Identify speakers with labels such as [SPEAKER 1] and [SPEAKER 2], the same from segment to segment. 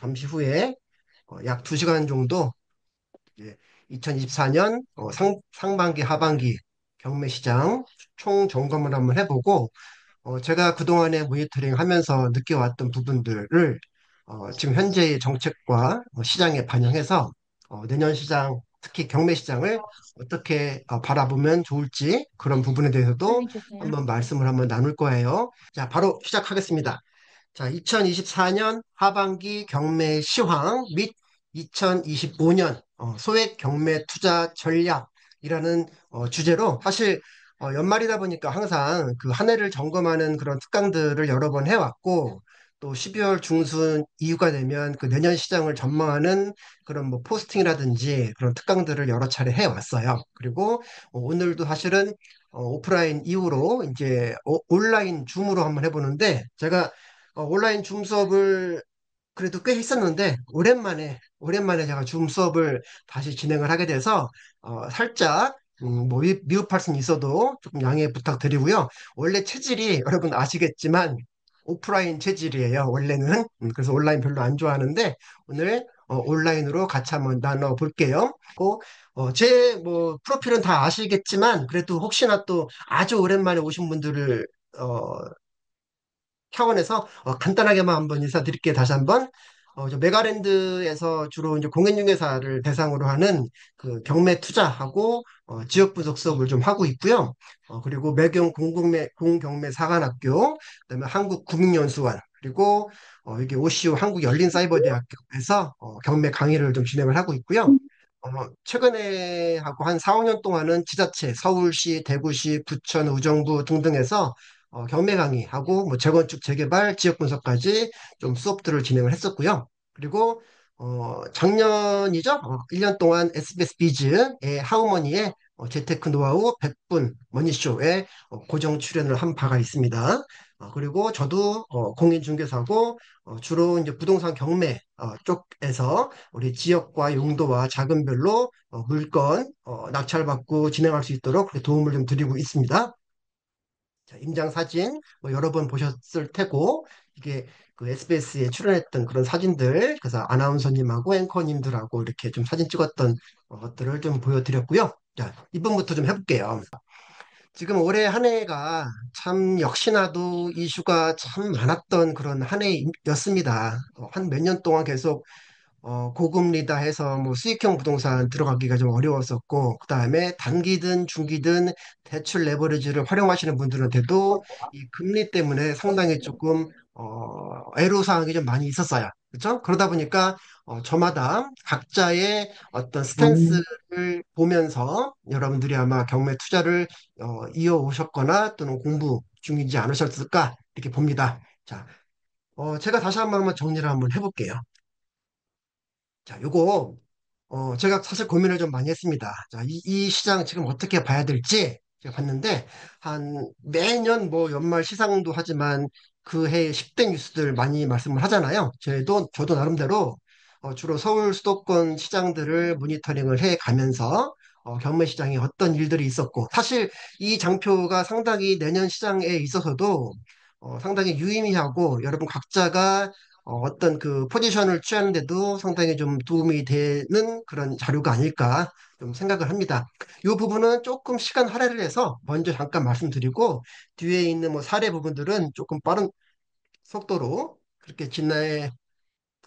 [SPEAKER 1] 잠시 후에 약 2시간 정도 이제 2024년 상반기, 하반기 경매 시장 총 점검을 한번 해보고 제가 그동안에 모니터링 하면서 느껴왔던 부분들을 지금 현재의 정책과 시장에 반영해서 내년 시장, 특히 경매 시장을 어떻게 바라보면 좋을지 그런 부분에 대해서도
[SPEAKER 2] 알려주세요.
[SPEAKER 1] 한번 말씀을 한번 나눌 거예요. 자, 바로 시작하겠습니다. 자, 2024년 하반기 경매 시황 및 2025년 소액 경매 투자 전략이라는 주제로 사실 연말이다 보니까 항상 그 한 해를 점검하는 그런 특강들을 여러 번 해왔고 또 12월 중순 이후가 되면 그 내년 시장을 전망하는 그런 뭐 포스팅이라든지 그런 특강들을 여러 차례 해왔어요. 그리고 오늘도 사실은 오프라인 이후로 이제 온라인 줌으로 한번 해보는데 제가 온라인 줌 수업을 그래도 꽤 했었는데 오랜만에 제가 줌 수업을 다시 진행을 하게 돼서 살짝 뭐 미흡할 수는 있어도 조금 양해 부탁드리고요. 원래 체질이 여러분 아시겠지만 오프라인 체질이에요. 원래는 그래서 온라인 별로 안 좋아하는데 오늘 온라인으로 같이 한번 나눠 볼게요. 제 뭐 프로필은 다 아시겠지만 그래도 혹시나 또 아주 오랜만에 오신 분들을 차원에서 간단하게만 한번 인사드릴게요. 다시 한번. 저 메가랜드에서 주로 이제 공인중개사를 대상으로 하는 그 경매 투자하고 지역 분석 수업을 좀 하고 있고요. 그리고 매경 공경매 사관학교, 그다음에 한국국민연수원, 그리고 이게 OCU 한국열린사이버대학교에서 경매 강의를 좀 진행을 하고 있고요. 최근에 하고 한 4, 5년 동안은 지자체, 서울시, 대구시, 부천, 의정부 등등에서 경매 강의하고 뭐 재건축, 재개발, 지역 분석까지 좀 수업들을 진행을 했었고요. 그리고 작년이죠? 1년 동안 SBS 비즈의 하우머니의 재테크 노하우 100분 머니쇼에 고정 출연을 한 바가 있습니다. 그리고 저도 공인중개사고 주로 이제 부동산 경매 쪽에서 우리 지역과 용도와 자금별로 물건 낙찰받고 진행할 수 있도록 그렇게 도움을 좀 드리고 있습니다. 자, 임장 사진 뭐 여러 번 보셨을 테고 이게 그 SBS에 출연했던 그런 사진들 그래서 아나운서님하고 앵커님들하고 이렇게 좀 사진 찍었던 것들을 좀 보여드렸고요. 자, 이번부터 좀 해볼게요. 지금 올해 한 해가 참 역시나도 이슈가 참 많았던 그런 한 해였습니다. 한 몇 년 동안 계속 고금리다 해서 뭐 수익형 부동산 들어가기가 좀 어려웠었고, 그 다음에 단기든 중기든 대출 레버리지를 활용하시는 분들한테도 이 금리 때문에 상당히 조금, 애로사항이 좀 많이 있었어요. 그렇죠? 그러다 보니까 저마다 각자의 어떤 스탠스를 보면서 여러분들이 아마 경매 투자를 이어오셨거나 또는 공부 중이지 않으셨을까 이렇게 봅니다. 자, 제가 다시 한번 정리를 한번 해볼게요. 자, 요거, 제가 사실 고민을 좀 많이 했습니다. 자, 이 시장 지금 어떻게 봐야 될지 제가 봤는데, 매년 뭐 연말 시상도 하지만 그 해 10대 뉴스들 많이 말씀을 하잖아요. 저도 나름대로 주로 서울 수도권 시장들을 모니터링을 해 가면서 경매 시장에 어떤 일들이 있었고, 사실 이 장표가 상당히 내년 시장에 있어서도 상당히 유의미하고 여러분 각자가 어떤 그 포지션을 취하는데도 상당히 좀 도움이 되는 그런 자료가 아닐까 좀 생각을 합니다. 이 부분은 조금 시간 할애를 해서 먼저 잠깐 말씀드리고 뒤에 있는 뭐 사례 부분들은 조금 빠른 속도로 그렇게 진행해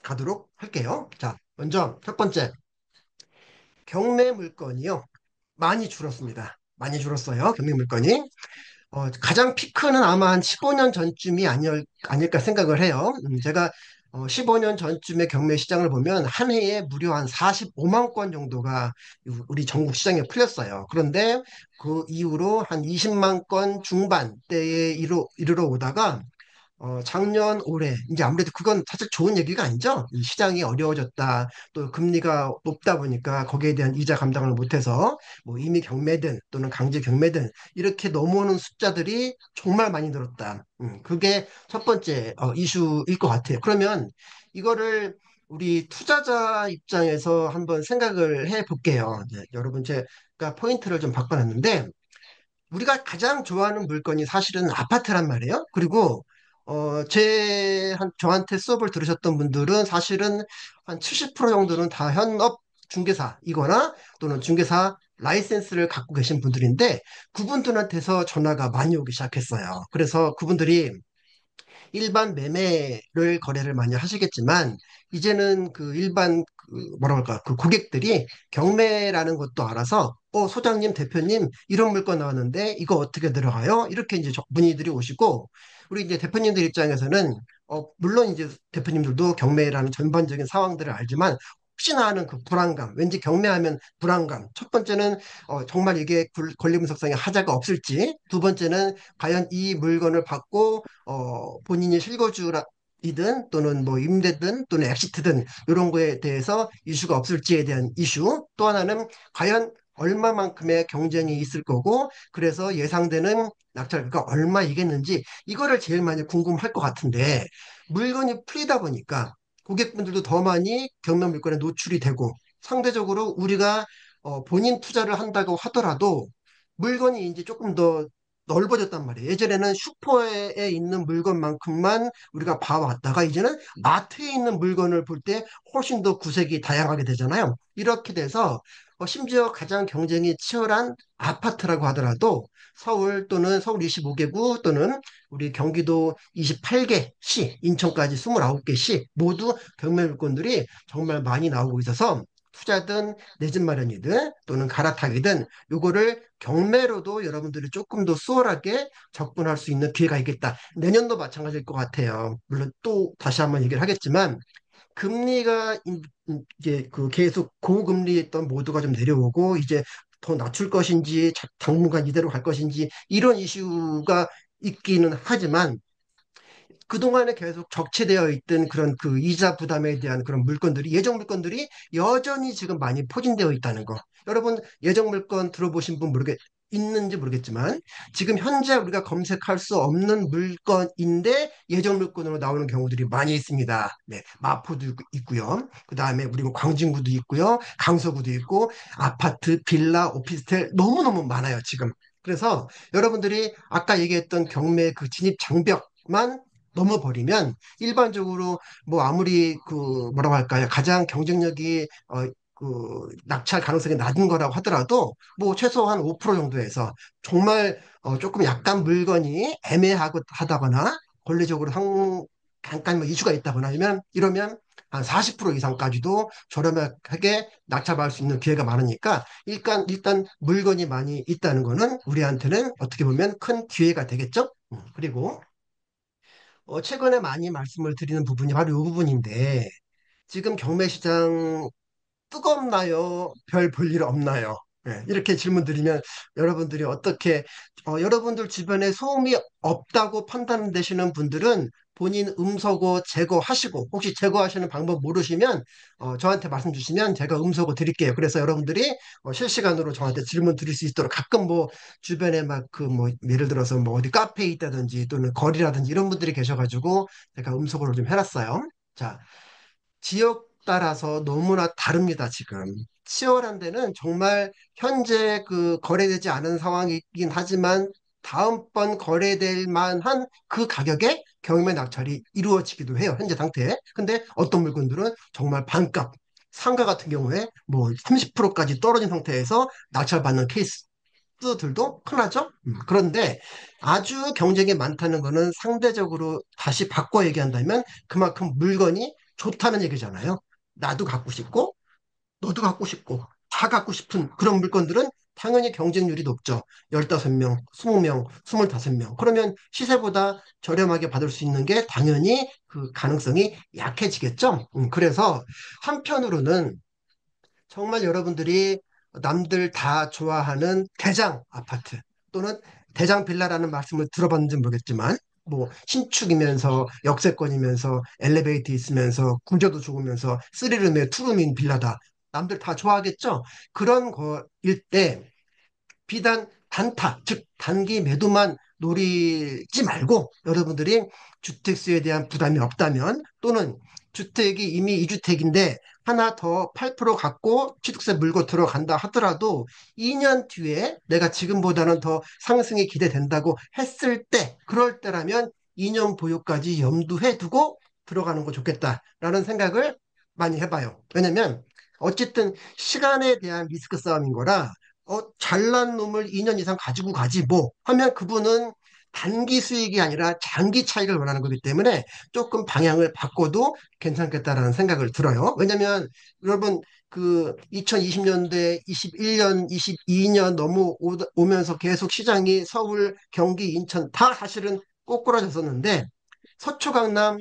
[SPEAKER 1] 가도록 할게요. 자, 먼저 첫 번째 경매 물건이요. 많이 줄었습니다. 많이 줄었어요. 경매 물건이. 가장 피크는 아마 한 15년 전쯤이 아닐까 생각을 해요. 제가 15년 전쯤의 경매 시장을 보면 한 해에 무려 한 45만 건 정도가 우리 전국 시장에 풀렸어요. 그런데 그 이후로 한 20만 건 중반대에 이르러 오다가 작년, 올해, 이제 아무래도 그건 사실 좋은 얘기가 아니죠. 이 시장이 어려워졌다. 또 금리가 높다 보니까 거기에 대한 이자 감당을 못해서 뭐 이미 경매든 또는 강제 경매든 이렇게 넘어오는 숫자들이 정말 많이 늘었다. 그게 첫 번째 이슈일 것 같아요. 그러면 이거를 우리 투자자 입장에서 한번 생각을 해 볼게요. 여러분 제가 포인트를 좀 바꿔놨는데 우리가 가장 좋아하는 물건이 사실은 아파트란 말이에요. 그리고 저한테 수업을 들으셨던 분들은 사실은 한 70% 정도는 다 현업 중개사이거나 또는 중개사 라이센스를 갖고 계신 분들인데 그분들한테서 전화가 많이 오기 시작했어요. 그래서 그분들이 일반 매매를 거래를 많이 하시겠지만 이제는 그 일반 뭐라 그럴까 그 고객들이 경매라는 것도 알아서 소장님 대표님 이런 물건 나왔는데 이거 어떻게 들어가요? 이렇게 이제 문의들이 오시고 우리 이제 대표님들 입장에서는 물론 이제 대표님들도 경매라는 전반적인 상황들을 알지만 혹시나 하는 그 불안감, 왠지 경매하면 불안감. 첫 번째는 정말 이게 권리분석상의 하자가 없을지, 두 번째는 과연 이 물건을 받고 본인이 실거주이든 또는 뭐 임대든 또는 엑시트든 이런 거에 대해서 이슈가 없을지에 대한 이슈. 또 하나는 과연 얼마만큼의 경쟁이 있을 거고 그래서 예상되는 낙찰가가 얼마이겠는지 이거를 제일 많이 궁금할 것 같은데 물건이 풀리다 보니까 고객분들도 더 많이 경매 물건에 노출이 되고 상대적으로 우리가 본인 투자를 한다고 하더라도 물건이 이제 조금 더 넓어졌단 말이에요. 예전에는 슈퍼에 있는 물건만큼만 우리가 봐왔다가 이제는 마트에 있는 물건을 볼 때 훨씬 더 구색이 다양하게 되잖아요. 이렇게 돼서 심지어 가장 경쟁이 치열한 아파트라고 하더라도 서울 또는 서울 25개구 또는 우리 경기도 28개 시, 인천까지 29개 시 모두 경매 물건들이 정말 많이 나오고 있어서 투자든 내 집 마련이든 또는 갈아타기든 요거를 경매로도 여러분들이 조금 더 수월하게 접근할 수 있는 기회가 있겠다. 내년도 마찬가지일 것 같아요. 물론 또 다시 한번 얘기를 하겠지만 금리가 이제 그 계속 고금리였던 모두가 좀 내려오고 이제 더 낮출 것인지 당분간 이대로 갈 것인지 이런 이슈가 있기는 하지만 그동안에 계속 적체되어 있던 그런 그 이자 부담에 대한 그런 물건들이, 예정 물건들이 여전히 지금 많이 포진되어 있다는 거. 여러분, 예정 물건 들어보신 분 있는지 모르겠지만, 지금 현재 우리가 검색할 수 없는 물건인데 예정 물건으로 나오는 경우들이 많이 있습니다. 네, 마포도 있고요. 그 다음에 우리 뭐 광진구도 있고요. 강서구도 있고, 아파트, 빌라, 오피스텔 너무너무 많아요, 지금. 그래서 여러분들이 아까 얘기했던 경매 그 진입 장벽만 넘어버리면 일반적으로 뭐 아무리 그 뭐라고 할까요? 가장 경쟁력이 그 낙찰 가능성이 낮은 거라고 하더라도 뭐 최소한 5% 정도에서 정말 조금 약간 물건이 애매하고 하다거나 권리적으로 잠깐 뭐 이슈가 있다거나 이러면 한 40% 이상까지도 저렴하게 낙찰받을 수 있는 기회가 많으니까 일단 물건이 많이 있다는 거는 우리한테는 어떻게 보면 큰 기회가 되겠죠? 그리고 최근에 많이 말씀을 드리는 부분이 바로 이 부분인데, 지금 경매 시장 뜨겁나요? 별 볼 일 없나요? 이렇게 질문 드리면 여러분들이 어떻게, 여러분들 주변에 소음이 없다고 판단되시는 분들은 본인 음소거 제거하시고, 혹시 제거하시는 방법 모르시면 저한테 말씀 주시면 제가 음소거 드릴게요. 그래서 여러분들이 실시간으로 저한테 질문 드릴 수 있도록 가끔 뭐 주변에 막 그 뭐 예를 들어서 뭐 어디 카페에 있다든지 또는 거리라든지 이런 분들이 계셔가지고 제가 음소거를 좀 해놨어요. 자, 지역 따라서 너무나 다릅니다, 지금. 치열한 데는 정말 현재 그 거래되지 않은 상황이긴 하지만 다음번 거래될 만한 그 가격에 경매 낙찰이 이루어지기도 해요, 현재 상태에. 근데 어떤 물건들은 정말 반값, 상가 같은 경우에 뭐 30%까지 떨어진 상태에서 낙찰받는 케이스들도 흔하죠. 그런데 아주 경쟁이 많다는 거는 상대적으로 다시 바꿔 얘기한다면 그만큼 물건이 좋다는 얘기잖아요. 나도 갖고 싶고, 너도 갖고 싶고, 다 갖고 싶은 그런 물건들은 당연히 경쟁률이 높죠. 15명, 20명, 25명. 그러면 시세보다 저렴하게 받을 수 있는 게 당연히 그 가능성이 약해지겠죠. 그래서 한편으로는 정말 여러분들이 남들 다 좋아하는 대장 아파트 또는 대장 빌라라는 말씀을 들어봤는지 모르겠지만 뭐 신축이면서 역세권이면서 엘리베이터 있으면서 구조도 좋으면서 쓰리룸에 투룸인 빌라다. 남들 다 좋아하겠죠? 그런 거일 때 비단 단타, 즉 단기 매도만 노리지 말고 여러분들이 주택수에 대한 부담이 없다면 또는 주택이 이미 2주택인데 하나 더 8% 갖고 취득세 물고 들어간다 하더라도 2년 뒤에 내가 지금보다는 더 상승이 기대된다고 했을 때 그럴 때라면 2년 보유까지 염두해 두고 들어가는 거 좋겠다라는 생각을 많이 해봐요. 왜냐면 어쨌든 시간에 대한 리스크 싸움인 거라 잘난 놈을 2년 이상 가지고 가지 뭐 하면 그분은 단기 수익이 아니라 장기 차익을 원하는 거기 때문에 조금 방향을 바꿔도 괜찮겠다라는 생각을 들어요. 왜냐면 여러분 그 2020년대, 21년, 22년 오면서 계속 시장이 서울, 경기, 인천 다 사실은 꼬꾸라졌었는데 서초, 강남,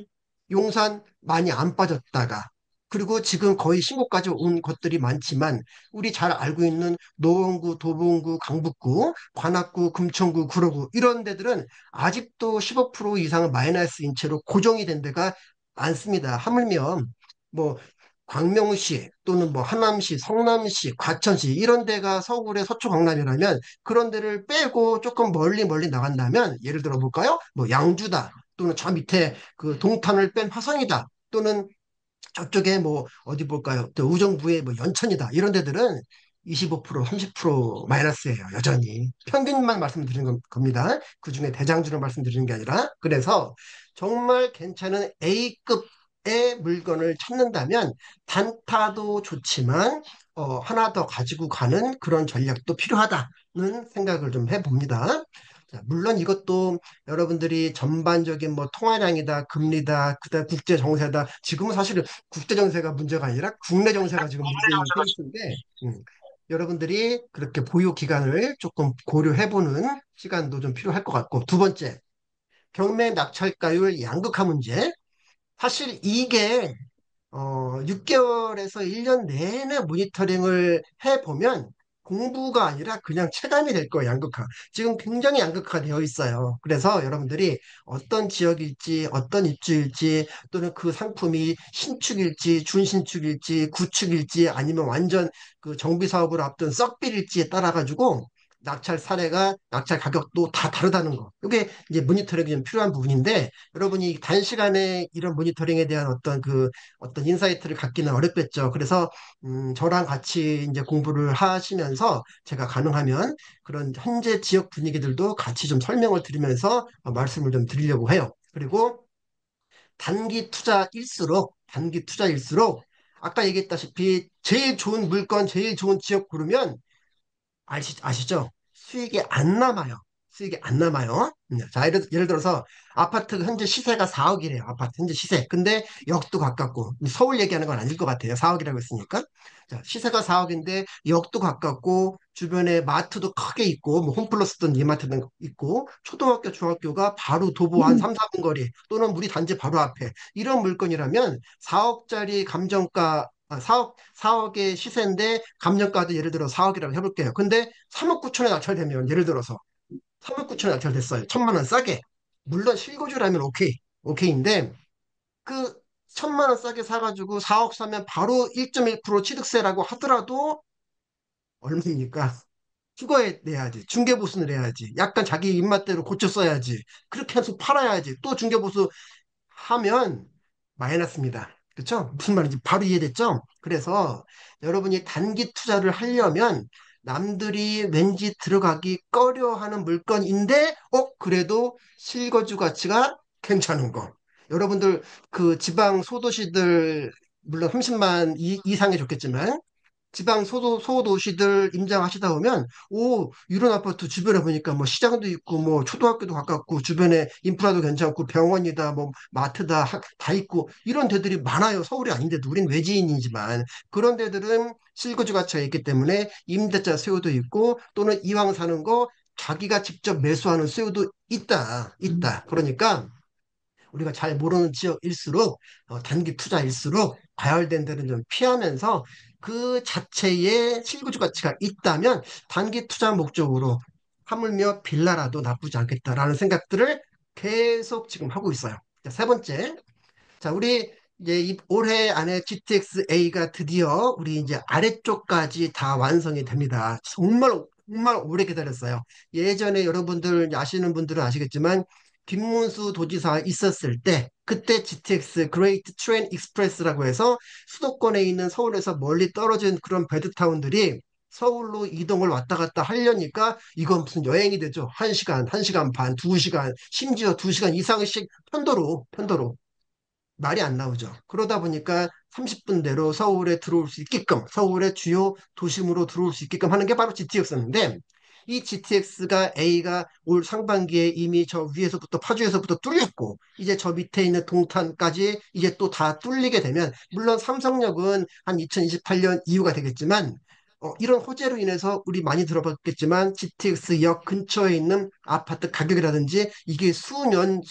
[SPEAKER 1] 용산 많이 안 빠졌다가 그리고 지금 거의 신고까지 온 것들이 많지만 우리 잘 알고 있는 노원구, 도봉구, 강북구, 관악구, 금천구, 구로구 이런 데들은 아직도 15% 이상은 마이너스인 채로 고정이 된 데가 많습니다. 하물며 뭐 광명시 또는 뭐 하남시, 성남시, 과천시 이런 데가 서울의 서초 강남이라면 그런 데를 빼고 조금 멀리 멀리 나간다면 예를 들어 볼까요? 뭐 양주다 또는 저 밑에 그 동탄을 뺀 화성이다 또는 저쪽에 뭐 어디 볼까요? 또 우정부의 뭐 연천이다 이런 데들은 25%, 30% 마이너스예요. 여전히 평균만 말씀드리는 겁니다. 그중에 대장주를 말씀드리는 게 아니라 그래서 정말 괜찮은 A급의 물건을 찾는다면 단타도 좋지만 하나 더 가지고 가는 그런 전략도 필요하다는 생각을 좀 해봅니다. 자, 물론 이것도 여러분들이 전반적인 뭐 통화량이다, 금리다, 그다음 국제 정세다. 지금은 사실은 국제 정세가 문제가 아니라 국내 정세가 지금 문제인 케이스인데, 여러분들이 그렇게 보유 기간을 조금 고려해보는 시간도 좀 필요할 것 같고, 두 번째, 경매 낙찰가율 양극화 문제. 사실 이게 6개월에서 1년 내내 모니터링을 해보면 공부가 아니라 그냥 체감이 될 거예요, 양극화. 지금 굉장히 양극화되어 있어요. 그래서 여러분들이 어떤 지역일지, 어떤 입주일지, 또는 그 상품이 신축일지, 준신축일지, 구축일지, 아니면 완전 그 정비 사업을 앞둔 썩빌일지에 따라 가지고 낙찰 사례가, 낙찰 가격도 다 다르다는 거. 이게 이제 모니터링이 좀 필요한 부분인데, 여러분이 단시간에 이런 모니터링에 대한 어떤 인사이트를 갖기는 어렵겠죠. 그래서 저랑 같이 이제 공부를 하시면서 제가 가능하면 그런 현재 지역 분위기들도 같이 좀 설명을 드리면서 말씀을 좀 드리려고 해요. 그리고 단기 투자일수록 아까 얘기했다시피 제일 좋은 물건, 제일 좋은 지역 고르면 아시죠? 수익이 안 남아요. 수익이 안 남아요. 자, 예를 들어서 아파트 현재 시세가 4억이래요. 아파트 현재 시세. 근데 역도 가깝고 서울 얘기하는 건 아닐 것 같아요. 4억이라고 했으니까. 자, 시세가 4억인데 역도 가깝고 주변에 마트도 크게 있고 뭐 홈플러스든 이마트든 있고 초등학교, 중학교가 바로 도보 한 3, 4분 거리 또는 우리 단지 바로 앞에 이런 물건이라면 4억짜리 감정가 4억의 시세인데 감정가도 예를 들어 4억이라고 해볼게요. 근데 3억 9천에 낙찰되면 예를 들어서 3억 9천에 낙찰됐어요. 1,000만 원 싸게. 물론 실거주라면 오케이인데 그 1,000만 원 싸게 사가지고 4억 사면 바로 1.1% 취득세라고 하더라도 얼마입니까? 추가에 내야지. 중개보수는 내야지. 약간 자기 입맛대로 고쳐 써야지. 그렇게 해서 팔아야지. 또 중개보수 하면 마이너스입니다. 그렇죠? 무슨 말인지 바로 이해됐죠? 그래서 여러분이 단기 투자를 하려면 남들이 왠지 들어가기 꺼려하는 물건인데 그래도 실거주 가치가 괜찮은 거. 여러분들 그 지방 소도시들 물론 30만 이상이 좋겠지만 지방 소도시들 임장하시다 보면, 이런 아파트 주변에 보니까 뭐 시장도 있고, 뭐 초등학교도 가깝고, 주변에 인프라도 괜찮고, 병원이다, 뭐 마트다, 다 있고, 이런 데들이 많아요. 서울이 아닌데도, 우린 외지인이지만. 그런 데들은 실거주 가치가 있기 때문에 임대차 수요도 있고, 또는 이왕 사는 거 자기가 직접 매수하는 수요도 있다. 그러니까, 우리가 잘 모르는 지역일수록 단기 투자일수록 과열된 데는 좀 피하면서 그 자체에 실거주 가치가 있다면 단기 투자 목적으로 하물며 빌라라도 나쁘지 않겠다라는 생각들을 계속 지금 하고 있어요. 자, 세 번째. 자, 우리 이제 올해 안에 GTX-A가 드디어 우리 이제 아래쪽까지 다 완성이 됩니다. 정말 정말 오래 기다렸어요. 예전에 여러분들 아시는 분들은 아시겠지만 김문수 도지사 있었을 때 그때 GTX Great Train Express라고 해서 수도권에 있는 서울에서 멀리 떨어진 그런 베드타운들이 서울로 이동을 왔다 갔다 하려니까 이건 무슨 여행이 되죠. 1시간, 1시간 반, 2시간, 심지어 2시간 이상씩 편도로 말이 안 나오죠. 그러다 보니까 30분대로 서울에 들어올 수 있게끔, 서울의 주요 도심으로 들어올 수 있게끔 하는 게 바로 GTX였는데, 이 GTX가 A가 올 상반기에 이미 저 위에서부터 파주에서부터 뚫렸고, 이제 저 밑에 있는 동탄까지 이제 또 다 뚫리게 되면, 물론 삼성역은 한 2028년 이후가 되겠지만, 이런 호재로 인해서 우리 많이 들어봤겠지만 GTX역 근처에 있는 아파트 가격이라든지 이게 수년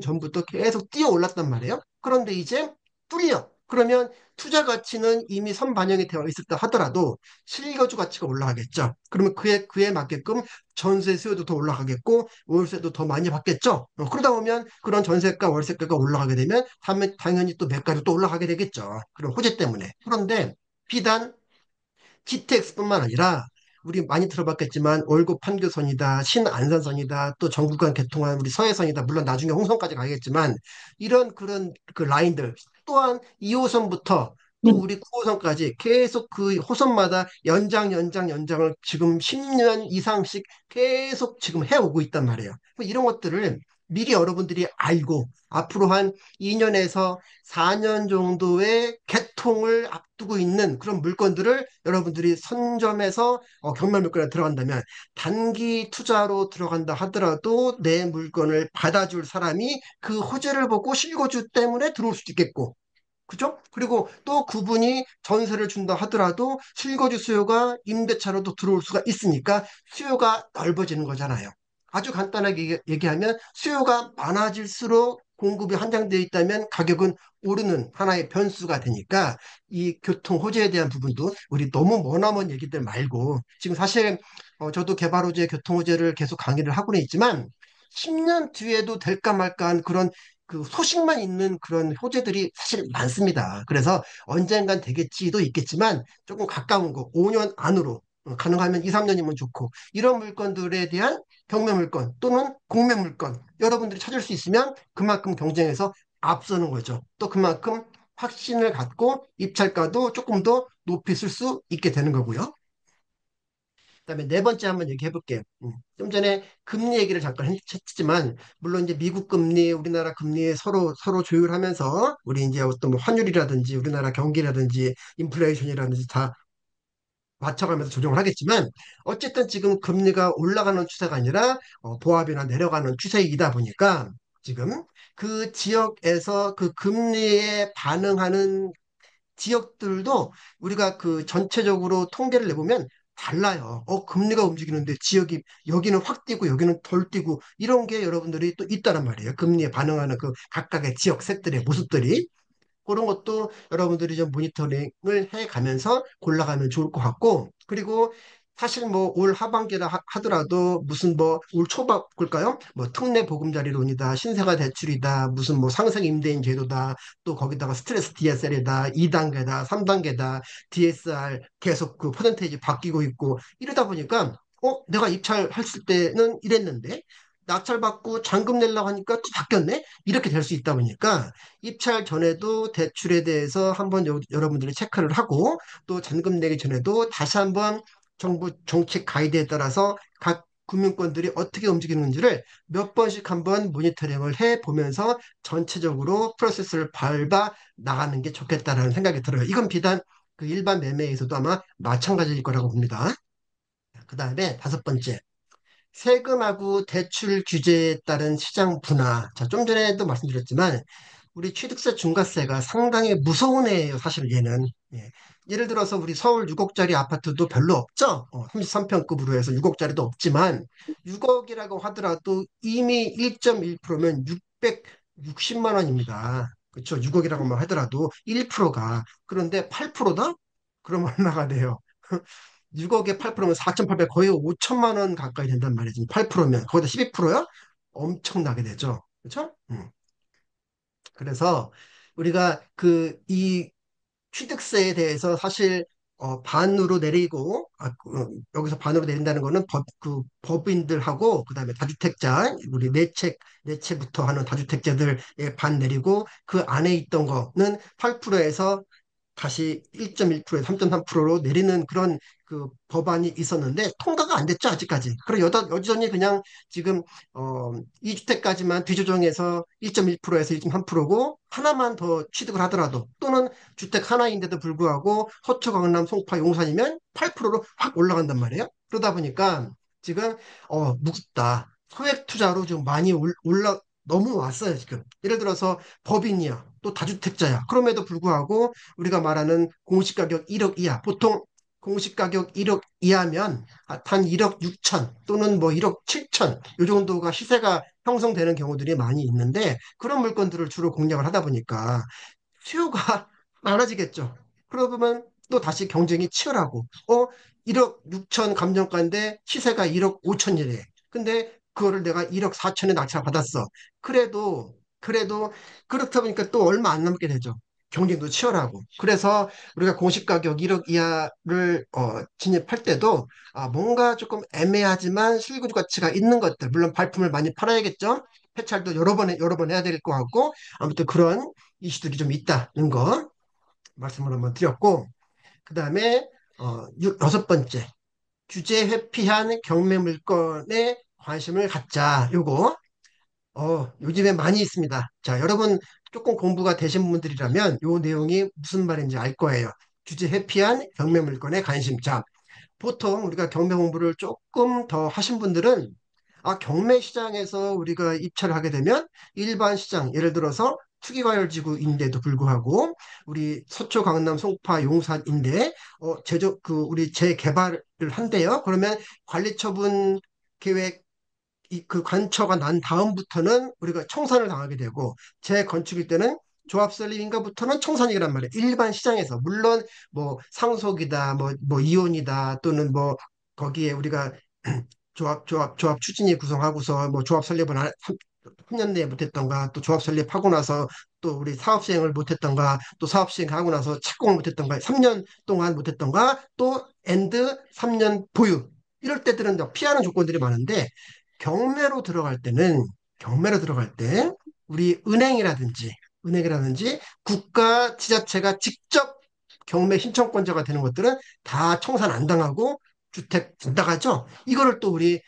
[SPEAKER 1] 전부터 계속 뛰어 올랐단 말이에요. 그런데 이제 뚫려. 그러면 투자 가치는 이미 선반영이 되어 있었다 하더라도 실거주 가치가 올라가겠죠. 그러면 그에 맞게끔 전세 수요도 더 올라가겠고 월세도 더 많이 받겠죠. 그러다 보면 그런 전세가 월세가가 올라가게 되면 당연히 또 매가도 또 올라가게 되겠죠. 그런 호재 때문에. 그런데 비단 GTX뿐만 아니라 우리 많이 들어봤겠지만 월곡 판교선이다, 신안산선이다, 또 전국간 개통한 우리 서해선이다. 물론 나중에 홍성까지 가겠지만 이런 그런 그 라인들 또한 2호선부터 또 우리 9호선까지 계속 그 호선마다 연장을 지금 10년 이상씩 계속 지금 해오고 있단 말이에요. 이런 것들을 미리 여러분들이 알고 앞으로 한 2년에서 4년 정도의 개통을 앞두고 있는 그런 물건들을 여러분들이 선점해서 경매 물건에 들어간다면 단기 투자로 들어간다 하더라도 내 물건을 받아줄 사람이 그 호재를 보고 실거주 때문에 들어올 수도 있겠고 그죠? 그리고 또 그분이 전세를 준다 하더라도 실거주 수요가 임대차로도 들어올 수가 있으니까 수요가 넓어지는 거잖아요. 아주 간단하게 얘기하면 수요가 많아질수록 공급이 한정되어 있다면 가격은 오르는 하나의 변수가 되니까 이 교통 호재에 대한 부분도 우리 너무 머나먼 얘기들 말고 지금 사실 저도 개발 호재, 교통 호재를 계속 강의를 하고는 있지만 10년 뒤에도 될까 말까 한 그런 그 소식만 있는 그런 호재들이 사실 많습니다. 그래서 언젠간 되겠지도 있겠지만 조금 가까운 거, 5년 안으로 가능하면 2, 3년이면 좋고 이런 물건들에 대한 경매 물건 또는 공매 물건 여러분들이 찾을 수 있으면 그만큼 경쟁에서 앞서는 거죠. 또 그만큼 확신을 갖고 입찰가도 조금 더 높이 쓸 수 있게 되는 거고요. 그다음에 네 번째 한번 얘기해 볼게요. 좀 전에 금리 얘기를 잠깐 했지만 물론 이제 미국 금리, 우리나라 금리 서로 조율하면서 우리 이제 어떤 뭐 환율이라든지 우리나라 경기라든지 인플레이션이라든지 다 맞춰가면서 조정을 하겠지만 어쨌든 지금 금리가 올라가는 추세가 아니라 보합이나 내려가는 추세이다 보니까 지금 그 지역에서 그 금리에 반응하는 지역들도 우리가 그 전체적으로 통계를 내보면 달라요. 금리가 움직이는데 지역이 여기는 확 뛰고 여기는 덜 뛰고 이런 게 여러분들이 또 있다란 말이에요. 금리에 반응하는 그 각각의 지역색들의 모습들이. 그런 것도 여러분들이 좀 모니터링을 해 가면서 골라가면 좋을 것 같고, 그리고 사실 뭐 올 하반기라 하더라도 무슨 뭐 올 초반일까요? 뭐 특례 보금자리론이다, 신생아 대출이다, 무슨 뭐 상생 임대인 제도다, 또 거기다가 스트레스 DSR이다, 2단계다, 3단계다, DSR 계속 그 퍼센테이지 바뀌고 있고 이러다 보니까 내가 입찰했을 때는 이랬는데 낙찰받고 잔금 내려고 하니까 또 바뀌었네? 이렇게 될 수 있다 보니까 입찰 전에도 대출에 대해서 한번 여러분들이 체크를 하고 또 잔금 내기 전에도 다시 한번 정부 정책 가이드에 따라서 각 금융권들이 어떻게 움직이는지를 몇 번씩 한번 모니터링을 해 보면서 전체적으로 프로세스를 밟아 나가는 게 좋겠다라는 생각이 들어요. 이건 비단 그 일반 매매에서도 아마 마찬가지일 거라고 봅니다. 그 다음에 다섯 번째. 세금하고 대출 규제에 따른 시장 분화. 자, 좀 전에도 말씀드렸지만 우리 취득세 중과세가 상당히 무서운 애예요, 사실 얘는. 예. 예를 들어서 우리 서울 6억짜리 아파트도 별로 없죠. 33평급으로 해서 6억짜리도 없지만 6억이라고 하더라도 이미 1.1%면 660만 원입니다. 그렇죠? 6억이라고만 하더라도 1%가. 그런데 8%다? 그럼 얼마가 돼요? 6억에 8%면 4,800 거의 5천만 원 가까이 된단 말이지. 8%면 거기다 12%야? 엄청나게 되죠. 그렇죠? 그래서 우리가 그 이 취득세에 대해서 사실 반으로 내리고 여기서 반으로 내린다는 거는 그 법인들하고 그다음에 다주택자 우리 네 채부터 하는 다주택자들의 반 내리고 그 안에 있던 거는 8%에서 다시 1.1%에서 3.3%로 내리는 그런 그 법안이 있었는데 통과가 안 됐죠, 아직까지. 그리고 여전히 그냥 지금 2주택까지만 뒤조정해서 1.1%에서 1.3%고 하나만 더 취득을 하더라도 또는 주택 하나인데도 불구하고 서초, 강남, 송파, 용산이면 8%로 확 올라간단 말이에요. 그러다 보니까 지금 무겁다. 소액 투자로 좀 많이 올라 넘어왔어요, 지금. 예를 들어서 법인이야, 또 다주택자야. 그럼에도 불구하고 우리가 말하는 공시가격 1억 이하, 보통 공시가격 1억 이하면 한 1억 6천 또는 뭐 1억 7천 이 정도가 시세가 형성되는 경우들이 많이 있는데 그런 물건들을 주로 공략을 하다 보니까 수요가 많아지겠죠. 그러면 또 다시 경쟁이 치열하고 1억 6천 감정가인데 시세가 1억 5천이래. 근데 그거를 내가 1억 4천에 낙찰받았어. 그래도 그렇다 보니까 또 얼마 안 남게 되죠. 경쟁도 치열하고. 그래서 우리가 공시가격 1억 이하를 진입할 때도 뭔가 조금 애매하지만 실거주 가치가 있는 것들, 물론 발품을 많이 팔아야겠죠. 폐찰도 여러 번 해야 될 것 같고 아무튼 그런 이슈들이 좀 있다는 거 말씀을 한번 드렸고 그 다음에 여섯 번째 규제 회피한 경매 물건에 관심을 갖자. 요거 요즘에 많이 있습니다. 자, 여러분 조금 공부가 되신 분들이라면 요 내용이 무슨 말인지 알 거예요. 규제 회피한 경매 물건에 관심. 자, 보통 우리가 경매 공부를 조금 더 하신 분들은 경매 시장에서 우리가 입찰을 하게 되면 일반 시장, 예를 들어서 투기과열지구인데도 불구하고 우리 서초, 강남, 송파, 용산인데 우리 재개발을 한대요. 그러면 관리처분 계획 그 관처가 난 다음부터는 우리가 청산을 당하게 되고 재건축일 때는 조합 설립인가부터는 청산이란 말이에요. 일반 시장에서 물론 뭐 상속이다, 뭐 이혼이다 또는 뭐 거기에 우리가 조합 추진위 구성하고서 뭐 조합 설립을 3년 내에 못했던가 또 조합 설립하고 나서 또 우리 사업 시행을 못했던가 또 사업 시행하고 나서 착공을 못했던가 3년 동안 못했던가 또 엔드 3년 보유 이럴 때들은 피하는 조건들이 많은데 경매로 들어갈 때 우리 은행이라든지 국가 지자체가 직접 경매 신청권자가 되는 것들은 다 청산 안 당하고 주택 나가죠. 이거를 또 우리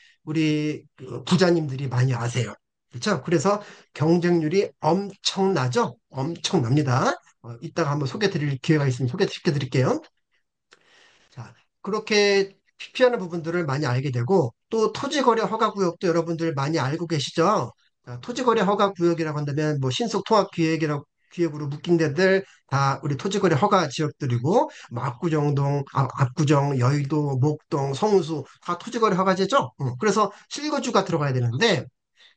[SPEAKER 1] 그 부자님들이 많이 아세요. 그렇죠? 그래서 경쟁률이 엄청나죠. 엄청납니다. 이따가 한번 소개 드릴 기회가 있으면 소개시켜 드릴게요. 자, 그렇게 피하는 부분들을 많이 알게 되고 또 토지거래 허가구역도 여러분들 많이 알고 계시죠? 자, 토지거래 허가구역이라고 한다면 뭐 기획으로 묶인 데들 다 우리 토지거래 허가 지역들이고 뭐 압구정, 여의도, 목동, 성수 다 토지거래 허가제죠? 그래서 실거주가 들어가야 되는데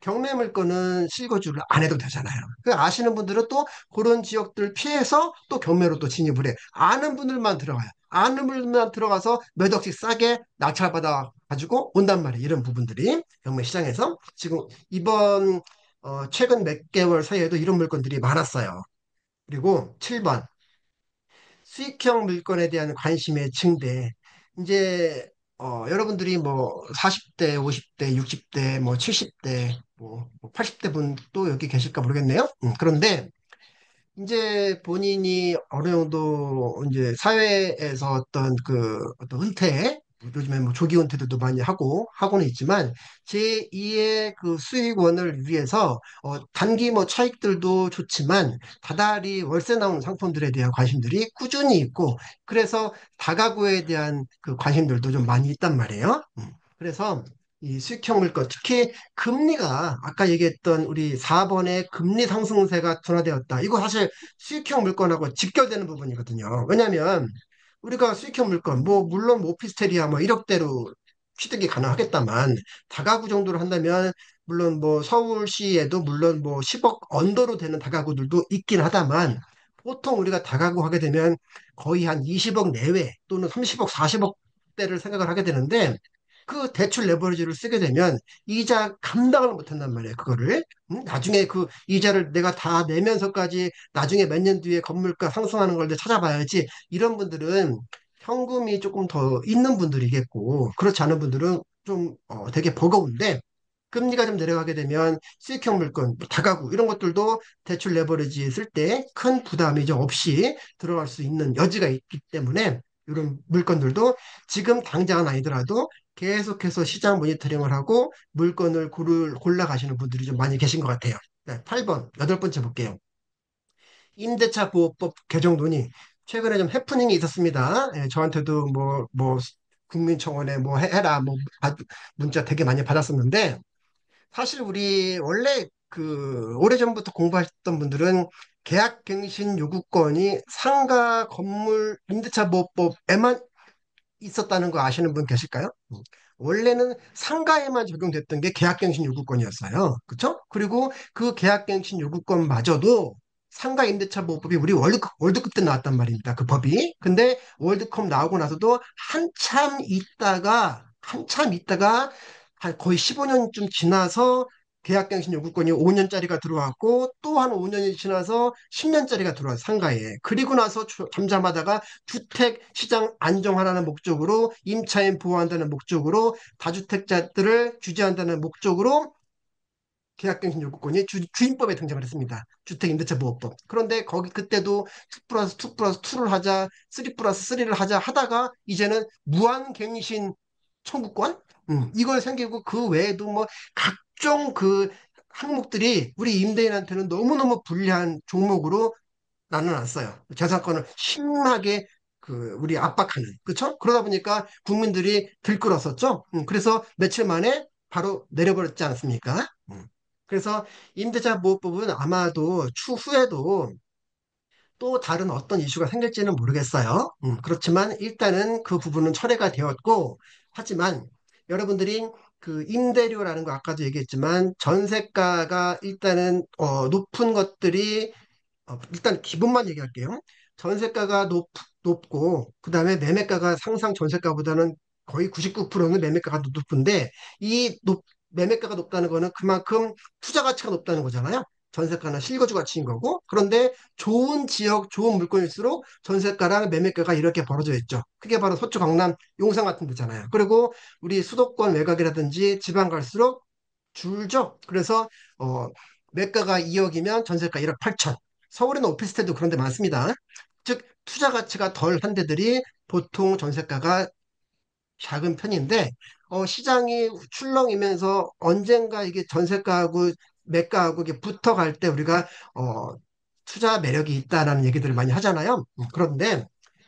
[SPEAKER 1] 경매 물건은 실거주를 안 해도 되잖아요. 그 아시는 분들은 또 그런 지역들 피해서 또 경매로 또 진입을 해. 아는 분들만 들어가요. 아는 분들만 들어가서 몇 억씩 싸게 낙찰받아 가지고 온단 말이에요. 이런 부분들이 경매 시장에서 지금 이번 최근 몇 개월 사이에도 이런 물건들이 많았어요. 그리고 7번 수익형 물건에 대한 관심의 증대. 이제 여러분들이 뭐 40대, 50대, 60대, 뭐 70대, 뭐 80대 분도 여기 계실까 모르겠네요. 그런데 이제 본인이 어느 정도 이제 사회에서 어떤 은퇴, 요즘에 뭐 조기 은퇴들도 많이 하고는 있지만 제2의 그 수익원을 위해서 단기 뭐 차익들도 좋지만 다달이 월세 나오는 상품들에 대한 관심들이 꾸준히 있고 그래서 다가구에 대한 그 관심들도 좀 많이 있단 말이에요. 그래서 이 수익형 물건, 특히 금리가 아까 얘기했던 우리 4번의 금리 상승세가 둔화되었다. 이거 사실 수익형 물건하고 직결되는 부분이거든요. 왜냐하면 우리가 수익형 물건, 뭐 물론 뭐 오피스텔이야 뭐 1억대로 취득이 가능하겠다만 다가구 정도로 한다면 물론 뭐 서울시에도 물론 뭐 10억 언더로 되는 다가구들도 있긴 하다만 보통 우리가 다가구 하게 되면 거의 한 20억 내외 또는 30억, 40억대를 생각을 하게 되는데 그 대출 레버리지를 쓰게 되면 이자 감당을 못한단 말이에요. 그거를. 나중에 그 이자를 내가 다 내면서까지 나중에 몇 년 뒤에 건물가 상승하는 걸 찾아봐야지. 이런 분들은 현금이 조금 더 있는 분들이겠고 그렇지 않은 분들은 좀 되게 버거운데 금리가 좀 내려가게 되면 수익형 물건, 뭐 다가구 이런 것들도 대출 레버리지 했을 때 큰 부담이 좀 없이 들어갈 수 있는 여지가 있기 때문에 이런 물건들도 지금 당장은 아니더라도 계속해서 시장 모니터링을 하고 물건을 골라 가시는 분들이 좀 많이 계신 것 같아요. 네, 8번, 여덟 번째 볼게요. 임대차 보호법 개정 논의. 최근에 좀 해프닝이 있었습니다. 예, 저한테도 국민청원에 뭐 해라, 문자 되게 많이 받았었는데, 사실 우리 원래 오래전부터 공부하셨던 분들은 계약갱신 요구권이 상가 건물 임대차 보호법에만 있었다는 거 아시는 분 계실까요? 원래는 상가에만 적용됐던 게 계약갱신 요구권이었어요. 그쵸? 그리고 그 계약갱신 요구권마저도 상가 임대차 보호법이 우리 월드컵 때 나왔단 말입니다. 그 법이. 근데 월드컵 나오고 나서도 한참 있다가 한 거의 15년쯤 지나서 계약갱신 요구권이 5년짜리가 들어왔고 또 한 5년이 지나서 10년짜리가 들어왔어요. 상가에. 그리고 나서 잠잠하다가 주택 시장 안정화라는 목적으로 임차인 보호한다는 목적으로 다주택자들을 규제한다는 목적으로 계약갱신 요구권이 주임법에 등장을 했습니다. 주택임대차보호법. 그런데 거기 그때도 2 플러스 2 플러스 2를 하자, 3 플러스 3를 하자 하다가 이제는 무한갱신 청구권? 이걸 생기고 그 외에도 뭐 각종 그 항목들이 우리 임대인한테는 너무너무 불리한 종목으로 나눠놨어요. 재산권을 심하게 우리 압박하는. 그쵸? 그러다 보니까 국민들이 들끓었었죠. 그래서 며칠 만에 바로 내려버렸지 않습니까? 그래서 임대차 보호법은 아마도 추후에도 또 다른 어떤 이슈가 생길지는 모르겠어요. 그렇지만 일단은 그 부분은 철회가 되었고, 하지만 여러분들이 그 임대료라는 거 아까도 얘기했지만 전세가가 일단은 높은 것들이 일단 기본만 얘기할게요. 전세가가 높고, 그 다음에 매매가가 상상 전세가보다는 거의 99%는 매매가가 높은데, 매매가가 높다는 거는 그만큼 투자 가치가 높다는 거잖아요. 전세가나 실거주 가치인 거고. 그런데 좋은 지역, 좋은 물건일수록 전세가랑 매매가가 이렇게 벌어져 있죠. 그게 바로 서초, 강남, 용산 같은 데잖아요. 그리고 우리 수도권 외곽이라든지 지방 갈수록 줄죠. 그래서 어, 매가가 2억이면 전세가 1억 8천. 서울에는 오피스텔도 그런 데 많습니다. 즉 투자 가치가 덜한 데들이 보통 전세가가 작은 편인데 시장이 출렁이면서 언젠가 이게 전세가하고 매가하고 이게 붙어갈 때 우리가 어, 투자 매력이 있다라는 얘기들을 많이 하잖아요. 그런데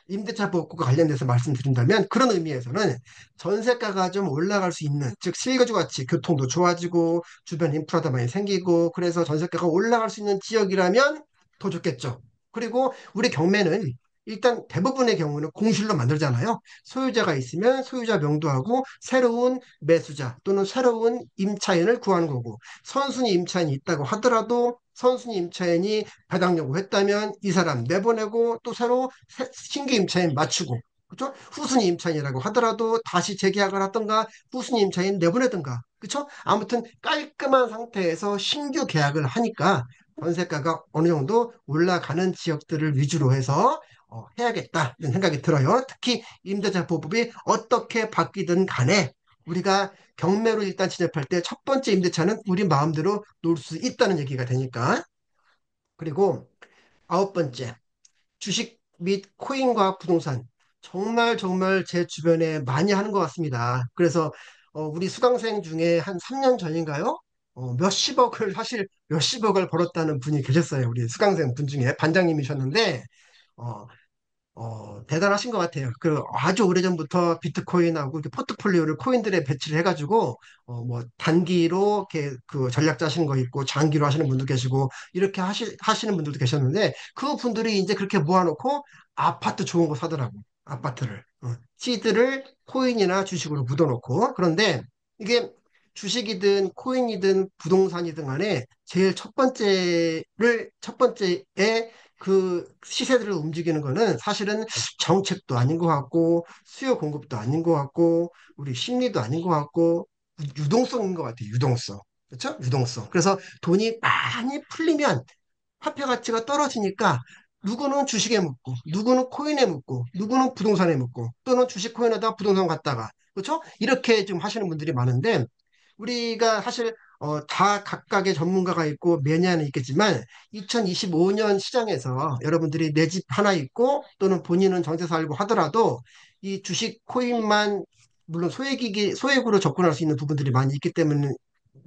[SPEAKER 1] 임대차 보호과 관련돼서 말씀드린다면 그런 의미에서는 전세가가 좀 올라갈 수 있는 즉 실거주 가치 교통도 좋아지고 주변 인프라도 많이 생기고 그래서 전세가가 올라갈 수 있는 지역이라면 더 좋겠죠. 그리고 우리 경매는 일단 대부분의 경우는 공실로 만들잖아요. 소유자가 있으면 소유자 명도하고 새로운 매수자 또는 새로운 임차인을 구하는 거고 선순위 임차인이 있다고 하더라도 선순위 임차인이 배당 요구했다면 이 사람 내보내고 또 새로 신규 임차인 맞추고 그렇죠? 후순위 임차인이라고 하더라도 다시 재계약을 하던가 후순위 임차인 내보내든가 그렇죠? 아무튼 깔끔한 상태에서 신규 계약을 하니까 전세가가 어느 정도 올라가는 지역들을 위주로 해서 해야겠다 이런 생각이 들어요. 특히 임대차 보호법이 어떻게 바뀌든 간에 우리가 경매로 일단 진입할 때 첫 번째 임대차는 우리 마음대로 놓을 수 있다는 얘기가 되니까. 그리고 아홉 번째, 주식 및 코인과 부동산. 정말 정말 제 주변에 많이 하는 것 같습니다. 그래서 우리 수강생 중에 한 3년 전인가요? 사실 몇십억을 벌었다는 분이 계셨어요. 우리 수강생 분 중에 반장님이셨는데, 어, 대단하신 것 같아요. 아주 오래전부터 비트코인하고 이렇게 포트폴리오를 코인들에 배치를 해가지고, 단기로 이렇게 전략 짜시는 거 있고, 장기로 하시는 분도 계시고, 이렇게 하시는 분들도 계셨는데, 그 분들이 이제 그렇게 모아놓고 아파트 좋은 거 사더라고. 아파트를. 시드를 코인이나 주식으로 묻어놓고. 그런데 이게 주식이든 코인이든 부동산이든 간에 제일 첫 번째에 그 시세들을 움직이는 거는 사실은 정책도 아닌 것 같고 수요 공급도 아닌 것 같고 우리 심리도 아닌 것 같고 유동성인 것 같아요. 유동성. 그렇죠? 유동성. 그래서 돈이 많이 풀리면 화폐 가치가 떨어지니까 누구는 주식에 묻고 누구는 코인에 묻고 누구는 부동산에 묻고 또는 주식 코인에다가 부동산 갖다가 그렇죠? 이렇게 좀 하시는 분들이 많은데 우리가 사실 다 각각의 전문가가 있고 매니아는 있겠지만 2025년 시장에서 여러분들이 내 집 하나 있고 또는 본인은 정제사 알고 하더라도 이 주식 코인만 물론 소액으로 접근할 수 있는 부분들이 많이 있기 때문에도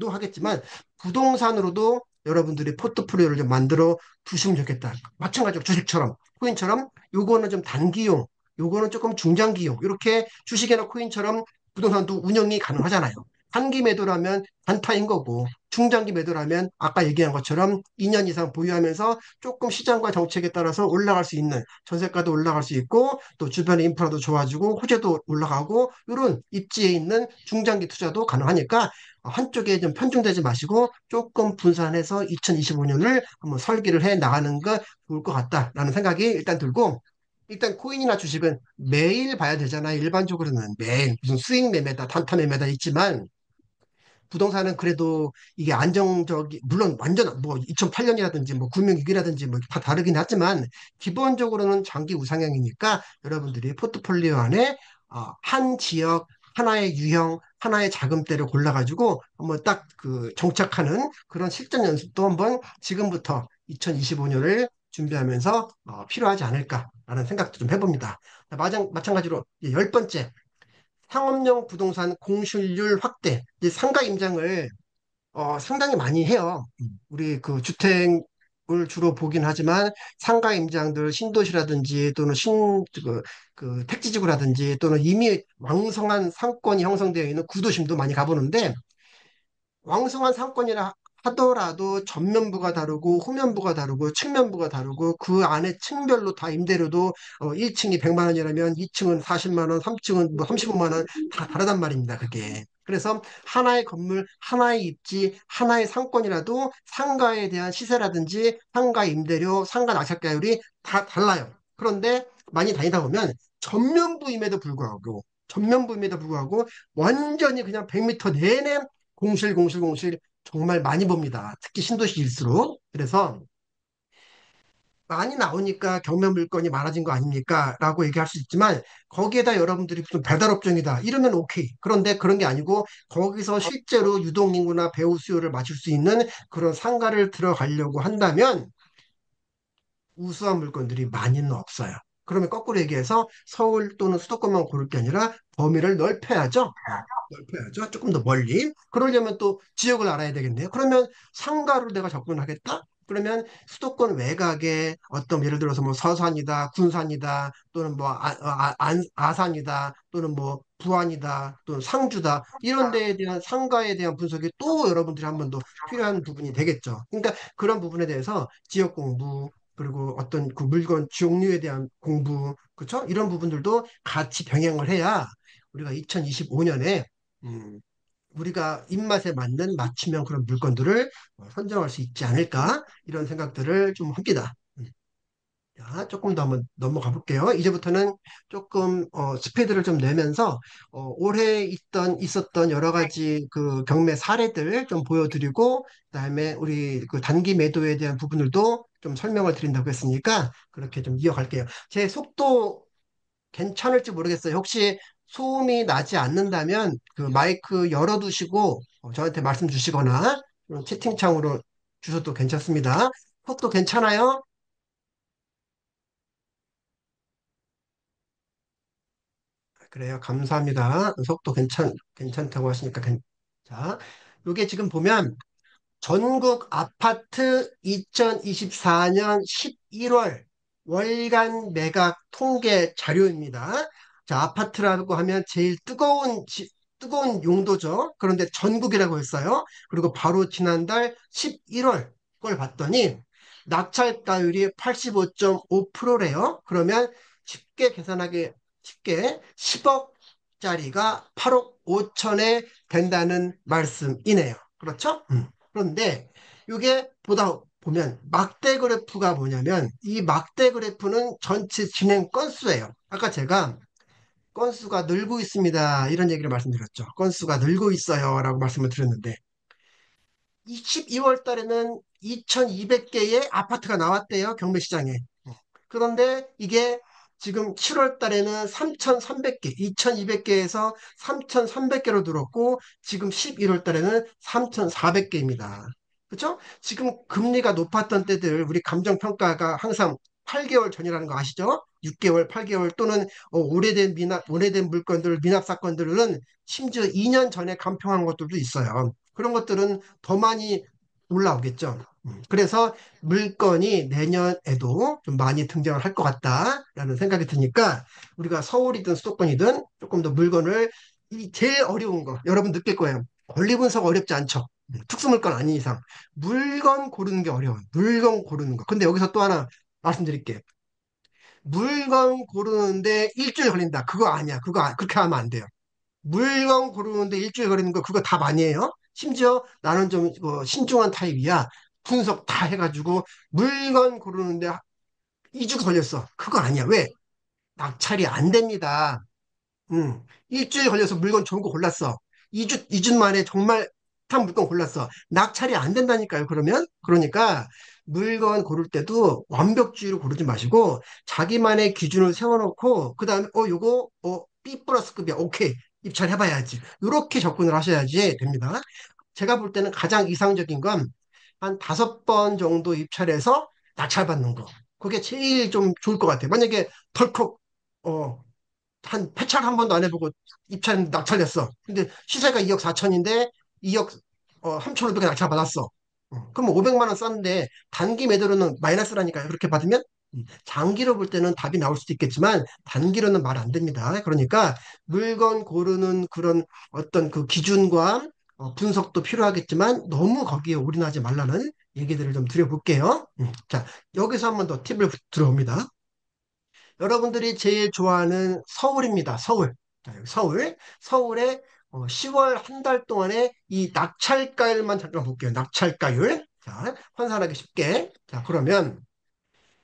[SPEAKER 1] 하겠지만 부동산으로도 여러분들이 포트폴리오를 좀 만들어 두시면 좋겠다. 마찬가지로 주식처럼 코인처럼 요거는 좀 단기용, 요거는 조금 중장기용 이렇게 주식이나 코인처럼 부동산도 운영이 가능하잖아요. 단기 매도라면 단타인 거고 중장기 매도라면 아까 얘기한 것처럼 2년 이상 보유하면서 조금 시장과 정책에 따라서 올라갈 수 있는 전세가도 올라갈 수 있고 또 주변의 인프라도 좋아지고 호재도 올라가고 이런 입지에 있는 중장기 투자도 가능하니까 한쪽에 좀 편중되지 마시고 조금 분산해서 2025년을 한번 설계를 해 나가는 거 좋을 것 같다라는 생각이 일단 들고 일단 코인이나 주식은 매일 봐야 되잖아요. 일반적으로는 매일 무슨 스윙 매매다, 단타 매매다 있지만 부동산은 그래도 이게 안정적이 물론 완전 뭐 2008년이라든지 뭐 금융위기라든지 뭐 다 다르긴 하지만 기본적으로는 장기 우상향이니까 여러분들이 포트폴리오 안에 한 지역 하나의 유형 하나의 자금대를 골라가지고 한번 딱 그 정착하는 그런 실전 연습도 한번 지금부터 2025년을 준비하면서 필요하지 않을까라는 생각도 좀 해봅니다. 마찬가지로 열 번째 상업용 부동산 공실률 확대, 이제 상가 임장을 상당히 많이 해요. 우리 그 주택을 주로 보긴 하지만 상가 임장들 신도시라든지 또는 그 택지지구라든지 또는 이미 왕성한 상권이 형성되어 있는 구도심도 많이 가보는데 왕성한 상권이라 하더라도 전면부가 다르고 후면부가 다르고 측면부가 다르고 그 안에 층별로 다 임대료도 1층이 100만 원이라면 2층은 40만 원, 3층은 뭐 35만 원 다 다르단 말입니다. 그게. 그래서 하나의 건물, 하나의 입지, 하나의 상권이라도 상가에 대한 시세라든지 상가 임대료, 상가 낙찰가율이 다 달라요. 그런데 많이 다니다 보면 전면부임에도 불구하고 완전히 그냥 100m 내내 공실 정말 많이 봅니다. 특히 신도시일수록. 그래서 많이 나오니까 경매 물건이 많아진 거 아닙니까? 라고 얘기할 수 있지만 거기에다 여러분들이 무슨 배달업종이다 이러면 오케이. 그런데 그런 게 아니고 거기서 실제로 유동인구나 배우 수요를 맞출 수 있는 그런 상가를 들어가려고 한다면 우수한 물건들이 많이는 없어요. 그러면 거꾸로 얘기해서 서울 또는 수도권만 고를 게 아니라 범위를 넓혀야죠. 넓혀야죠. 조금 더 멀리. 그러려면 또 지역을 알아야 되겠네요. 그러면 상가로 내가 접근하겠다? 그러면 수도권 외곽에 어떤 예를 들어서 뭐 서산이다, 군산이다, 또는 뭐 아산이다, 또는 뭐 부안이다, 또는 상주다 이런 데에 대한 상가에 대한 분석이 또 여러분들이 한 번 더 필요한 부분이 되겠죠. 그러니까 그런 부분에 대해서 지역 공부 그리고 어떤 그 물건 종류에 대한 공부 그렇죠? 이런 부분들도 같이 병행을 해야 우리가 2025년에 우리가 입맛에 맞는 맞춤형 그런 물건들을 선정할 수 있지 않을까 이런 생각들을 좀 합니다. 자, 조금 더 한번 넘어가 볼게요. 이제부터는 조금 스피드를 좀 내면서 올해 있었던 여러 가지 그 경매 사례들 좀 보여드리고 그다음에 우리 그 단기 매도에 대한 부분들도 좀 설명을 드린다고 했으니까 그렇게 좀 이어갈게요. 제 속도 괜찮을지 모르겠어요. 혹시 소음이 나지 않는다면 그 마이크 열어두시고 저한테 말씀 주시거나 채팅창으로 주셔도 괜찮습니다. 속도 괜찮아요? 그래요. 감사합니다. 속도 괜찮다고 하시니까. 자, 요게 지금 보면 전국 아파트 2024년 11월 월간 매각 통계 자료입니다. 자, 아파트라고 하면 제일 뜨거운 용도죠. 그런데 전국이라고 했어요. 그리고 바로 지난달 11월 걸 봤더니 낙찰가율이 85.5%래요. 그러면 쉽게 계산하기 쉽게 10억짜리가 8억 5천에 된다는 말씀이네요. 그렇죠? 그런데 이게 보다 보면 막대 그래프가 뭐냐면 이 막대 그래프는 전체 진행 건수예요. 아까 제가 건수가 늘고 있습니다. 이런 얘기를 말씀드렸죠. 건수가 늘고 있어요. 라고 말씀을 드렸는데 12월 달에는 2200개의 아파트가 나왔대요. 경매 시장에. 그런데 이게 지금 7월 달에는 3,300개, 2,200개에서 3,300개로 늘었고, 지금 11월 달에는 3,400개입니다. 그렇죠? 지금 금리가 높았던 때들, 우리 감정평가가 항상 8개월 전이라는 거 아시죠? 6개월, 8개월 또는 오래된 물건들, 미납 사건들은 심지어 2년 전에 감평한 것들도 있어요. 그런 것들은 더 많이 올라오겠죠. 그래서 물건이 내년에도 좀 많이 등장을 할 것 같다라는 생각이 드니까 우리가 서울이든 수도권이든 조금 더 물건을 이 제일 어려운 거 여러분 느낄 거예요. 권리 분석 어렵지 않죠. 특수 물건 아닌 이상 물건 고르는 게 어려워요. 물건 고르는 거. 근데 여기서 또 하나 말씀드릴게요. 물건 고르는데 일주일 걸린다. 그거 아니야. 그렇게 하면 안 돼요. 물건 고르는데 일주일 걸리는 거 그거 답 아니에요? 심지어 나는 좀 신중한 타입이야. 분석 다 해가지고 물건 고르는데 2주 걸렸어. 그거 아니야. 왜? 낙찰이 안 됩니다. 일주일 걸려서 물건 좋은 거 골랐어. 2주 만에 정말 한 물건 골랐어. 낙찰이 안 된다니까요, 그러면? 그러니까 물건 고를 때도 완벽주의로 고르지 마시고 자기만의 기준을 세워놓고 그 다음에 요거 B 플러스급이야. 오케이. 입찰해봐야지. 이렇게 접근을 하셔야지 됩니다. 제가 볼 때는 가장 이상적인 건 한 5번 정도 입찰해서 낙찰받는 거. 그게 제일 좀 좋을 것 같아요. 만약에 덜컥 어, 한 패착 한 번도 안 해보고 입찰 낙찰됐어. 근데 시세가 2억 4천인데 2억 3,500에 낙찰 받았어. 그럼 500만 원 쌌는데 단기 매도로는 마이너스라니까요. 그렇게 받으면 장기로 볼 때는 답이 나올 수도 있겠지만 단기로는 말 안 됩니다. 그러니까 물건 고르는 그런 어떤 그 기준과 분석도 필요하겠지만 너무 거기에 올인하지 말라는 얘기들을 좀 드려볼게요. 자, 여기서 한 번 더 팁을 들어옵니다. 여러분들이 제일 좋아하는 서울입니다. 서울. 자, 여기 서울. 서울에 10월 한 달 동안에 이 낙찰가율만 잠깐 볼게요. 낙찰가율. 자, 환산하기 쉽게. 자, 그러면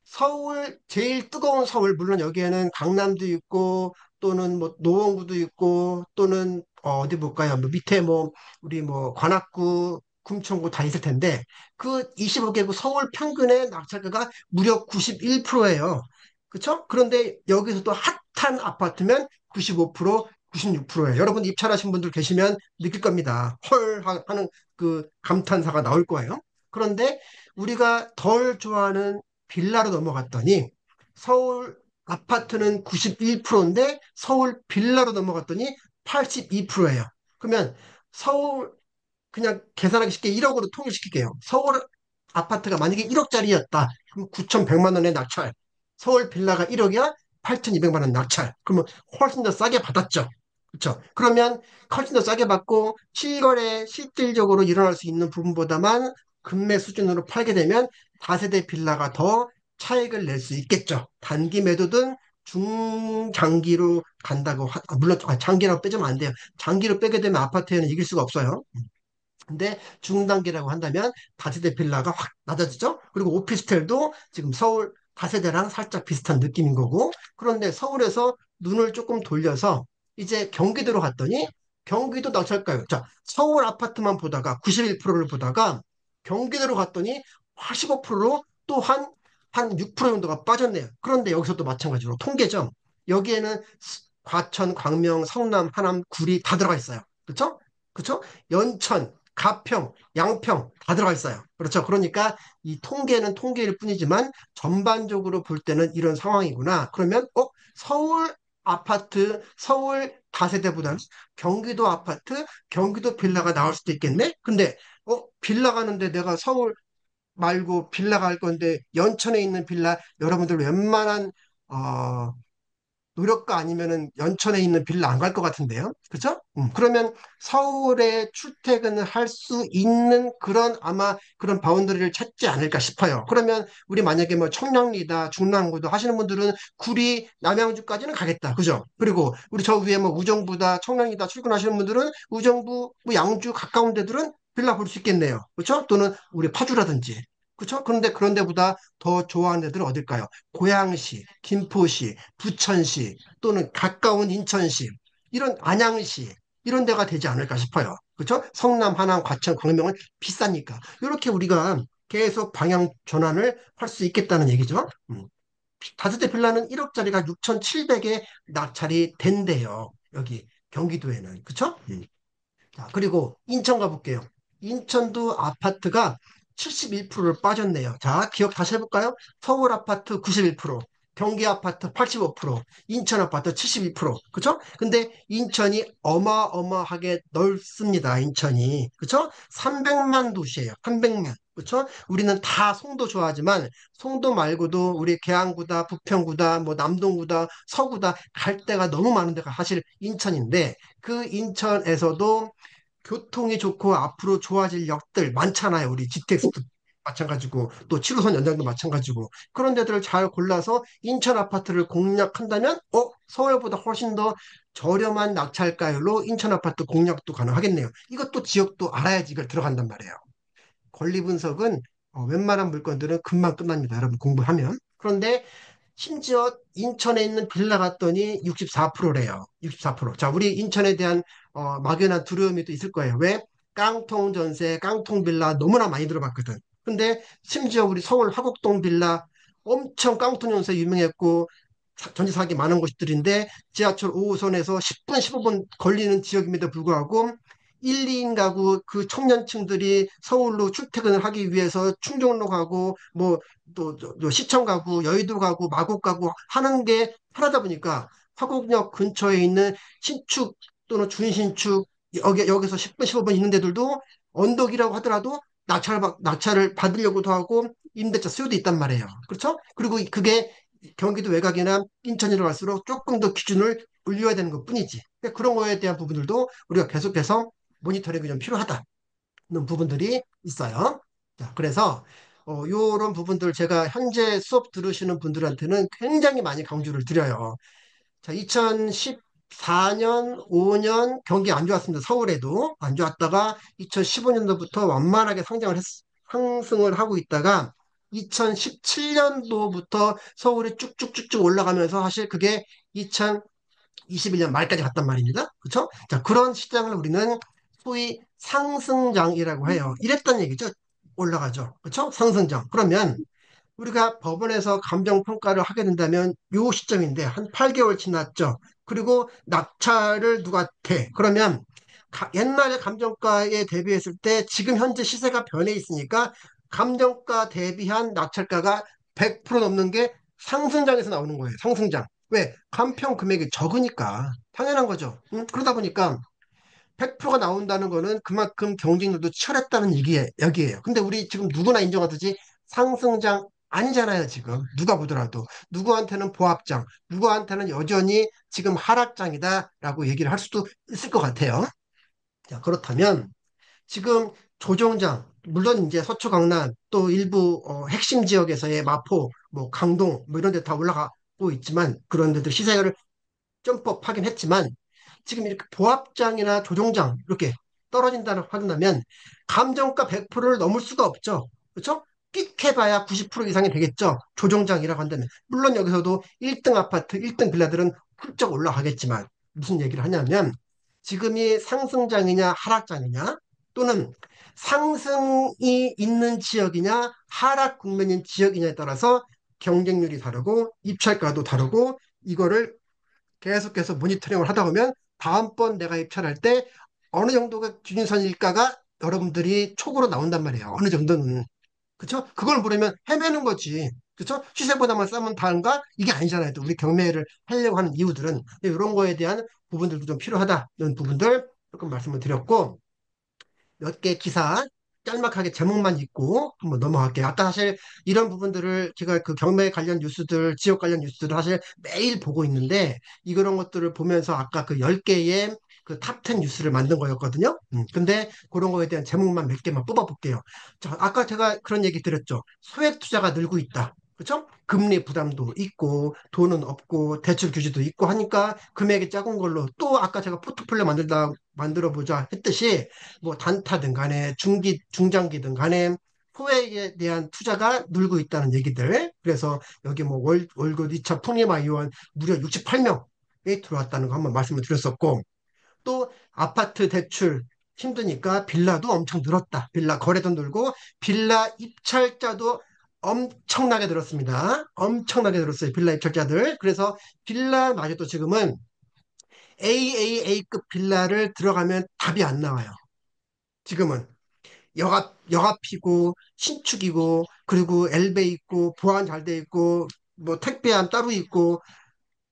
[SPEAKER 1] 서울, 제일 뜨거운 서울, 물론 여기에는 강남도 있고, 또는 뭐 노원구도 있고, 또는 디 볼까요? 뭐 밑에 뭐, 우리 뭐 관악구, 금천구 다 있을 텐데, 그 25개구 서울 평균의 낙찰가가 무려 91%예요. 그쵸? 그런데 여기서도 핫한 아파트면 95%, 96%예요. 여러분 입찰하신 분들 계시면 느낄 겁니다. 헐 하는 그 감탄사가 나올 거예요. 그런데 우리가 덜 좋아하는 빌라로 넘어갔더니 서울 아파트는 91%인데 서울 빌라로 넘어갔더니 82%예요. 그러면 서울 그냥 계산하기 쉽게 1억으로 통일시킬게요. 서울 아파트가 만약에 1억짜리였다. 그럼 9,100만 원의 낙찰. 서울 빌라가 1억이야? 8,200만 원 낙찰. 그러면 훨씬 더 싸게 받았죠. 그렇죠? 그러면 훨씬 더 싸게 받고 실거래 실질적으로 일어날 수 있는 부분보다만 금매 수준으로 팔게 되면 다세대 빌라가 더 차익을 낼 수 있겠죠. 단기 매도든 중장기로 간다고 물론 장기라고 빼주면 안 돼요. 장기로 빼게 되면 아파트에는 이길 수가 없어요. 근데 중단기라고 한다면 다세대 빌라가 확 낮아지죠. 그리고 오피스텔도 지금 서울 다세대랑 살짝 비슷한 느낌인 거고. 그런데 서울에서 눈을 조금 돌려서 이제 경기도로 갔더니 경기도 낙찰가요. 자, 서울 아파트만 보다가 91%를 보다가 경기도로 갔더니 85%로 또 한 6% 정도가 빠졌네요. 그런데 여기서 또 마찬가지로 통계점. 여기에는 과천, 광명, 성남, 하남, 구리 다 들어가 있어요. 그렇죠? 그렇죠? 연천, 가평, 양평 다 들어가 있어요. 그렇죠. 그러니까 이 통계는 통계일 뿐이지만 전반적으로 볼 때는 이런 상황이구나. 그러면 서울 아파트, 서울 다세대보다는 경기도 아파트, 경기도 빌라가 나올 수도 있겠네? 근데 빌라 가는데 내가 서울 말고 빌라 갈 건데 연천에 있는 빌라 여러분들 웬만한 어, 노력가 아니면은 연천에 있는 빌라 안 갈 것 같은데요. 그죠? 그러면 서울에 출퇴근을 할 수 있는 그런 아마 그런 바운더리를 찾지 않을까 싶어요. 그러면 우리 만약에 뭐 청량리다, 중랑구도 하시는 분들은 구리, 남양주까지는 가겠다. 그죠? 그리고 우리 저 위에 뭐 우정부다, 청량리다 출근하시는 분들은 우정부, 뭐 양주 가까운 데들은 빌라 볼 수 있겠네요. 그렇죠? 또는 우리 파주라든지. 그렇죠? 그런데 그런 데보다 더 좋아하는 데들은 어딜까요? 고양시, 김포시, 부천시 또는 가까운 인천시 이런 안양시 이런 데가 되지 않을까 싶어요. 그렇죠? 성남, 하남, 과천, 광명은 비싸니까 이렇게 우리가 계속 방향 전환을 할 수 있겠다는 얘기죠. 다세대 빌라는 1억짜리가 6,700에 낙찰이 된대요. 여기 경기도에는. 그쵸? 자, 그리고 인천 가볼게요. 인천도 아파트가 71%를 빠졌네요. 자, 기억 다시 해볼까요? 서울 아파트 91%, 경기 아파트 85%, 인천 아파트 72%. 그쵸? 근데 인천이 어마어마하게 넓습니다. 인천이. 그쵸? 300만 도시예요. 300만. 그쵸? 우리는 다 송도 좋아하지만 송도 말고도 우리 계양구다, 부평구다, 뭐 남동구다, 서구다 갈 데가 너무 많은 데가 사실 인천인데 그 인천에서도 교통이 좋고 앞으로 좋아질 역들 많잖아요. 우리 GTX도 마찬가지고 또 7호선 연장도 마찬가지고 그런 데들을 잘 골라서 인천 아파트를 공략한다면 서울보다 훨씬 더 저렴한 낙찰가율로 인천 아파트 공략도 가능하겠네요. 이것도 지역도 알아야지 이걸 들어간단 말이에요. 권리 분석은 웬만한 물건들은 금방 끝납니다. 여러분 공부하면. 그런데 심지어 인천에 있는 빌라 갔더니 64%래요. 64%. 자, 우리 인천에 대한 막연한 두려움이 또 있을 거예요. 왜? 깡통 전세, 깡통 빌라 너무나 많이 들어봤거든. 근데 심지어 우리 서울 화곡동 빌라 엄청 깡통 전세 유명했고 전세 사기 많은 곳들인데 지하철 5호선에서 10분, 15분 걸리는 지역임에도 불구하고 1, 2인 가구 그 청년층들이 서울로 출퇴근을 하기 위해서 충정로 가고 뭐 또 시청 가고 여의도 가고 마곡 가고 하는 게 편하다 보니까 화곡역 근처에 있는 신축 또는 준신축 여기서 10분 15분 있는 데들도 언덕이라고 하더라도 낙찰을 받으려고도 하고 임대차 수요도 있단 말이에요. 그렇죠? 그리고 그게 경기도 외곽이나 인천으로 갈수록 조금 더 기준을 올려야 되는 것뿐이지. 그러니까 그런 거에 대한 부분들도 우리가 계속해서 모니터링이 좀 필요하다는 부분들이 있어요. 자, 그래서 이런 부분들 제가 현재 수업 들으시는 분들한테는 굉장히 많이 강조를 드려요. 자, 2014년, 5년 경기 안 좋았습니다. 서울에도 안 좋았다가 2015년도부터 완만하게 상승을 하고 있다가 2017년도부터 서울이 쭉쭉쭉쭉 올라가면서 사실 그게 2021년 말까지 갔단 말입니다. 그렇죠? 자, 그런 시장을 우리는 소위 상승장이라고 해요. 이랬단 얘기죠. 올라가죠. 그렇죠? 상승장. 그러면 우리가 법원에서 감정평가를 하게 된다면 요 시점인데 한 8개월 지났죠. 그리고 낙찰을 누가 돼. 그러면 옛날에 감정가에 대비했을 때 지금 현재 시세가 변해 있으니까 감정가 대비한 낙찰가가 100% 넘는 게 상승장에서 나오는 거예요. 상승장. 왜? 간평 금액이 적으니까. 당연한 거죠. 응? 그러다 보니까 100%가 나온다는 거는 그만큼 경쟁률도 치열했다는 얘기예요. 근데 우리 지금 누구나 인정하듯이 상승장 아니잖아요, 지금. 누가 보더라도. 누구한테는 보합장, 누구한테는 여전히 지금 하락장이다라고 얘기를 할 수도 있을 것 같아요. 자, 그렇다면 지금 조정장, 물론 이제 서초 강남 또 일부 핵심 지역에서의 마포, 뭐 강동 뭐 이런 데 다 올라가고 있지만 그런 데들 시세를 점프업하긴 했지만 지금 이렇게 보합장이나 조정장 이렇게 떨어진다고 한다면 감정가 100%를 넘을 수가 없죠. 그렇죠? 끽 해봐야 90% 이상이 되겠죠. 조정장이라고 한다면. 물론 여기서도 1등 아파트, 1등 빌라들은 훌쩍 올라가겠지만 무슨 얘기를 하냐면 지금이 상승장이냐 하락장이냐 또는 상승이 있는 지역이냐 하락 국면인 지역이냐에 따라서 경쟁률이 다르고 입찰가도 다르고 이거를 계속해서 모니터링을 하다 보면 다음번 내가 입찰할 때 어느 정도가 기준선일까가 여러분들이 촉으로 나온단 말이에요. 어느 정도는. 그쵸? 그걸 모르면 헤매는 거지. 그쵸? 시세보다만 싸면 다인가? 이게 아니잖아요. 또 우리 경매를 하려고 하는 이유들은. 이런 거에 대한 부분들도 좀 필요하다는 부분들 조금 말씀을 드렸고, 몇 개 기사 짤막하게 제목만 읽고 한번 넘어갈게요. 아까 사실 이런 부분들을 제가 그 경매 관련 뉴스들, 지역 관련 뉴스들을 사실 매일 보고 있는데 이런 것들을 보면서 아까 그 10개의 그 탑 10 뉴스를 만든 거였거든요. 근데 그런 거에 대한 제목만 몇 개만 뽑아볼게요. 자, 아까 제가 그런 얘기 드렸죠. 소액 투자가 늘고 있다. 그렇죠? 금리 부담도 있고 돈은 없고 대출 규제도 있고 하니까 금액이 작은 걸로 또 아까 제가 포트폴리오 만들어 보자 했듯이 뭐 단타든 간에 중장기든 간에 소액에 대한 투자가 늘고 있다는 얘기들. 그래서 여기 뭐 월급 2차 풍림아 의원 무려 68명이 들어왔다는 거 한번 말씀을 드렸었고 또 아파트 대출 힘드니까 빌라도 엄청 늘었다. 빌라 거래도 늘고 빌라 입찰자도 엄청나게 들었습니다. 엄청나게 들었어요. 빌라 입찰자들. 그래서 빌라마저도 지금은 AAA급 빌라를 들어가면 답이 안 나와요. 지금은 여갑이고 신축이고 그리고 엘베 있고 보안 잘 돼 있고 뭐 택배함 따로 있고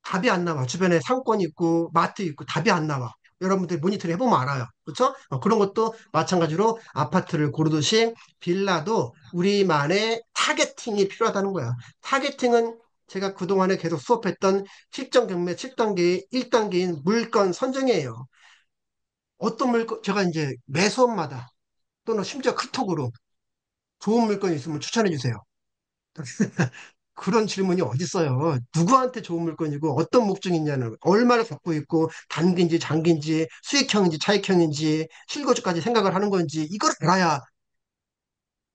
[SPEAKER 1] 답이 안 나와. 주변에 상권 있고 마트 있고 답이 안 나와. 여러분들 모니터링 해보면 알아요. 그렇죠? 그런 것도 마찬가지로 아파트를 고르듯이 빌라도 우리만의 타겟팅이 필요하다는 거야. 타겟팅은 제가 그동안에 계속 수업했던 실전 경매 7단계의 1단계인 물건 선정이에요. 어떤 물건, 제가 이제 매 수업마다 또는 심지어 카톡으로 좋은 물건 있으면 추천해 주세요. 그런 질문이 어디 있어요? 누구한테 좋은 물건이고 어떤 목적이 있냐는 얼마를 갖고 있고 단기인지 장기인지 수익형인지 차익형인지 실거주까지 생각을 하는 건지 이걸 알아야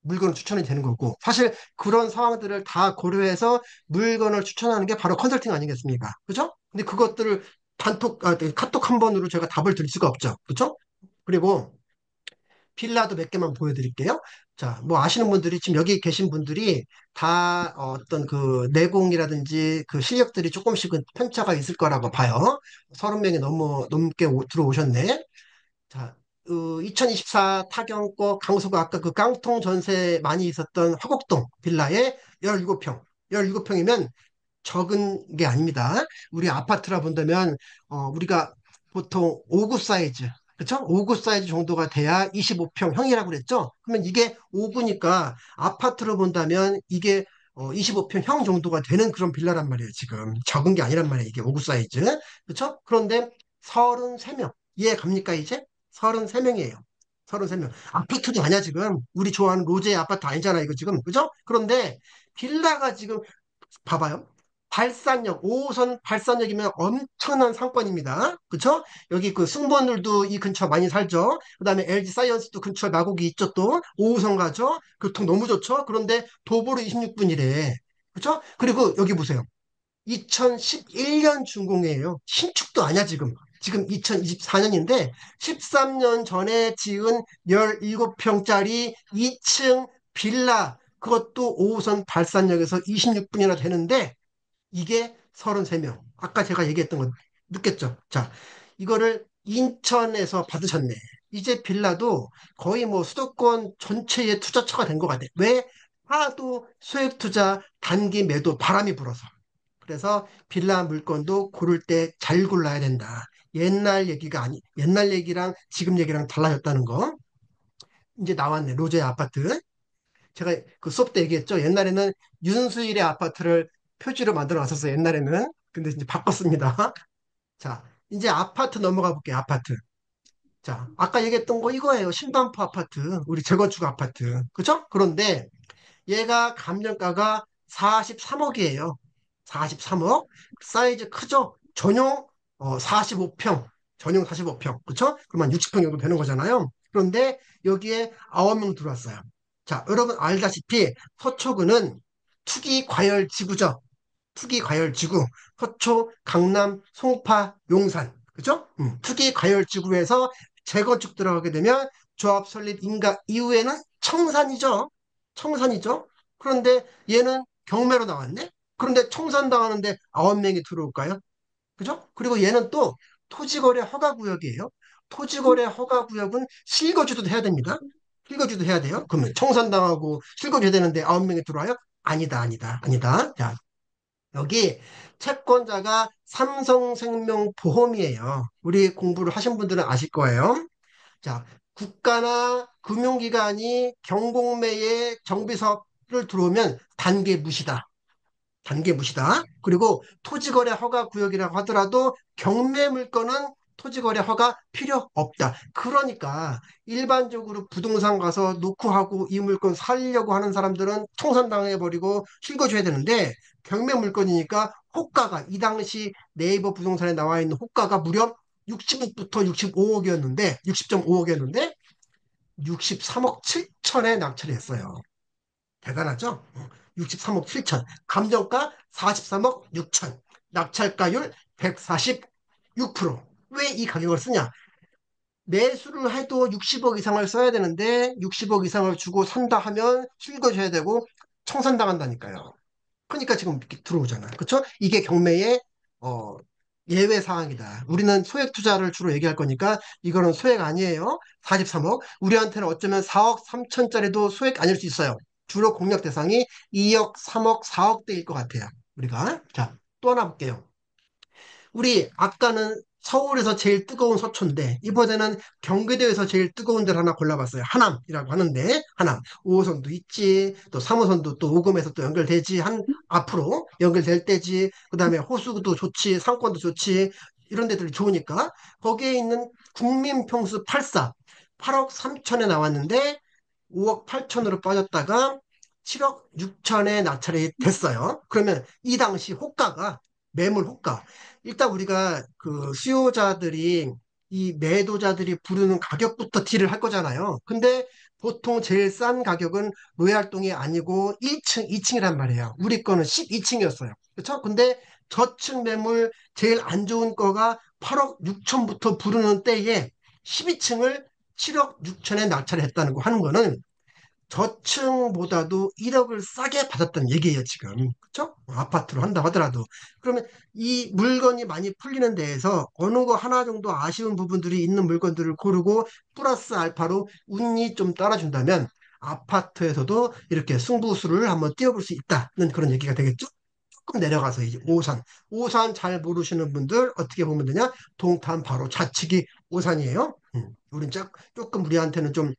[SPEAKER 1] 물건을 추천이 되는 거고 사실 그런 상황들을 다 고려해서 물건을 추천하는 게 바로 컨설팅 아니겠습니까? 그죠? 근데 그것들을 카톡 한 번으로 제가 답을 드릴 수가 없죠. 그죠? 그리고 필라도 몇 개만 보여드릴게요. 자, 뭐 아시는 분들이 지금 여기 계신 분들이 다 어떤 그 내공이라든지 그 실력들이 조금씩은 편차가 있을 거라고 봐요. 30명이 넘게 들어오셨네. 자, 2024 타경고 강서구 아까 그 깡통 전세 많이 있었던 화곡동 빌라에 17평. 17평이면 적은 게 아닙니다. 우리 아파트라 본다면 우리가 보통 5구 사이즈, 그렇죠? 5구 사이즈 정도가 돼야 25평형이라고 그랬죠? 그러면 이게 5구니까 아파트로 본다면 이게 25평형 정도가 되는 그런 빌라란 말이에요, 지금. 적은 게 아니란 말이에요, 이게 5구 사이즈. 그렇죠? 그런데 33명. 이해 갑니까, 이제? 33명이에요. 33명. 아파트도 아니야, 지금. 우리 좋아하는 로제 아파트 아니잖아, 이거 지금. 그죠? 그런데 빌라가 지금 봐봐요. 발산역, 5호선 발산역이면 엄청난 상권입니다. 그쵸? 여기 그 승무원들도 이 근처 많이 살죠. 그 다음에 LG 사이언스도 근처에 마곡이 있죠 또. 5호선 가죠. 교통 너무 좋죠. 그런데 도보로 26분이래. 그쵸? 그리고 여기 보세요. 2011년 준공이에요. 신축도 아니야, 지금. 지금 2024년인데 13년 전에 지은 17평짜리 2층 빌라 그것도 5호선 발산역에서 26분이나 되는데 이게 33명. 아까 제가 얘기했던 거 느꼈죠? 자, 이거를 인천에서 받으셨네. 이제 빌라도 거의 뭐 수도권 전체의 투자처가 된 것 같아. 왜? 하도 소액 투자, 단기 매도 바람이 불어서. 그래서 빌라 물건도 고를 때 잘 골라야 된다. 옛날 얘기랑 지금 얘기랑 달라졌다는 거. 이제 나왔네. 로제 아파트. 제가 그 수업 때 얘기했죠. 옛날에는 윤수일의 아파트를 표지로 만들어 놨었어요. 옛날에는. 근데 이제 바꿨습니다. 자, 이제 아파트 넘어가 볼게요. 아파트. 자, 아까 얘기했던 거 이거예요. 신반포 아파트. 우리 재건축 아파트. 그죠? 그런데 얘가 감정가가 43억이에요. 43억. 사이즈 크죠? 전용 45평. 전용 45평. 그쵸? 그러면 60평 정도 되는 거잖아요. 그런데 여기에 9명 들어왔어요. 자, 여러분 알다시피 서초구는 투기 과열 지구죠. 투기 과열 지구. 서초, 강남, 송파, 용산. 그죠? 투기 과열 지구에서 재건축 들어가게 되면 조합 설립 인가 이후에는 청산이죠. 청산이죠. 그런데 얘는 경매로 나왔네? 그런데 청산당하는데 9명이 들어올까요? 그죠? 그리고 얘는 또 토지거래 허가구역이에요. 토지거래 허가구역은 실거주도 해야 됩니다. 실거주도 해야 돼요. 그러면 청산당하고 실거주 해야 되는데 9명이 들어와요? 아니다, 아니다, 아니다. 자, 여기 채권자가 삼성생명보험이에요. 우리 공부를 하신 분들은 아실 거예요. 자, 국가나 금융기관이 경공매에 정비사업을 들어오면 단계 무시다. 단계 무시다. 그리고 토지거래 허가 구역이라고 하더라도 경매 물건은 토지거래 허가 필요 없다. 그러니까 일반적으로 부동산 가서 놓고 하고 이 물건 살려고 하는 사람들은 청산당해버리고 실거줘야 되는데 경매 물건이니까 호가가 이 당시 네이버 부동산에 나와 있는 호가가 무려 60억부터 65억이었는데 60.5억이었는데 63억 7천에 낙찰을 했어요. 대단하죠? 63억 7천. 감정가 43억 6천. 낙찰가율 146%. 왜 이 가격을 쓰냐? 매수를 해도 60억 이상을 써야 되는데 60억 이상을 주고 산다 하면 실거줘야 되고 청산당한다니까요. 그러니까 지금 이렇게 들어오잖아. 그렇죠? 이게 경매의 어, 예외 사항이다. 우리는 소액 투자를 주로 얘기할 거니까 이거는 소액 아니에요. 43억. 우리한테는 어쩌면 4억 3천짜리도 소액 아닐 수 있어요. 주로 공략 대상이 2억, 3억, 4억대일 것 같아요. 우리가. 자, 또 하나 볼게요. 우리 아까는 서울에서 제일 뜨거운 서초인데 이번에는 경기도에서 제일 뜨거운 데를 하나 골라봤어요. 하남이라고 하는데 하남 5호선도 있지 또 3호선도 또 오금에서 또 연결되지 한 앞으로 연결될 때지 그다음에 호수도 좋지 상권도 좋지 이런 데들이 좋으니까 거기에 있는 국민평수 84 8억 3천에 나왔는데 5억 8천으로 빠졌다가 7억 6천에 낙찰이 됐어요. 그러면 이 당시 호가가 매물 호가 일단 우리가 그 수요자들이 이 매도자들이 부르는 가격부터 딜을 할 거잖아요. 근데 보통 제일 싼 가격은 로얄동이 아니고 1층, 2층이란 말이에요. 우리 거는 12층이었어요. 그렇죠? 근데 저층 매물 제일 안 좋은 거가 8억 6천부터 부르는 때에 12층을 7억 6천에 낙찰을 했다는 거 하는 거는 저층보다도 1억을 싸게 받았다는 얘기예요, 지금. 그쵸? 아파트로 한다고 하더라도. 그러면 이 물건이 많이 풀리는 데에서 어느 거 하나 정도 아쉬운 부분들이 있는 물건들을 고르고 플러스 알파로 운이 좀 따라준다면 아파트에서도 이렇게 승부수를 한번 띄워볼 수 있다는 그런 얘기가 되겠죠? 조금 내려가서 이제 오산. 오산 잘 모르시는 분들 어떻게 보면 되냐? 동탄 바로 좌측이 오산이에요. 우린 조금 우리한테는 좀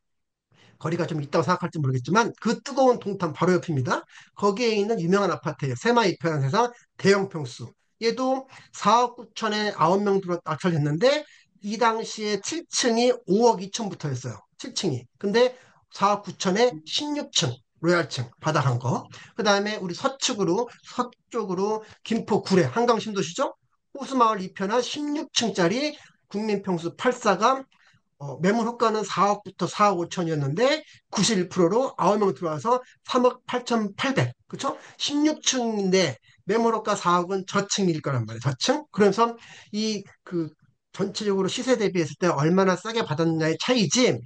[SPEAKER 1] 거리가 좀 있다고 생각할지 모르겠지만 그 뜨거운 동탄 바로 옆입니다. 거기에 있는 유명한 아파트예요. 세마이표현 세상 대형 평수. 얘도 4억 9천에 9명 들어 낙찰했는데 이 당시에 7층이 5억 2천부터였어요. 7층이. 근데 4억 9천에 16층. 로얄층 바닥한 거. 그 다음에 우리 서측으로 서쪽으로 김포 구례 한강 신도시죠? 호수마을 2편한 16층짜리 국민평수 8사가 매물 호가는 4억부터 4억 5천이었는데 91%로 9명 들어와서 3억 8,800. 그쵸? 16층인데 매물 호가 4억은 저층일 거란 말이에요. 저층? 그래서 이 그 전체적으로 시세 대비했을 때 얼마나 싸게 받았느냐의 차이지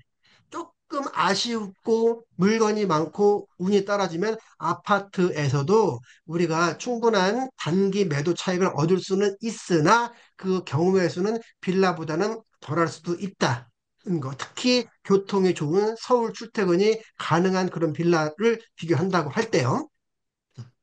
[SPEAKER 1] 조금 아쉽고 물건이 많고 운이 떨어지면 아파트에서도 우리가 충분한 단기 매도 차익을 얻을 수는 있으나 그 경우의 수는 빌라보다는 덜할 수도 있다. 거. 특히 교통이 좋은 서울 출퇴근이 가능한 그런 빌라를 비교한다고 할 때요.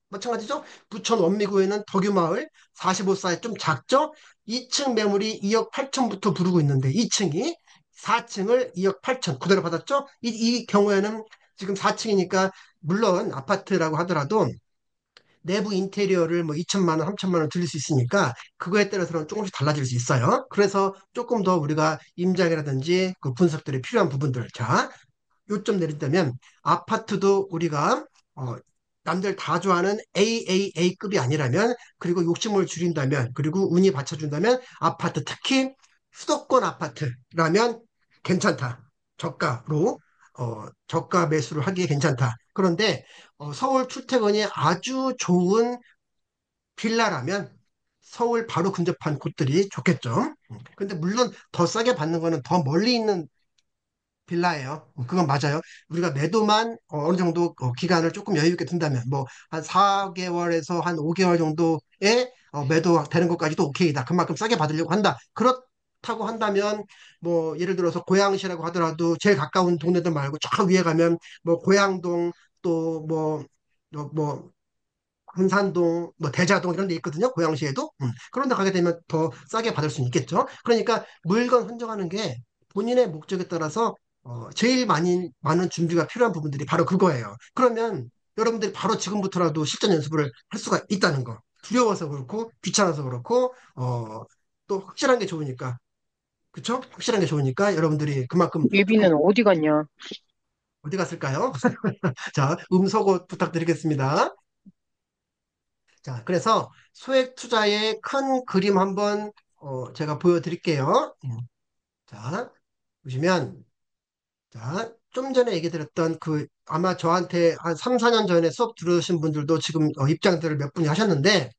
[SPEAKER 1] 마찬가지죠. 부천 원미구에는 덕유마을 45사에 좀 작죠. 2층 매물이 2억 8천부터 부르고 있는데 2층이 4층을 2억 8천 그대로 받았죠. 이 경우에는 지금 4층이니까 물론 아파트라고 하더라도 내부 인테리어를 뭐 2천만 원, 3천만 원 들릴 수 있으니까 그거에 따라서는 조금씩 달라질 수 있어요. 그래서 조금 더 우리가 임장이라든지 그 분석들이 필요한 부분들. 자, 요점 내린다면 아파트도 우리가 어, 남들 다 좋아하는 AAA급이 아니라면 그리고 욕심을 줄인다면 그리고 운이 받쳐준다면 아파트 특히 수도권 아파트라면 괜찮다. 저가로 저가 매수를 하기에 괜찮다. 그런데 서울 출퇴근이 아주 좋은 빌라라면 서울 바로 근접한 곳들이 좋겠죠. 근데 물론 더 싸게 받는 거는 더 멀리 있는 빌라예요. 그건 맞아요. 우리가 매도만 어느 정도 기간을 조금 여유 있게 둔다면 뭐 한 4개월에서 한 5개월 정도에 매도 되는 것까지도 오케이다. 그만큼 싸게 받으려고 한다. 그렇다고 한다면 뭐 예를 들어서 고양시라고 하더라도 제일 가까운 동네들 말고 저 위에 가면 뭐 고양동 또뭐 한산동, 뭐 대자동 이런 데 있거든요. 고양시에도. 그런 데 가게 되면 더 싸게 받을 수 있겠죠. 그러니까 물건 선정하는 게 본인의 목적에 따라서 제일 많은 준비가 필요한 부분들이 바로 그거예요. 그러면 여러분들이 바로 지금부터라도 실전 연습을 할 수가 있다는 거. 두려워서 그렇고 귀찮아서 그렇고 또 확실한 게 좋으니까. 그쵸? 확실한 게 좋으니까 여러분들이 그만큼 조금
[SPEAKER 2] 예비는 어디 갔냐?
[SPEAKER 1] 어디 갔을까요? 자, 음소거 부탁드리겠습니다. 자, 그래서 소액 투자의 큰 그림 한번 제가 보여드릴게요. 자, 보시면 자, 좀 전에 얘기 드렸던 그 아마 저한테 한 3, 4년 전에 수업 들으신 분들도 지금 입장들을 몇 분이 하셨는데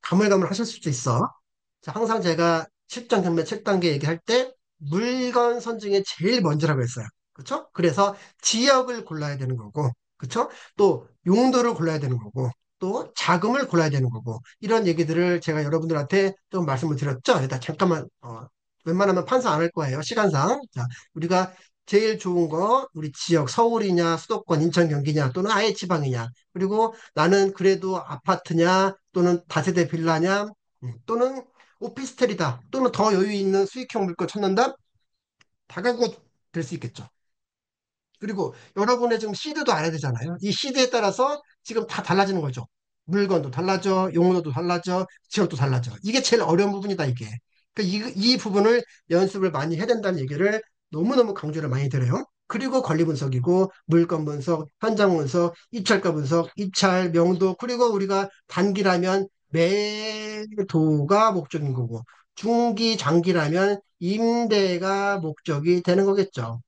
[SPEAKER 1] 가물가물 하실 수도 있어. 자, 항상 제가 실전 경매 7단계 얘기할 때 물건 선정이 제일 먼저라고 했어요. 그렇죠? 그래서 지역을 골라야 되는 거고 그쵸? 또 용도를 골라야 되는 거고, 또 자금을 골라야 되는 거고, 이런 얘기들을 제가 여러분들한테 좀 말씀을 드렸죠? 일단 잠깐만, 웬만하면 판사 안 할 거예요. 시간상. 자, 우리가 제일 좋은 거, 우리 지역, 서울이냐, 수도권, 인천, 경기냐, 또는 아예 지방이냐. 그리고 나는 그래도 아파트냐, 또는 다세대 빌라냐, 또는 오피스텔이다, 또는 더 여유 있는 수익형 물건 찾는다? 다가구 될 수 있겠죠. 그리고 여러분의 지금 시드도 알아야 되잖아요. 이 시드에 따라서 지금 다 달라지는 거죠. 물건도 달라져, 용도도 달라져, 지역도 달라져. 이게 제일 어려운 부분이다, 이게. 이 부분을 연습을 많이 해야 된다는 얘기를 너무너무 강조를 많이 드려요. 그리고 관리 분석이고, 물건 분석, 현장 분석, 입찰가 분석, 입찰, 명도, 그리고 우리가 단기라면 매도가 목적인 거고, 중기, 장기라면 임대가 목적이 되는 거겠죠.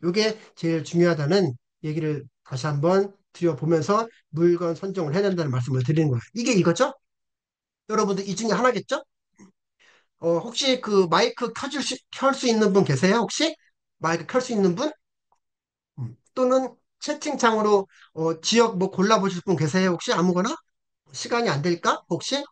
[SPEAKER 1] 이게 제일 중요하다는 얘기를 다시 한번 드려보면서 물건 선정을 해야 된다는 말씀을 드리는 거예요. 이게 이거죠? 여러분들 이 중에 하나겠죠? 혹시 그 마이크 켤 수 있는 분 계세요? 혹시? 마이크 켤 수 있는 분? 또는 채팅창으로 지역 뭐 골라보실 분 계세요? 혹시 아무거나? 시간이 안 될까? 혹시?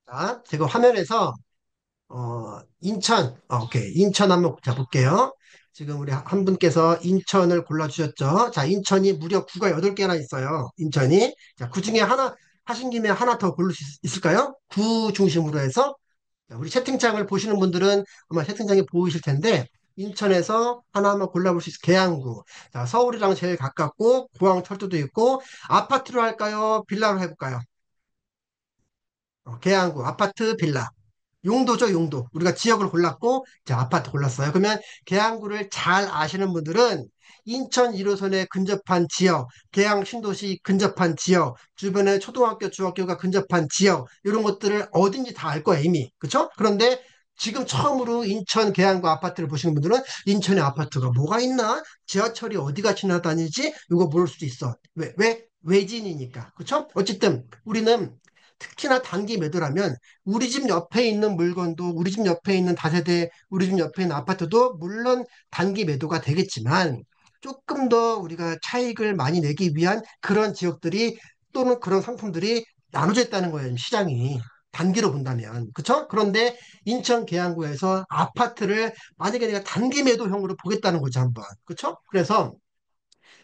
[SPEAKER 1] 자, 제가 화면에서 인천, 오케이. 인천 한번 잡을게요. 지금 우리 한 분께서 인천을 골라주셨죠. 자, 인천이 무려 구가 8개나 있어요. 인천이. 자, 그 중에 하나, 하신 김에 하나 더 고를 수 있을까요? 구 중심으로 해서. 자, 우리 채팅창을 보시는 분들은 아마 채팅창이 보이실 텐데, 인천에서 하나 한번 골라볼 수 있어요. 계양구. 자, 서울이랑 제일 가깝고, 공항철도도 있고, 아파트로 할까요? 빌라로 해볼까요? 계양구, 아파트, 빌라. 용도죠, 용도. 우리가 지역을 골랐고, 이제 아파트 골랐어요. 그러면 계양구를 잘 아시는 분들은 인천 1호선에 근접한 지역, 계양 신도시 근접한 지역, 주변에 초등학교, 중학교가 근접한 지역, 이런 것들을 어딘지 다 알 거예요, 이미. 그쵸? 그런데 지금 처음으로 인천 계양구 아파트를 보시는 분들은 인천에 아파트가 뭐가 있나? 지하철이 어디가 지나다니지? 이거 모를 수도 있어. 왜? 외진이니까. 그쵸? 어쨌든 우리는 특히나 단기 매도라면 우리 집 옆에 있는 물건도, 우리 집 옆에 있는 다세대, 우리 집 옆에 있는 아파트도 물론 단기 매도가 되겠지만 조금 더 우리가 차익을 많이 내기 위한 그런 지역들이 또는 그런 상품들이 나눠져 있다는 거예요, 시장이. 단기로 본다면. 그쵸? 그런데 인천 계양구에서 아파트를 만약에 내가 단기 매도형으로 보겠다는 거죠, 한번. 그쵸? 그래서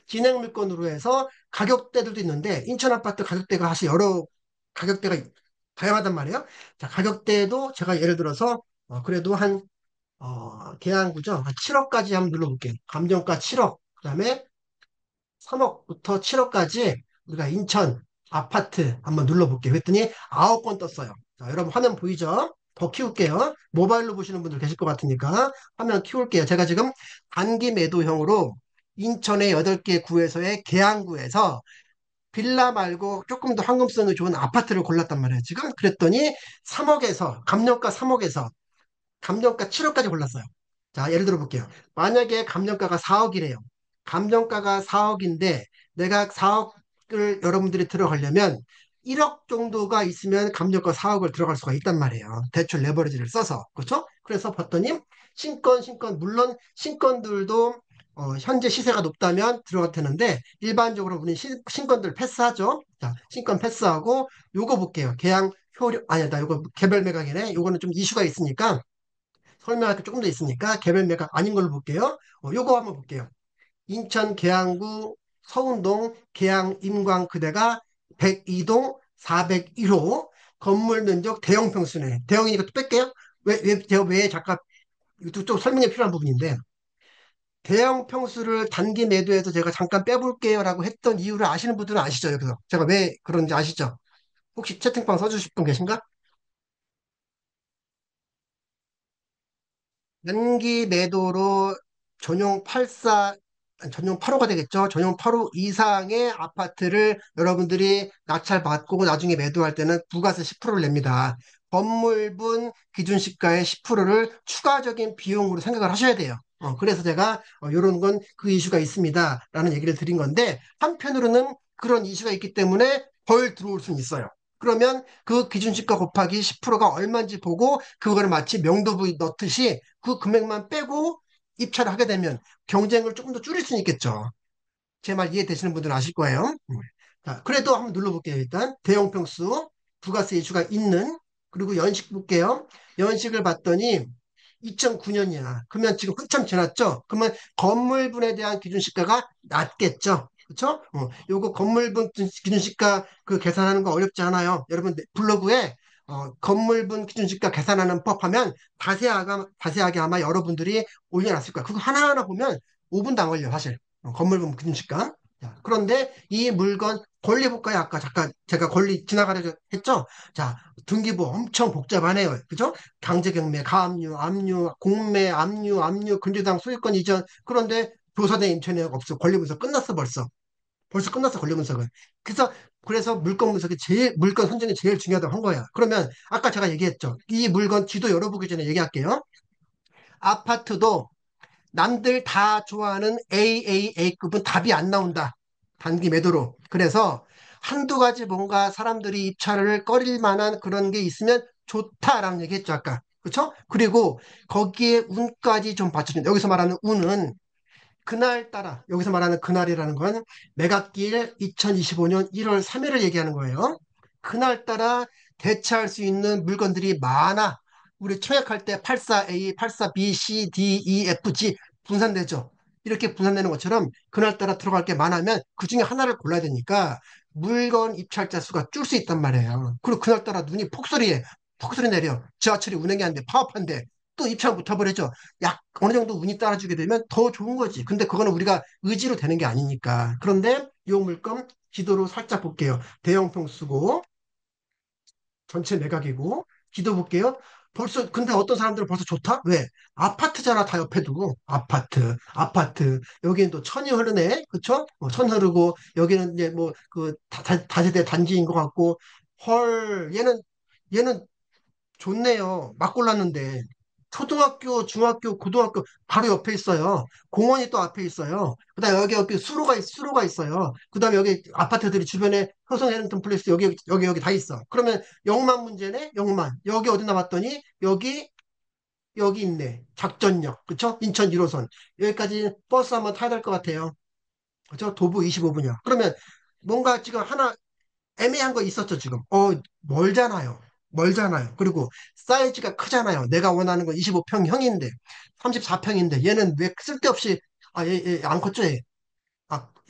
[SPEAKER 1] 진행 물건으로 해서 가격대들도 있는데 인천 아파트 가격대가 사실 여러 가격대가 다양하단 말이에요. 자, 가격대도 제가 예를 들어서 그래도 한 계양구죠. 한 7억까지 한번 눌러볼게요. 감정가 7억. 그다음에 3억부터 7억까지 우리가 인천 아파트 한번 눌러볼게요. 그랬더니 9건 떴어요. 자, 여러분 화면 보이죠? 더 키울게요. 모바일로 보시는 분들 계실 것 같으니까 화면 키울게요. 제가 지금 단기 매도형으로 인천의 8개 구에서의 계양구에서 빌라 말고 조금 더 황금성이 좋은 아파트를 골랐단 말이에요. 지금 그랬더니 3억에서 감정가 3억에서 감정가 7억까지 골랐어요. 자, 예를 들어 볼게요. 만약에 감정가가 4억이래요. 감정가가 4억인데 내가 4억을 여러분들이 들어가려면 1억 정도가 있으면 감정가 4억을 들어갈 수가 있단 말이에요. 대출 레버리지를 써서. 그렇죠? 그래서 봤더니 신권, 물론 신권들도 현재 시세가 높다면 들어가도 되는데 일반적으로 우리는 신권들 패스하죠. 자, 신권 패스하고 요거 볼게요. 계약 효력, 아니다, 나 요거 개별 매각이네. 요거는 좀 이슈가 있으니까 설명할 게 조금 더 있으니까 개별 매각 아닌 걸로 볼게요. 요거 한번 볼게요. 인천 계양구 서운동 계양 임광 그대가 102동 401호 건물 면적 대형 평수네. 대형이니까 또 뺄게요. 왜 잠깐 이거 좀 설명이 필요한 부분인데 대형 평수를 단기 매도해서 제가 잠깐 빼볼게요라고 했던 이유를 아시는 분들은 아시죠? 여기서 제가 왜 그런지 아시죠? 혹시 채팅방 써주실 분 계신가? 단기 매도로 전용 84, 아니, 전용 8호가 되겠죠. 전용 8호 이상의 아파트를 여러분들이 낙찰받고 나중에 매도할 때는 부가세 10%를 냅니다. 건물분 기준시가의 10%를 추가적인 비용으로 생각을 하셔야 돼요. 그래서 제가 이런 건 그 이슈가 있습니다. 라는 얘기를 드린 건데 한편으로는 그런 이슈가 있기 때문에 덜 들어올 수는 있어요. 그러면 그 기준시가 곱하기 10%가 얼마인지 보고 그거를 마치 명도부에 넣듯이 그 금액만 빼고 입찰을 하게 되면 경쟁을 조금 더 줄일 수 있겠죠. 제 말 이해되시는 분들은 아실 거예요. 자, 그래도 한번 눌러볼게요. 일단 대형평수 부가세 이슈가 있는 그리고 연식 볼게요. 연식을 봤더니 2009년이야. 그러면 지금 한참 지났죠? 그러면 건물분에 대한 기준시가가 낮겠죠? 그쵸? 요거 건물분 기준시가 그 계산하는 거 어렵지 않아요. 여러분 블로그에 건물분 기준시가 계산하는 법 하면 자세하게 아마 여러분들이 올려놨을 거야. 그거 하나하나 보면 5분도 안 걸려, 사실. 건물분 기준시가. 자, 그런데 이 물건 권리 볼까요? 아까 잠깐 제가 권리 지나가려 했죠? 자, 등기부 엄청 복잡하네요. 그죠? 강제경매, 가압류, 압류, 공매, 압류, 근저당 소유권 이전. 그런데 조사된 임차인이 없어. 권리분석 끝났어, 벌써. 벌써 끝났어, 권리분석은. 그래서 물건 분석이 물건 선정이 제일 중요하다고 한 거야. 그러면 아까 제가 얘기했죠. 이 물건 지도 열어보기 전에 얘기할게요. 아파트도 남들 다 좋아하는 AAA급은 답이 안 나온다. 단기 매도로. 그래서 한두 가지 뭔가 사람들이 입찰을 꺼릴 만한 그런 게 있으면 좋다라는 얘기 했죠, 아까. 그쵸? 그리고 거기에 운까지 좀 받쳐준다. 여기서 말하는 운은 그날따라, 여기서 말하는 그날이라는 건 매각기일 2025년 1월 3일을 얘기하는 거예요. 그날따라 대체할 수 있는 물건들이 많아. 우리 청약할 때 84A, 84B, C, D, E, F, G 분산되죠. 이렇게 분산되는 것처럼 그날따라 들어갈 게 많으면 그 중에 하나를 골라야 되니까 물건 입찰자 수가 줄 수 있단 말이에요. 그리고 그날따라 눈이 폭설이 내려. 지하철이 운행이 안 돼. 파업한데. 또 입찰 못 해버리죠. 약 어느 정도 운이 따라주게 되면 더 좋은 거지. 근데 그거는 우리가 의지로 되는 게 아니니까. 그런데 이 물건 지도로 살짝 볼게요. 대형 평수고 전체 매각이고 지도 볼게요. 벌써 근데 어떤 사람들은 벌써 좋다? 왜? 아파트잖아. 다 옆에 두고 아파트 여기는 또 천이 흐르네. 그쵸? 천 흐르고 여기는 이제 뭐 그 다세대 단지인 것 같고 헐 얘는 좋네요. 막 골랐는데. 초등학교, 중학교, 고등학교 바로 옆에 있어요. 공원이 또 앞에 있어요. 그다음에 여기 수로가 있어요. 그다음에 여기 아파트들이 주변에 효성 해링턴 플레이스 여기 다 있어. 그러면 영만 문제네? 영만. 여기 어디 나봤더니 여기 있네. 작전역. 그쵸? 인천 1호선. 여기까지 버스 한번 타야 될 것 같아요. 그죠? 도보 25분이야. 그러면 뭔가 지금 하나 애매한 거 있었죠, 지금. 멀잖아요. 멀잖아요. 그리고 사이즈가 크잖아요. 내가 원하는 건 25평형인데, 34평인데, 얘는 왜 쓸데없이, 얘 안 컸죠, 얘?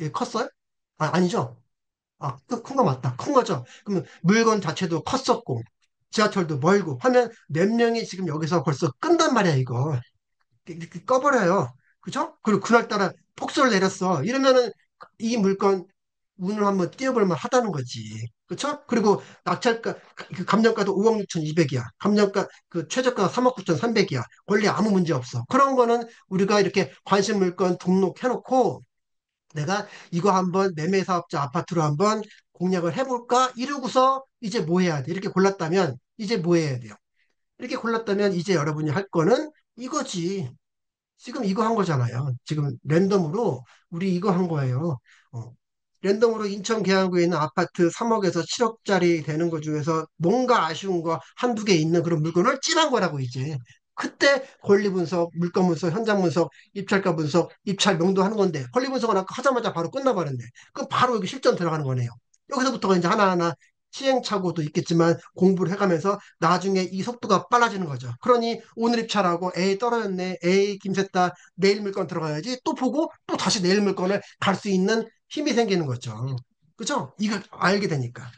[SPEAKER 1] 얘 컸어요? 아니죠? 큰 거 맞다. 큰 거죠. 그러면 물건 자체도 컸었고, 지하철도 멀고, 하면 몇 명이 지금 여기서 벌써 끈단 말이야, 이거. 이렇게 꺼버려요. 그죠? 그리고 그날따라 폭설 내렸어. 이러면은 이 물건 운을 한번 띄워볼 만 하다는 거지. 그쵸? 그리고 낙찰가, 그 감정가도 5억 6천2백이야. 감정가, 그 최저가가 3억 9천3백이야. 원래 아무 문제 없어. 그런 거는 우리가 이렇게 관심 물건 등록해놓고 내가 이거 한번 매매 사업자 아파트로 한번 공략을 해볼까? 이러고서 이제 뭐 해야 돼? 이렇게 골랐다면 이제 뭐 해야 돼요? 이렇게 골랐다면 이제 여러분이 할 거는 이거지. 지금 이거 한 거잖아요. 지금 랜덤으로 우리 이거 한 거예요. 어. 랜덤으로 인천 계양구에 있는 아파트 3억에서 7억짜리 되는 것 중에서 뭔가 아쉬운 거 한두 개 있는 그런 물건을 찜한 거라고 이제. 그때 권리 분석, 물건 분석, 현장 분석, 입찰가 분석, 입찰 명도 하는 건데 권리 분석은 아까 하자마자 바로 끝나버렸네. 그럼 바로 여기 실전 들어가는 거네요. 여기서부터가 이제 하나하나 시행착오도 있겠지만 공부를 해가면서 나중에 이 속도가 빨라지는 거죠. 그러니 오늘 입찰하고 에이 떨어졌네, 에이 김샜다, 내일 물건 들어가야지 또 보고 또 다시 내일 물건을 갈 수 있는 힘이 생기는 거죠. 그죠? 이걸 알게 되니까.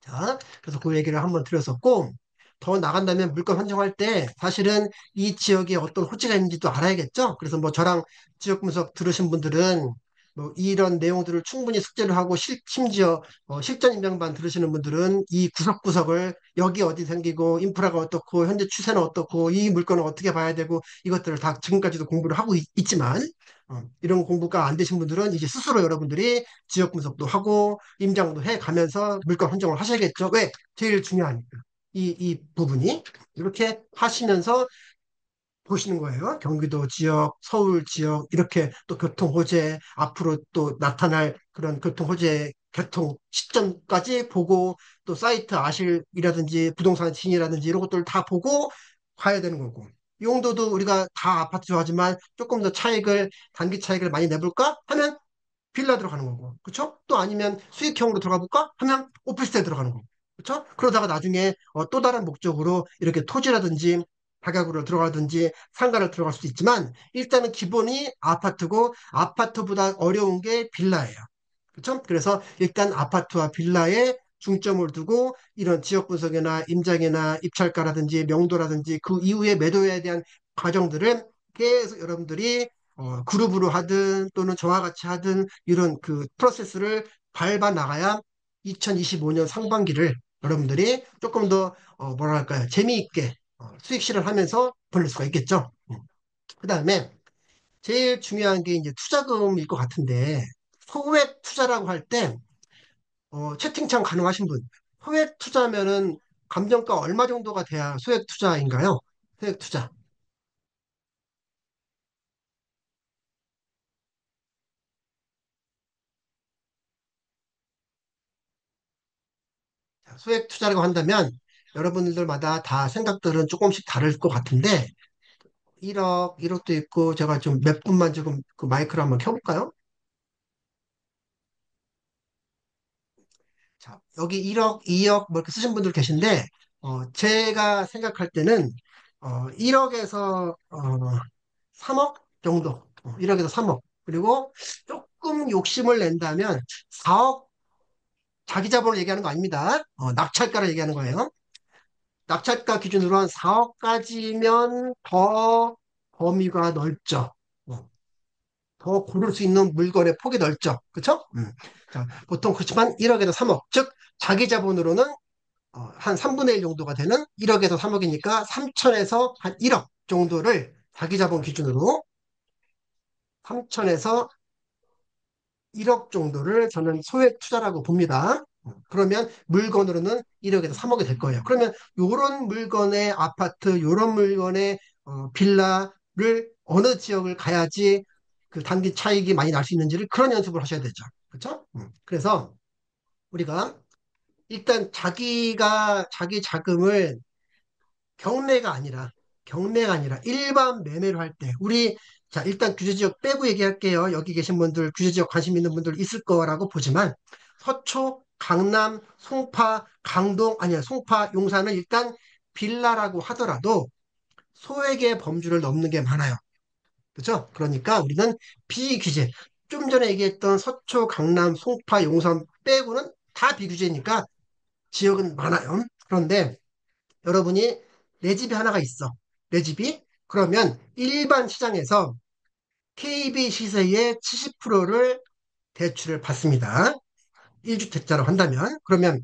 [SPEAKER 1] 자, 그래서 그 얘기를 한번 드렸었고, 더 나간다면 물건 선정할 때 사실은 이 지역에 어떤 호재가 있는지도 알아야겠죠? 그래서 뭐 저랑 지역 분석 들으신 분들은 뭐 이런 내용들을 충분히 숙제를 하고 심지어 실전 임명반 들으시는 분들은 이 구석구석을 여기 어디 생기고 인프라가 어떻고 현재 추세는 어떻고 이 물건을 어떻게 봐야 되고 이것들을 다 지금까지도 공부를 하고 있지만 이런 공부가 안 되신 분들은 이제 스스로 여러분들이 지역 분석도 하고 임장도 해 가면서 물건 선정을 하셔야겠죠. 왜? 제일 중요하니까. 이 부분이. 이렇게 하시면서 보시는 거예요. 경기도 지역, 서울 지역, 이렇게 또 교통 호재, 앞으로 또 나타날 그런 교통 호재 개통 시점까지 보고 또 사이트 아실이라든지 부동산 진이라든지 이런 것들 다 보고 가야 되는 거고 용도도 우리가 다 아파트 좋아하지만 조금 더 차익을 단기 차익을 많이 내볼까 하면 빌라 들어가는 거고 그렇죠? 또 아니면 수익형으로 들어가 볼까 하면 오피스텔 들어가는 거고 그렇죠? 그러다가 나중에 또 다른 목적으로 이렇게 토지라든지 다가구를 들어가든지 상가를 들어갈 수도 있지만 일단은 기본이 아파트고 아파트보다 어려운 게 빌라예요. 그렇죠? 그래서 일단 아파트와 빌라에 중점을 두고 이런 지역 분석이나 임장이나 입찰가라든지 명도라든지 그 이후에 매도에 대한 과정들을 계속 여러분들이 그룹으로 하든 또는 저와 같이 하든 이런 그 프로세스를 밟아 나가야 2025년 상반기를 여러분들이 조금 더 뭐랄까요 재미있게 수익 실현하면서 벌릴 수가 있겠죠. 그 다음에 제일 중요한 게 이제 투자금일 것 같은데 소액 투자라고 할 때 채팅창 가능하신 분 소액 투자면은 감정가 얼마 정도가 돼야 소액 투자인가요? 소액 투자. 자, 소액 투자라고 한다면 여러분들마다 다 생각들은 조금씩 다를 것 같은데 1억, 1억도 있고 제가 좀 몇 분만 지금 그 마이크를 한번 켜볼까요? 자, 여기 1억, 2억 뭐 이렇게 쓰신 분들 계신데 제가 생각할 때는 1억에서 3억 정도, 1억에서 3억 그리고 조금 욕심을 낸다면 4억 자기 자본을 얘기하는 거 아닙니다. 낙찰가를 얘기하는 거예요. 낙찰가 기준으로 한 4억까지면 더 범위가 넓죠. 어, 더 고를 수 있는 물건의 폭이 넓죠. 그렇죠? 자, 보통 그렇지만 1억에서 3억, 즉 자기 자본으로는 한 3분의 1 정도가 되는 1억에서 3억이니까 3천에서 한 1억 정도를 자기 자본 기준으로 3천에서 1억 정도를 저는 소액 투자라고 봅니다. 그러면 물건으로는 1억에서 3억이 될 거예요. 그러면 이런 물건의 아파트, 이런 물건의 빌라를 어느 지역을 가야지 그 단기 차익이 많이 날 수 있는지를 그런 연습을 하셔야 되죠. 그렇죠? 그래서 우리가 일단 자기가 자기 자금을 경매가 아니라 경매가 아니라 일반 매매를 할 때 우리 자 일단 규제지역 빼고 얘기할게요. 여기 계신 분들 규제지역 관심 있는 분들 있을 거라고 보지만 서초, 강남, 송파, 강동 아니야 송파, 용산은 일단 빌라라고 하더라도 소액의 범주를 넘는 게 많아요. 그렇죠? 그러니까 우리는 비규제 좀 전에 얘기했던 서초, 강남, 송파, 용산 빼고는 다 비규제니까 지역은 많아요. 그런데 여러분이 내 집이 하나가 있어. 내 집이? 그러면 일반 시장에서 KB 시세의 70%를 대출을 받습니다. 1주택자로 한다면. 그러면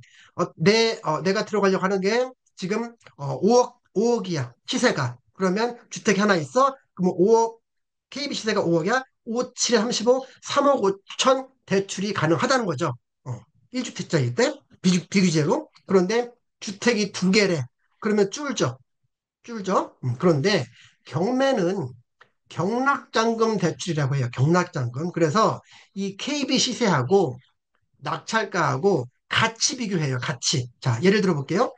[SPEAKER 1] 내가 들어가려고 하는 게 지금 5억이야. 시세가. 그러면 주택이 하나 있어. 그러면 5억, KB 시세가 5억이야. 5, 7에 35, 3억 5천 대출이 가능하다는 거죠. 1주택자일 때 비규제로. 그런데 주택이 두 개래. 그러면 줄죠. 그런데 경매는 경락잔금 대출이라고 해요. 경락잔금. 그래서 이 KB 시세하고 낙찰가하고 같이 비교해요. 같이. 자, 예를 들어 볼게요.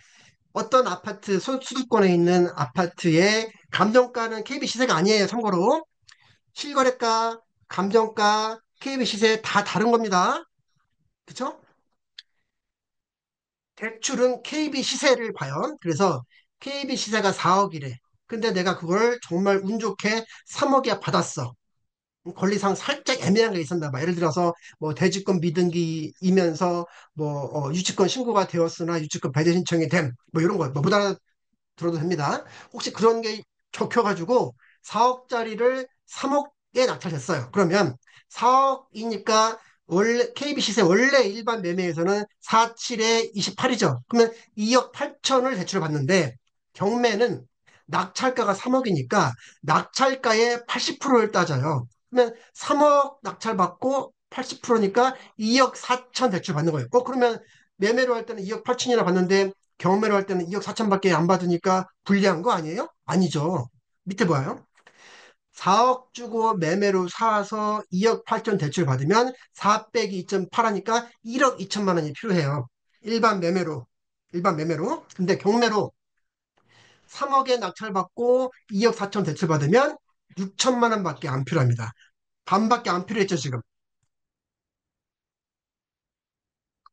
[SPEAKER 1] 어떤 아파트, 수도권에 있는 아파트의 감정가는 KB 시세가 아니에요. 참고로. 실거래가, 감정가, KB 시세 다 다른 겁니다. 그쵸? 대출은 KB 시세를 봐요. 그래서 KB 시세가 4억이래. 근데 내가 그걸 정말 운 좋게 3억에 받았어. 권리상 살짝 애매한 게 있었나 봐. 예를 들어서 뭐 대지권 미등기이면서 뭐 유치권 신고가 되었으나 유치권 배제 신청이 됨. 뭐 이런 거. 뭐못 알아들어도 됩니다. 혹시 그런 게 적혀가지고 4억짜리를 3억에 낙찰했어요. 그러면 4억이니까 원래 KB 시세 원래 일반 매매에서는 47에 28이죠. 그러면 2억 8천을 대출을 받는데 경매는 낙찰가가 3억이니까 낙찰가의 80%를 따져요. 그러면 3억 낙찰 받고 80%니까 2억 4천 대출 받는 거예요. 그러면 매매로 할 때는 2억 8천이나 받는데 경매로 할 때는 2억 4천밖에 안 받으니까 불리한 거 아니에요? 아니죠. 밑에 봐요. 4억 주고 매매로 사서 2억 8천 대출 받으면 4 빼기 2.8 하니까 1억 2천만 원이 필요해요. 일반 매매로. 일반 매매로. 근데 경매로 3억에 낙찰받고 2억 4천 대출 받으면 6천만 원밖에 안 필요합니다. 반밖에 안 필요했죠, 지금.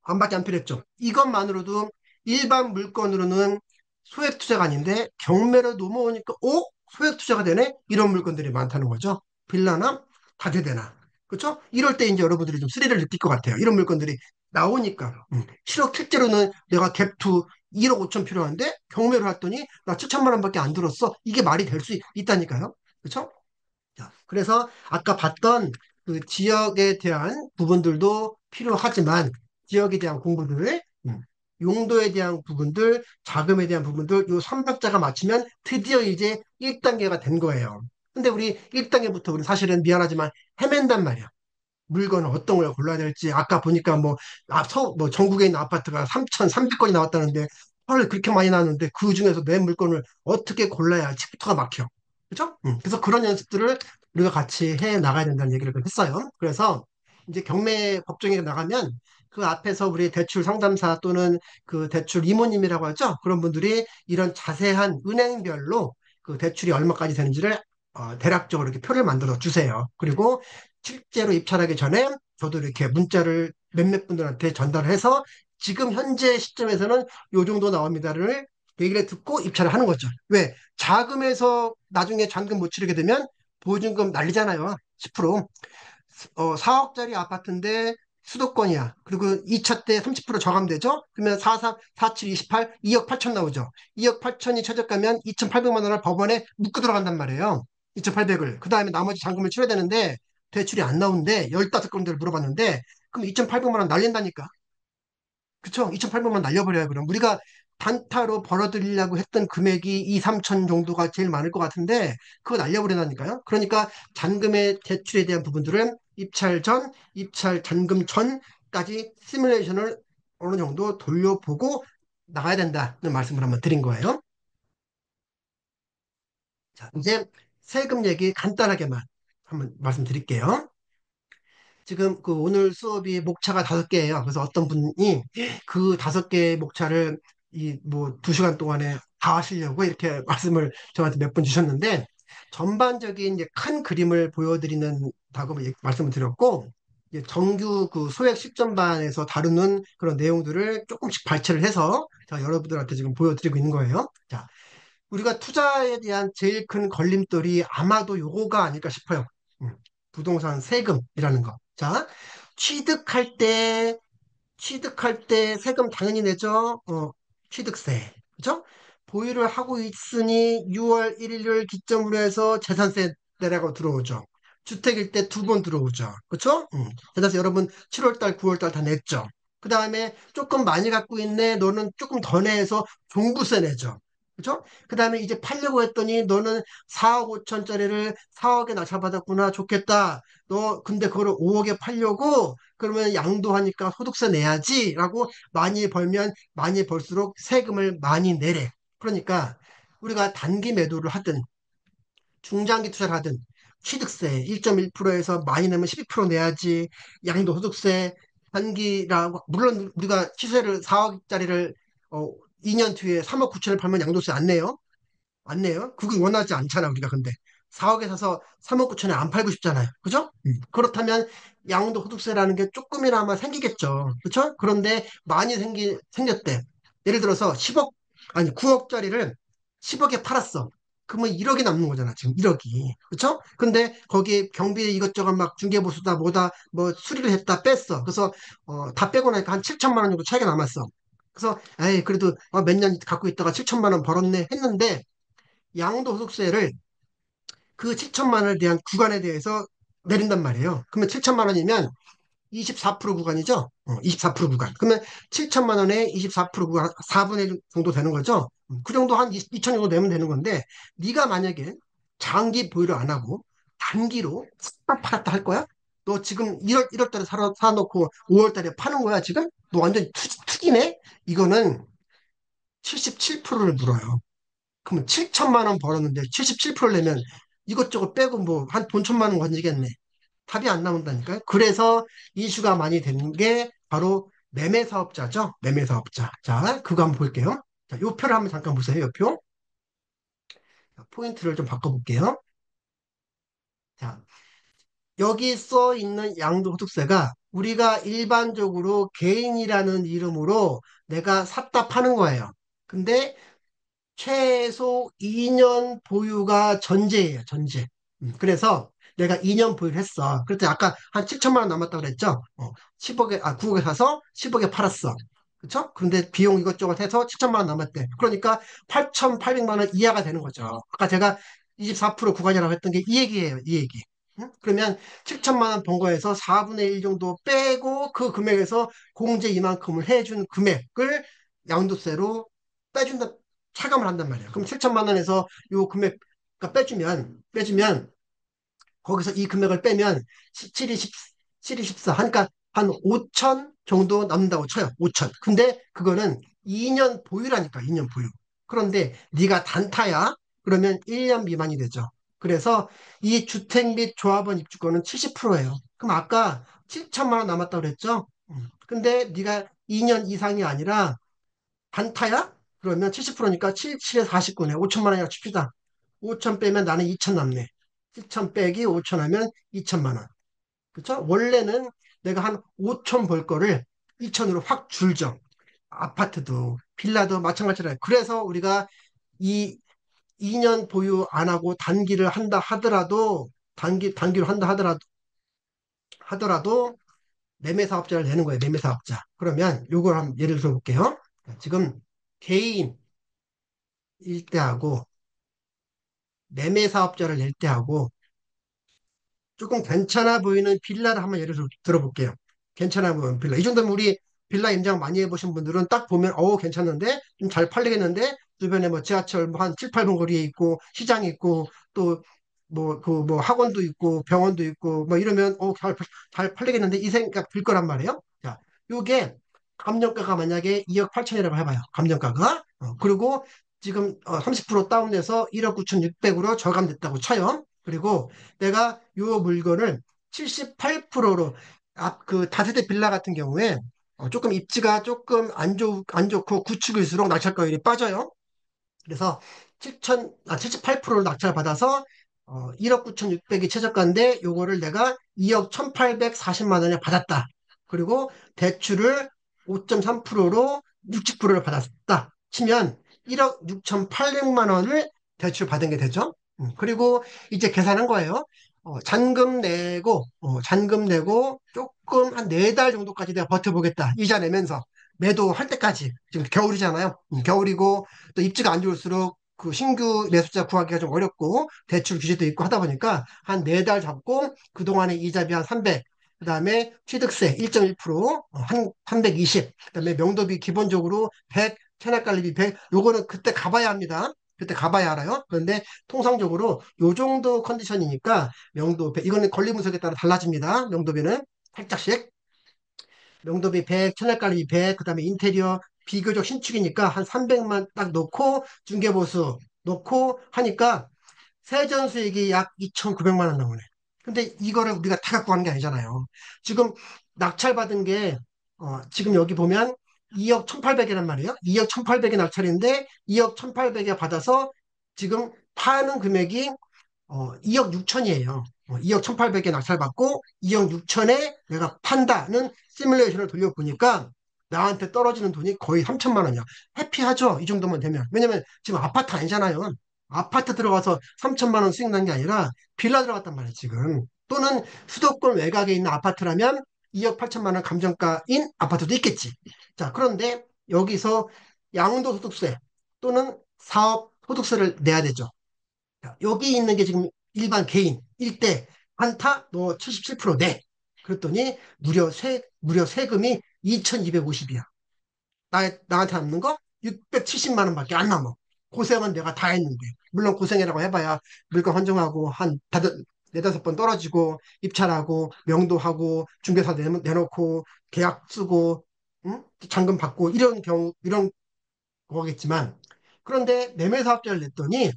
[SPEAKER 1] 반밖에 안 필요했죠. 이것만으로도 일반 물건으로는 소액 투자가 아닌데 경매로 넘어오니까 소액 투자가 되네? 이런 물건들이 많다는 거죠. 빌라나 다세대나. 그렇죠? 이럴 때 이제 여러분들이 좀 스릴을 느낄 것 같아요. 이런 물건들이 나오니까. 실업 실제로는 내가 갭투 1억 5천 필요한데 경매로 했더니 나 7천만 원밖에 안 들었어. 이게 말이 될 수 있다니까요. 그렇죠? 자, 그래서 아까 봤던 그 지역에 대한 부분들도 필요하지만 지역에 대한 공부들, 용도에 대한 부분들, 자금에 대한 부분들, 요 3박자가 맞추면 드디어 이제 1단계가 된 거예요. 근데 우리 1단계부터 우리 사실은 미안하지만 헤맨단 말이야. 물건을 어떤 걸 골라야 될지. 아까 보니까 뭐 전국에 있는 아파트가 3,300건이 나왔다는데 헐 그렇게 많이 나왔는데 그 중에서 내 물건을 어떻게 골라야 할지부터가 막혀. 그죠? 그래서 그런 연습들을 우리가 같이 해 나가야 된다는 얘기를 했어요. 그래서 이제 경매 법정에 나가면 그 앞에서 우리 대출 상담사 또는 그 대출 이모님이라고 하죠. 그런 분들이 이런 자세한 은행별로 그 대출이 얼마까지 되는지를 대략적으로 이렇게 표를 만들어 주세요. 그리고 실제로 입찰하기 전에 저도 이렇게 문자를 몇몇 분들한테 전달해서 지금 현재 시점에서는 요 정도 나옵니다를 얘기를 듣고 입찰을 하는 거죠. 왜? 자금에서 나중에 잔금 못 치르게 되면 보증금 날리잖아요. 10%. 4억짜리 아파트인데 수도권이야. 그리고 2차 때 30% 저감되죠? 그러면 44, 47, 28, 2억 8천 나오죠. 2억 8천이 최저가면 2,800만 원을 법원에 묶고 들어간단 말이에요. 2,800을. 그 다음에 나머지 잔금을 치러야 되는데 대출이 안 나오는데 15군데를 물어봤는데 그럼 2,800만 원 날린다니까. 그쵸? 2,800만 날려버려요, 그럼. 우리가 단타로 벌어들이려고 했던 금액이 2, 3천 정도가 제일 많을 것 같은데, 그거 날려버린다니까요? 그러니까 잔금의 대출에 대한 부분들은 입찰 전, 입찰 잔금 전까지 시뮬레이션을 어느 정도 돌려보고 나가야 된다는 말씀을 한번 드린 거예요. 자, 이제 세금 얘기 간단하게만 한번 말씀드릴게요. 지금 그 오늘 수업이 목차가 5개예요. 그래서 어떤 분이 그 5개의 목차를 이 뭐 2시간 동안에 다 하시려고 이렇게 말씀을 저한테 몇 번 주셨는데 전반적인 이제 큰 그림을 보여드리는다고 말씀을 드렸고 이제 정규 그 소액 실전반에서 다루는 그런 내용들을 조금씩 발췌를 해서 제가 여러분들한테 지금 보여드리고 있는 거예요. 자, 우리가 투자에 대한 제일 큰 걸림돌이 아마도 요거가 아닐까 싶어요. 음, 부동산 세금이라는 거. 자, 취득할 때, 취득할 때 세금 당연히 내죠. 취득세. 그죠? 보유를 하고 있으니 6월 1일을 기점으로 해서 재산세 내라고 들어오죠. 주택일 때 2번 들어오죠. 그쵸? 재산세 여러분 7월달, 9월달 다 냈죠. 그 다음에 조금 많이 갖고 있네. 너는 조금 더 내서 종부세 내죠. 그죠? 그 다음에 이제 팔려고 했더니 너는 4억 5천짜리를 4억에 낙찰받았구나. 좋겠다. 너 근데 그거를 5억에 팔려고 그러면 양도하니까 소득세 내야지 라고 많이 벌면 많이 벌수록 세금을 많이 내래. 그러니까 우리가 단기 매도를 하든 중장기 투자를 하든 취득세 1.1%에서 많이 내면 12% 내야지. 양도소득세 단기라고 물론 우리가 시세를 4억짜리를 2년 뒤에 3억 9천을 팔면 양도세 안 내요. 안 내요. 그거 원하지 않잖아 우리가 근데 4억에 사서 3억 9천에 안 팔고 싶잖아요. 그죠? 그렇다면 양도소득세라는 게 조금이나마 생기겠죠. 그렇죠? 그런데 많이 생겼대. 예를 들어서 10억 아니 9억짜리를 10억에 팔았어. 그러면 1억이 남는 거잖아. 지금 1억이. 그렇죠? 근데 거기에 경비 이것저것 막 중개보수다 뭐다 뭐 수리를 했다 뺐어. 그래서 다 빼고 나니까 한 7천만 원 정도 차이가 남았어. 그래서 에이 그래도 몇 년 갖고 있다가 7천만 원 벌었네 했는데 양도소득세를 그 7천만 원에 대한 구간에 대해서 내린단 말이에요. 그러면 7천만 원이면 24% 구간이죠? 24% 구간. 그러면 7천만 원에 24% 구간 4분의 1 정도 되는 거죠? 그 정도 한 2천 정도 내면 되는 건데 네가 만약에 장기 보유를 안 하고 단기로 싹 팔았다 할 거야? 너 지금 1월 달에 사놓고 5월 달에 파는 거야, 지금? 너 완전 투기네? 이거는 77%를 물어요. 그러면 7천만 원 벌었는데 77%를 내면 이것저것 빼고 뭐 한 돈 천만 원 건지겠네. 답이 안 나온다니까요. 그래서 이슈가 많이 되는 게 바로 매매 사업자죠. 매매 사업자. 자, 그거 한번 볼게요. 자, 요 표를 한번 잠깐 보세요. 요 표. 자, 포인트를 좀 바꿔볼게요. 자, 여기 써 있는 양도소득세가 우리가 일반적으로 개인이라는 이름으로 내가 샀다 파는 거예요. 근데 최소 2년 보유가 전제예요, 전제. 그래서 내가 2년 보유를 했어. 그랬더니 아까 한 7천만 원 남았다고 그랬죠? 10억에, 9억에 사서 10억에 팔았어. 그쵸? 그런데 비용 이것저것 해서 7천만 원 남았대. 그러니까 8,800만 원 이하가 되는 거죠. 아까 제가 24% 구간이라고 했던 게 이 얘기예요, 이 얘기. 그러면 7천만 원 번 거에서 4분의 1 정도 빼고 그 금액에서 공제 이만큼을 해준 금액을 양도세로 빼준다, 차감을 한단 말이에요. 그럼 7천만 원에서 요 금액, 가 빼주면, 거기서 이 금액을 빼면 7이 10, 7이 14. 하니까 한 5천 정도 남는다고 쳐요. 5천. 근데 그거는 2년 보유라니까, 2년 보유. 그런데 네가 단타야? 그러면 1년 미만이 되죠. 그래서 이 주택 및 조합원 입주권은 70%예요. 그럼 아까 7천만 원 남았다고 그랬죠? 근데 네가 2년 이상이 아니라 단타야? 그러면 70%니까 7, 7에 49네. 5천만 원이라고 칩시다. 5천 빼면 나는 2천 남네. 7천 빼기 5천 하면 2천만 원. 그쵸? 원래는 내가 한 5천 벌 거를 2천으로 확 줄죠. 아파트도, 빌라도 마찬가지라. 그래서 우리가 이 2년 보유 안 하고 단기를 한다 하더라도, 단기로 한다 하더라도 매매 사업자를 내는 거예요. 매매 사업자. 그러면 요걸 한번 예를 들어 볼게요. 지금 개인 일대하고 매매 사업자를 낼 때하고 조금 괜찮아 보이는 빌라를 한번 예를 들어볼게요. 괜찮아 보이는 빌라. 이 정도면 우리 빌라 임장 많이 해보신 분들은 딱 보면 괜찮은데 좀 잘 팔리겠는데 주변에 뭐 지하철 뭐한 7, 8분 거리에 있고 시장이 있고 또 뭐 학원도 있고 병원도 있고 뭐 이러면 잘 팔리겠는데 이 생각 들 거란 말이에요. 자, 요게 감정가가 만약에 2억 8천이라고 해봐요. 감정가가. 그리고 지금 30% 다운돼서 1억 9,600으로 저감됐다고 쳐요. 그리고 내가 요 물건을 78%로 그 다세대 빌라 같은 경우에 조금 입지가 조금 안 좋고 구축일수록 낙찰가율이 빠져요. 그래서 78%를 낙찰 받아서 1억 9,600이 최저가인데 요거를 내가 2억 1,840만 원에 받았다. 그리고 대출을 5.3%로 60%를 받았다. 치면 1억 6,800만 원을 대출 받은 게 되죠. 그리고 이제 계산한 거예요. 잔금 내고 조금 한 4달 정도까지 내가 버텨보겠다. 이자 내면서 매도할 때까지. 지금 겨울이잖아요. 겨울이고 또 입지가 안 좋을수록 그 신규 매수자 구하기가 좀 어렵고 대출 규제도 있고 하다 보니까 한 4달 잡고 그동안에 이자비 한 300, 그다음에 취득세 1.1%, 한 320, 그다음에 명도비 기본적으로 100, 채납관리비 100, 요거는 그때 가봐야 합니다. 그때 가봐야 알아요. 그런데 통상적으로 요 정도 컨디션이니까 명도 100, 이거는 권리분석에 따라 달라집니다. 명도비는 살짝씩. 명도비 100, 천연관리 100, 그다음에 인테리어 비교적 신축이니까 한 300만 딱 놓고 중개보수 놓고 하니까 세전 수익이 약 2,900만 원 나오네. 근데 이거를 우리가 다 갖고 가는 게 아니잖아요. 지금 낙찰받은 게 지금 여기 보면 2억 1,800이란 말이에요. 2억 1,800이 낙찰인데 2억 1,800에 받아서 지금 파는 금액이 2억 6천이에요. 2억 1,800에 낙찰받고 2억 6천에 내가 판다는 시뮬레이션을 돌려보니까 나한테 떨어지는 돈이 거의 3천만 원이야. 해피하죠? 이 정도만 되면. 왜냐면 지금 아파트 아니잖아요. 아파트 들어가서 3천만 원 수익 난 게 아니라 빌라 들어갔단 말이에요, 지금. 또는 수도권 외곽에 있는 아파트라면 2억 8천만 원 감정가인 아파트도 있겠지. 자, 그런데 여기서 양도소득세 또는 사업소득세를 내야 되죠. 여기 있는 게 지금 일반 개인 일대 한타 너 77% 내. 그랬더니 무려 세금이 2,250이야. 나한테 남는 거 670만 원밖에 안 남아. 고생은 내가 다 했는데. 물론 고생이라고 해봐야 물건 환정하고 한 네다섯 번 떨어지고 입찰하고 명도하고 중개사 내놓고 계약 쓰고 응? 잔금 받고 이런 경우 이런 거겠지만 그런데 매매 사업자를 냈더니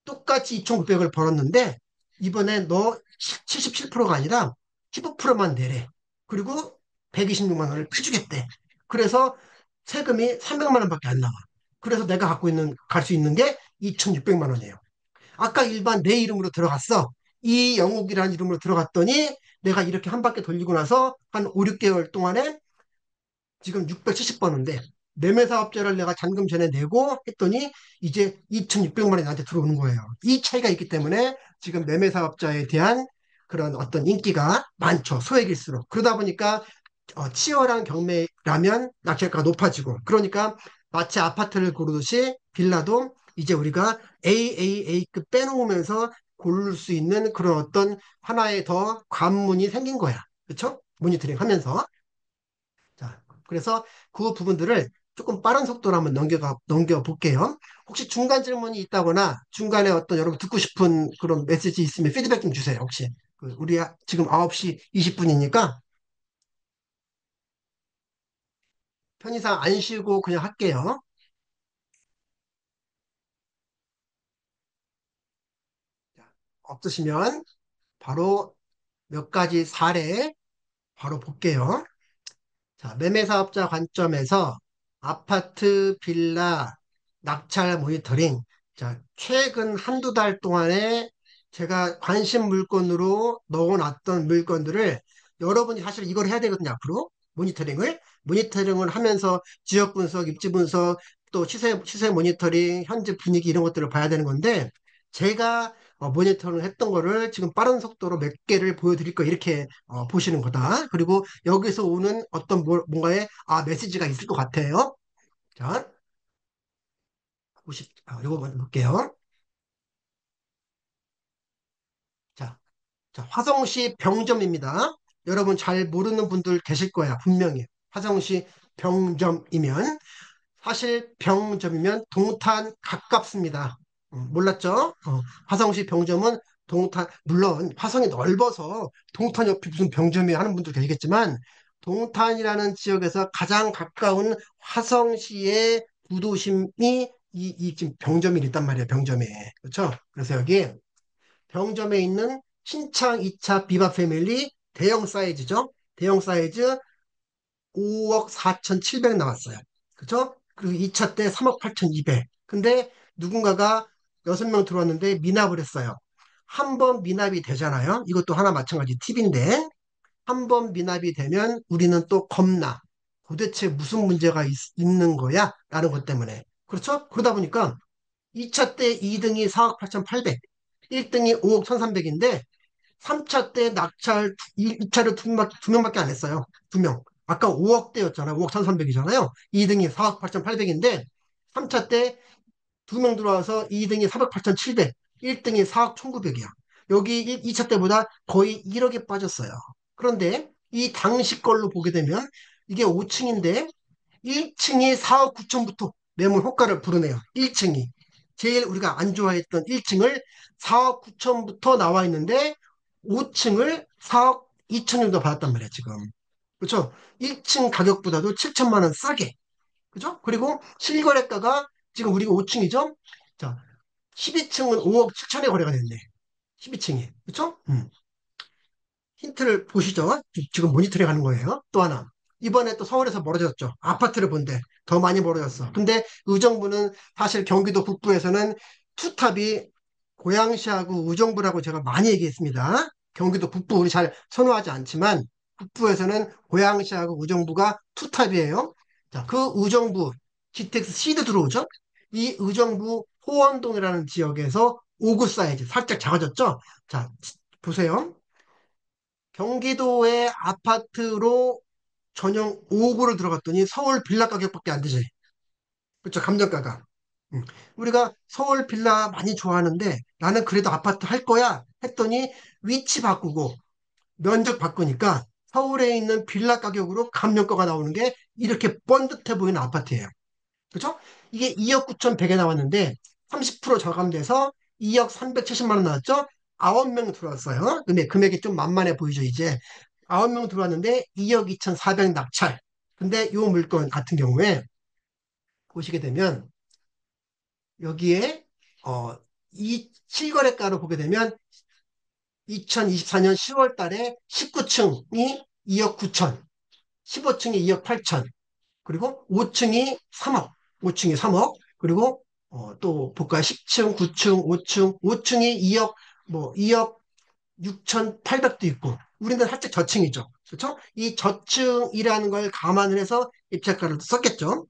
[SPEAKER 1] 똑같이 2,900을 벌었는데 이번에 너 77%가 아니라 15%만 내래. 그리고 126만 원을 빼주겠대. 그래서 세금이 300만 원밖에 안 나와. 그래서 내가 갖고 있는 갈 수 있는 게 2,600만 원이에요. 아까 일반 내 이름으로 들어갔어. 이영욱이라는 이름으로 들어갔더니 내가 이렇게 한 바퀴 돌리고 나서 한 5, 6개월 동안에 지금 670번인데 매매사업자를 내가 잔금 전에 내고 했더니 이제 2,600만 원이 나한테 들어오는 거예요. 이 차이가 있기 때문에 지금 매매사업자에 대한 그런 어떤 인기가 많죠. 소액일수록. 그러다 보니까 치열한 경매라면 낙찰가가 높아지고 그러니까 마치 아파트를 고르듯이 빌라도 이제 우리가 AAA급 빼놓으면서 고를 수 있는 그런 어떤 하나의 더 관문이 생긴 거야. 그렇죠? 모니터링 하면서. 자, 그래서 그 부분들을 조금 빠른 속도로 한번 넘겨볼게요. 혹시 중간 질문이 있다거나 중간에 어떤 여러분 듣고 싶은 그런 메시지 있으면 피드백 좀 주세요. 혹시. 우리 지금 9시 20분이니까 편의상 안 쉬고 그냥 할게요. 자, 없으시면 바로 몇 가지 사례 바로 볼게요. 자, 매매사업자 관점에서 아파트, 빌라, 낙찰 모니터링. 자, 최근 한두 달 동안에 제가 관심 물건으로 넣어놨던 물건들을 여러분이 사실 이걸 해야 되거든요, 앞으로. 모니터링을. 모니터링을 하면서 지역 분석, 입지 분석, 또 시세 모니터링, 현재 분위기 이런 것들을 봐야 되는 건데, 제가 모니터링 했던 거를 지금 빠른 속도로 몇 개를 보여드릴 거 이렇게 보시는 거다. 그리고 여기서 오는 어떤 뭔가의 메시지가 있을 것 같아요. 자, 요거 먼저 볼게요. 자, 자, 화성시 병점입니다. 여러분 잘 모르는 분들 계실 거야, 분명히. 화성시 병점이면 사실 병점이면 동탄 가깝습니다. 몰랐죠? 화성시 병점은 동탄, 물론 화성이 넓어서 동탄 옆이 무슨 병점이 하는 분도 계시겠지만 동탄이라는 지역에서 가장 가까운 화성시의 구도심이 이 지금 병점이 있단 말이에요, 병점에. 그렇죠? 그래서 여기 병점에 있는 신창 2차 비바 패밀리 대형 사이즈죠? 대형 사이즈 5억 4,700 나왔어요. 그죠? 그리고 2차 때 3억 8,200. 근데 누군가가 6명 들어왔는데 미납을 했어요. 한 번 미납이 되잖아요. 이것도 하나 마찬가지 팁인데 한 번 미납이 되면 우리는 또 겁나. 도대체 무슨 문제가 있는 거야? 라는 것 때문에. 그렇죠? 그러다 보니까 2차 때 2등이 4억 8,800, 1등이 5억 1,300인데 3차 때 낙찰 2차를 두 명밖에 안 했어요. 두 명. 아까 5억대였잖아요. 5억 1,300이잖아요. 2등이 4억 8,800인데 3차 때 두 명 들어와서 2등이 4억 8,700, 1등이 4억 1,900이야. 여기 2차 때보다 거의 1억이 빠졌어요. 그런데 이 당시 걸로 보게 되면 이게 5층인데 1층이 4억 9천부터 매물 호가를 부르네요. 1층이. 제일 우리가 안 좋아했던 1층을 4억 9천부터 나와 있는데 5층을 4억 2천 정도 받았단 말이야, 지금. 그렇죠? 1층 가격보다도 7천만 원 싸게. 그죠? 그리고 실거래가가 지금 우리가 5층이죠? 자, 12층은 5억 7천에 거래가 됐네. 12층이. 그렇죠? 힌트를 보시죠. 지금 모니터링 하는 거예요. 또 하나. 이번에 또 서울에서 멀어졌죠. 아파트를 본데 더 많이 멀어졌어. 근데 의정부는 사실 경기도 북부에서는 투탑이 고양시하고 의정부라고 제가 많이 얘기했습니다. 경기도 북부 우리 잘 선호하지 않지만 북부에서는 고양시하고 의정부가 투탑이에요. 자, 그 의정부 GTX C도 들어오죠. 이 의정부 호원동이라는 지역에서 5구 사이즈 살짝 작아졌죠. 자, 보세요. 경기도의 아파트로 전용 5구를 들어갔더니 서울 빌라 가격밖에 안 되지. 그렇죠, 감정가가. 음. 우리가 서울 빌라 많이 좋아하는데 나는 그래도 아파트 할 거야 했더니 위치 바꾸고 면적 바꾸니까 서울에 있는 빌라 가격으로 감정가가 나오는 게 이렇게 번듯해 보이는 아파트예요. 그죠? 이게 2억 9,100에 나왔는데 30% 저감돼서 2억 370만 원 나왔죠? 9명 들어왔어요. 근데 금액이 좀 만만해 보이죠, 이제. 9명 들어왔는데 2억 2,400 낙찰. 근데 이 물건 같은 경우에 보시게 되면 여기에 이 실거래가로 보게 되면 2024년 10월 달에 19층이 2억 9천, 15층이 2억 8천, 그리고 5층이 3억, 5층이 3억, 그리고 또 볼까요? 10층, 9층, 5층, 5층이 2억, 뭐 2억 6,800도 있고, 우리는 살짝 저층이죠. 그렇죠? 이 저층이라는 걸 감안을 해서 입찰가를 썼겠죠.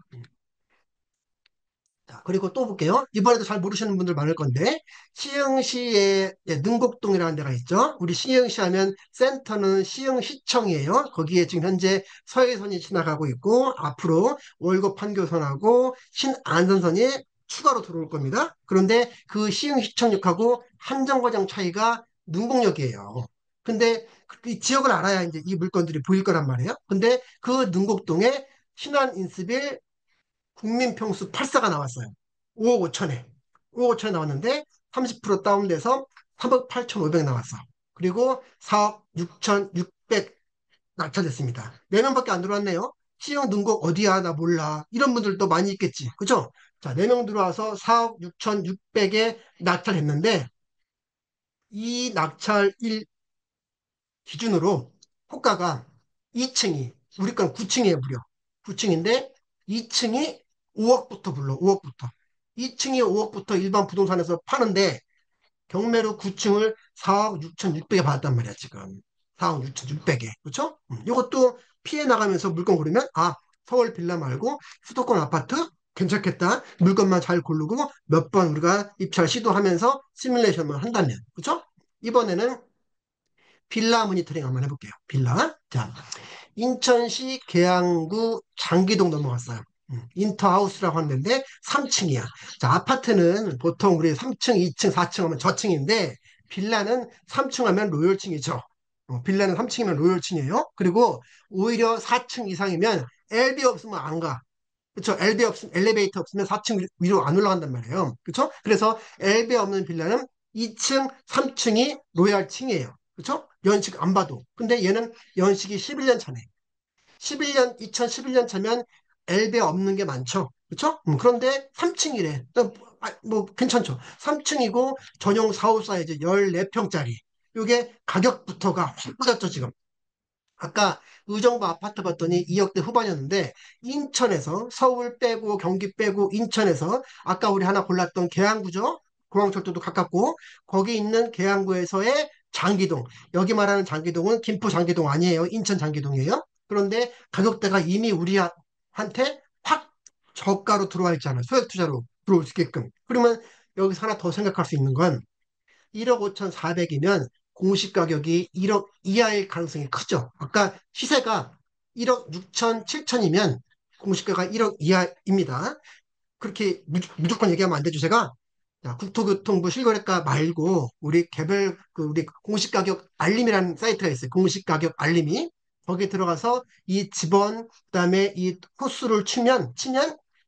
[SPEAKER 1] 자, 그리고 또 볼게요. 이번에도 잘 모르시는 분들 많을 건데, 시흥시에 능곡동이라는 데가 있죠. 우리 시흥시 하면 센터는 시흥시청이에요. 거기에 지금 현재 서해선이 지나가고 있고, 앞으로 월곡 판교선하고 신안선선이 추가로 들어올 겁니다. 그런데 그 시흥시청역하고 한정거장 차이가 능곡역이에요. 근데 이 지역을 알아야 이제 이 물건들이 보일 거란 말이에요. 근데 그 능곡동에 신안인수빌 국민평수 8사가 나왔어요. 5억 5천에. 5억 5천에 나왔는데 30% 다운돼서 3억 8천5백 나왔어. 그리고 4억 6천6백 낙찰됐습니다. 4명밖에 안 들어왔네요. 시형 등록 어디야? 나 몰라. 이런 분들도 많이 있겠지. 그죠? 자, 4명 들어와서 4억 6천6백에 낙찰했는데 이 낙찰일 기준으로 호가가 2층이 우리 건 9층이에요 무려 9층인데 2층이 5억부터 불러 5억부터 2층이 5억부터 일반 부동산에서 파는데 경매로 9층을 4억 6천6백에 받았단 말이야 지금 4억 6천6백에 그렇죠? 이것도 피해 나가면서 물건 고르면 아 서울 빌라 말고 수도권 아파트 괜찮겠다 물건만 잘 고르고 몇 번 우리가 입찰 시도하면서 시뮬레이션만 한다면 그렇죠? 이번에는 빌라 모니터링 한번 해볼게요. 빌라. 자, 인천시 계양구 장기동 넘어갔어요. 인터하우스라고 하는데 3층이야. 자, 아파트는 보통 우리 3층, 2층, 4층 하면 저층인데 빌라는 3층 하면 로열층이죠. 빌라는 3층이면 로열층이에요. 그리고 오히려 4층 이상이면 LB 없으면 안 가. 그렇죠? LB 없으면 엘리베이터 없으면 4층 위로 안 올라간단 말이에요. 그렇죠? 그래서 LB 없는 빌라는 2층, 3층이 로얄층이에요. 그렇죠? 연식 안 봐도. 근데 얘는 연식이 11년 차네. 2011년 차면 엘베 없는 게 많죠. 그렇죠? 그런데 3층이래. 뭐 괜찮죠. 3층이고 전용 4호 사이즈 14평짜리. 이게 가격부터가 확 빠졌죠, 지금. 아까 의정부 아파트 봤더니 2억대 후반이었는데 인천에서 서울 빼고 경기 빼고 인천에서 아까 우리 하나 골랐던 계양구죠. 공항철도도 가깝고 거기 있는 계양구에서의 장기동. 여기 말하는 장기동은 김포 장기동 아니에요. 인천 장기동이에요. 그런데 가격대가 이미 우리한테 확 저가로 들어와 있잖아요. 소액 투자로 들어올 수 있게끔. 그러면 여기서 하나 더 생각할 수 있는 건 1억 5,400이면 공시 가격이 1억 이하일 가능성이 크죠. 아까 시세가 1억 6천, 7천이면 공시가가 1억 이하입니다. 그렇게 무조건 얘기하면 안 되죠, 제가. 자, 국토교통부 실거래가 말고 우리 개별 우리 공시가격 알림이라는 사이트가 있어요. 공시가격 알림이 거기에 들어가서 이 집원 그다음에 이 호수를 치면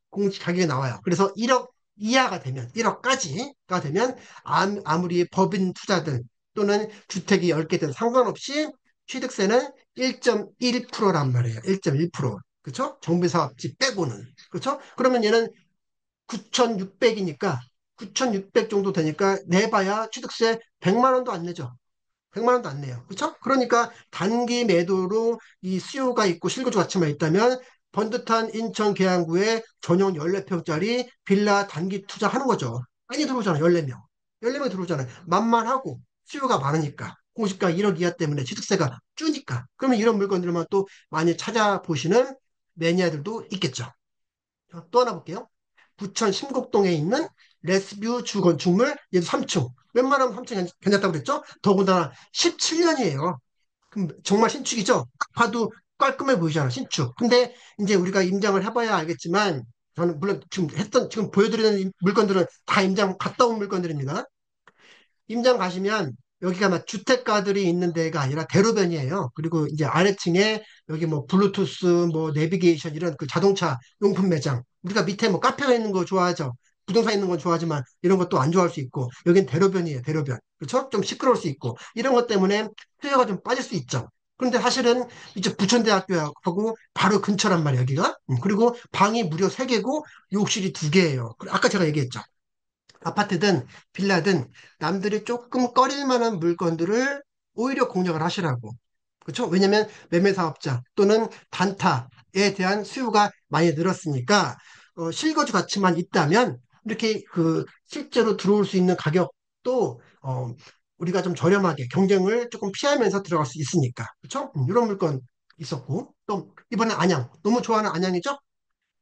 [SPEAKER 1] 공시 가격이 나와요. 그래서 1억 이하가 되면 1억까지가 되면 아무리 법인 투자든 또는 주택이 10개든 상관없이 취득세는 1.1%란 말이에요. 1.1%. 그렇죠? 정비사업지 빼고는. 그렇죠? 그러면 얘는 9,600이니까 9,600 정도 되니까 내봐야 취득세 100만 원도 안 내죠. 100만 원도 안 내요. 그렇죠? 그러니까 단기 매도로 이 수요가 있고 실거주 가치만 있다면 번듯한 인천 계양구에 전용 14평짜리 빌라 단기 투자하는 거죠. 많이 들어오잖아요. 14명. 14명 들어오잖아요. 만만하고 수요가 많으니까. 공시가 1억 이하 때문에 취득세가 주니까. 그러면 이런 물건들만 또 많이 찾아보시는 매니아들도 있겠죠. 또 하나 볼게요. 부천 심곡동에 있는 레스뷰 주건축물 얘도 3층. 웬만하면 3층 괜찮다고 그랬죠? 더군다나 17년이에요. 그럼 정말 신축이죠? 봐도 깔끔해 보이잖아, 신축. 근데 이제 우리가 임장을 해봐야 알겠지만 저는 물론 지금 보여드리는 물건들은 다 임장 갔다 온 물건들입니다. 임장 가시면 여기가 막 주택가들이 있는 데가 아니라 대로변이에요. 그리고 이제 아래층에 여기 뭐 블루투스, 뭐 내비게이션 이런 그 자동차 용품 매장. 우리가 밑에 뭐 카페가 있는 거 좋아하죠. 부동산 있는 건 좋아하지만 이런 것도 안 좋아할 수 있고 여긴 대로변이에요. 대로변. 그렇죠? 좀 시끄러울 수 있고 이런 것 때문에 수요가 좀 빠질 수 있죠. 그런데 사실은 이제 부천대학교하고 바로 근처란 말이에요, 여기가. 그리고 방이 무려 3개고 욕실이 2개예요. 아까 제가 얘기했죠. 아파트든 빌라든 남들이 조금 꺼릴 만한 물건들을 오히려 공략을 하시라고. 그렇죠? 왜냐면 매매 사업자 또는 단타에 대한 수요가 많이 늘었으니까 실거주 가치만 있다면 이렇게 그 실제로 들어올 수 있는 가격도 우리가 좀 저렴하게 경쟁을 조금 피하면서 들어갈 수 있으니까. 그렇죠? 이런 물건 있었고 또 이번에 안양 너무 좋아하는 안양이죠?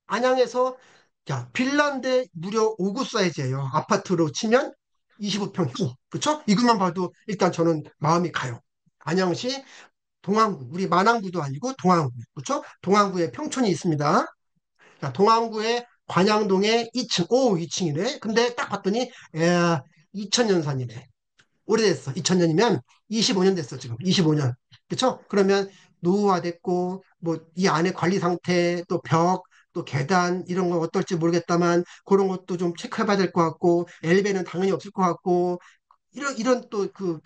[SPEAKER 1] 안양에서 자, 핀란드 무려 5구 사이즈예요. 아파트로 치면 25평이고, 그렇죠? 이것만 봐도 일단 저는 마음이 가요. 안양시 동안구, 우리 만안구도 아니고 동안구, 그렇죠? 동안구에 평촌이 있습니다. 자, 동안구에 관양동에 2층, 오, 2층이네. 근데 딱 봤더니, 2000년산이네. 오래됐어. 2000년이면 25년 됐어, 지금. 25년. 그쵸? 그러면 노후화됐고, 뭐, 이 안에 관리 상태, 또 벽, 또 계단, 이런 거 어떨지 모르겠다만, 그런 것도 좀 체크해봐야 될 것 같고, 엘베는 당연히 없을 것 같고, 이런 또 그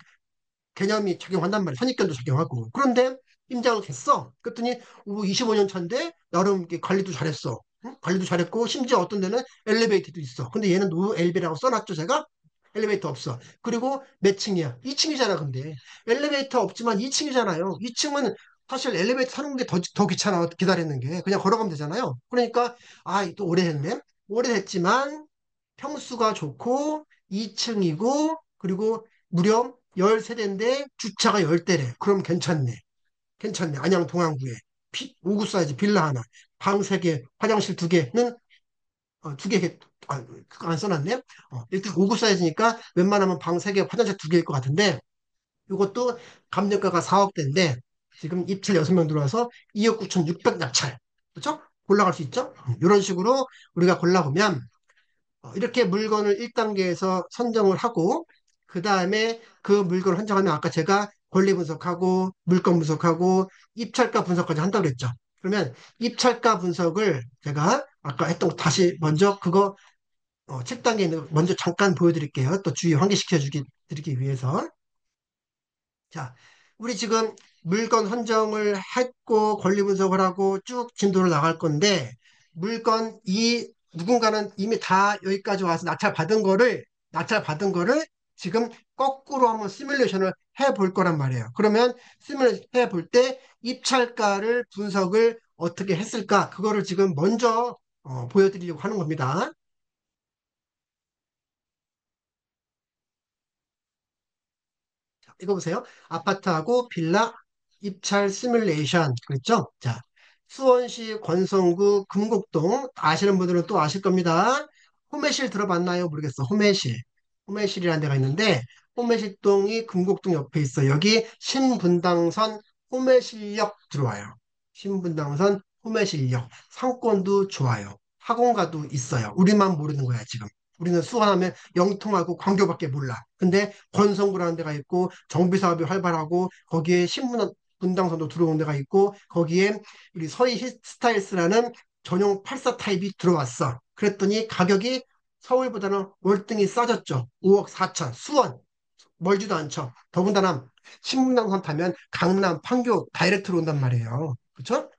[SPEAKER 1] 개념이 적용한단 말이야. 선입견도 적용하고. 그런데 임장을 했어. 그랬더니 25년 차인데 나름 이렇게 관리도 잘했어. 응? 관리도 잘했고 심지어 어떤 데는 엘리베이터도 있어. 근데 얘는 노 엘베라고 써놨죠, 제가? 엘리베이터 없어. 그리고 몇 층이야? 2층이잖아, 근데. 엘리베이터 없지만 2층이잖아요. 2층은 사실 엘리베이터 타는 게 더 귀찮아, 기다리는 게. 그냥 걸어가면 되잖아요. 그러니까, 아, 또 오래됐네. 오래됐지만 평수가 좋고 2층이고 그리고 무려 10세대인데 주차가 10대래. 그럼 괜찮네. 괜찮네. 안양 동안구에 5구 사이즈 빌라 하나, 방 3개, 화장실 2개는 2개, 그거 안 써놨네. 일단 5구 사이즈니까 웬만하면 방 3개, 화장실 2개일 것 같은데 이것도 감정가가 4억대인데 지금 입찰 6명 들어와서 2억 9,600 낙찰. 그렇죠? 골라갈 수 있죠? 이런 식으로 우리가 골라보면 이렇게 물건을 1단계에서 선정을 하고, 그 다음에 그 물건을 선정하면 아까 제가 권리 분석하고, 물건 분석하고, 입찰가 분석까지 한다고 그랬죠. 그러면 입찰가 분석을 제가 아까 했던 거 다시 먼저 그거 책 단계에 있는 거 먼저 잠깐 보여드릴게요. 또 주의 환기시켜 드리기 위해서. 자, 우리 지금 물건 선정을 했고 권리 분석을 하고 쭉 진도를 나갈 건데 물건 이 누군가는 이미 다 여기까지 와서 낙찰 받은 거를 지금 거꾸로 한번 시뮬레이션을 해 볼 거란 말이에요. 그러면 시뮬레이션 해 볼 때 입찰가를 분석을 어떻게 했을까? 그거를 지금 먼저 보여드리려고 하는 겁니다. 이거 보세요. 아파트하고 빌라 입찰 시뮬레이션. 그랬죠? 자, 수원시 권성구 금곡동 아시는 분들은 또 아실 겁니다. 호매실 들어봤나요? 모르겠어. 호매실. 호매실이라는 데가 있는데 호매실동이 금곡동 옆에 있어. 여기 신분당선 호매실역 들어와요. 신분당선 호매실역. 상권도 좋아요. 학원가도 있어요. 우리만 모르는 거야, 지금. 우리는 수원하면 영통하고 광교밖에 몰라. 근데 권성구라는 데가 있고 정비 사업이 활발하고 거기에 신문 분당선도 들어온 데가 있고 거기에 우리 서희 스타일스라는 전용 84 타입이 들어왔어. 그랬더니 가격이 서울보다는 월등히 싸졌죠. 5억 4천. 수원 멀지도 않죠. 더군다나 신분당선 타면 강남, 판교 다이렉트로 온단 말이에요. 그렇죠?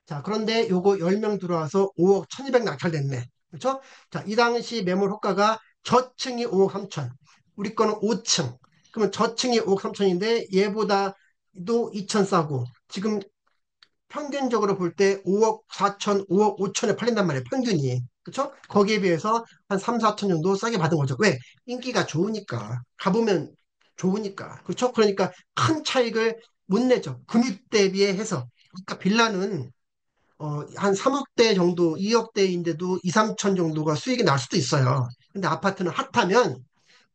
[SPEAKER 1] 자, 그런데 요거 10명 들어와서 5억 1200 낙찰됐네. 그렇죠? 자, 이 당시 매물 호가가 저층이 5억 3천. 우리 거는 5층. 그러면 저층이 5억 3천인데 얘보다도 2천 싸고 지금 평균적으로 볼 때 5억 4천, 5억 5천에 팔린단 말이에요. 평균이. 그렇죠? 거기에 비해서 한 3, 4천 정도 싸게 받은 거죠. 왜? 인기가 좋으니까. 가보면 좋으니까. 그렇죠? 그러니까 큰 차익을 못 내죠. 금액 대비해 서 그러니까 빌라는 한 3억대 정도, 2억대인데도 2, 3천 정도가 수익이 날 수도 있어요. 근데 아파트는 핫하면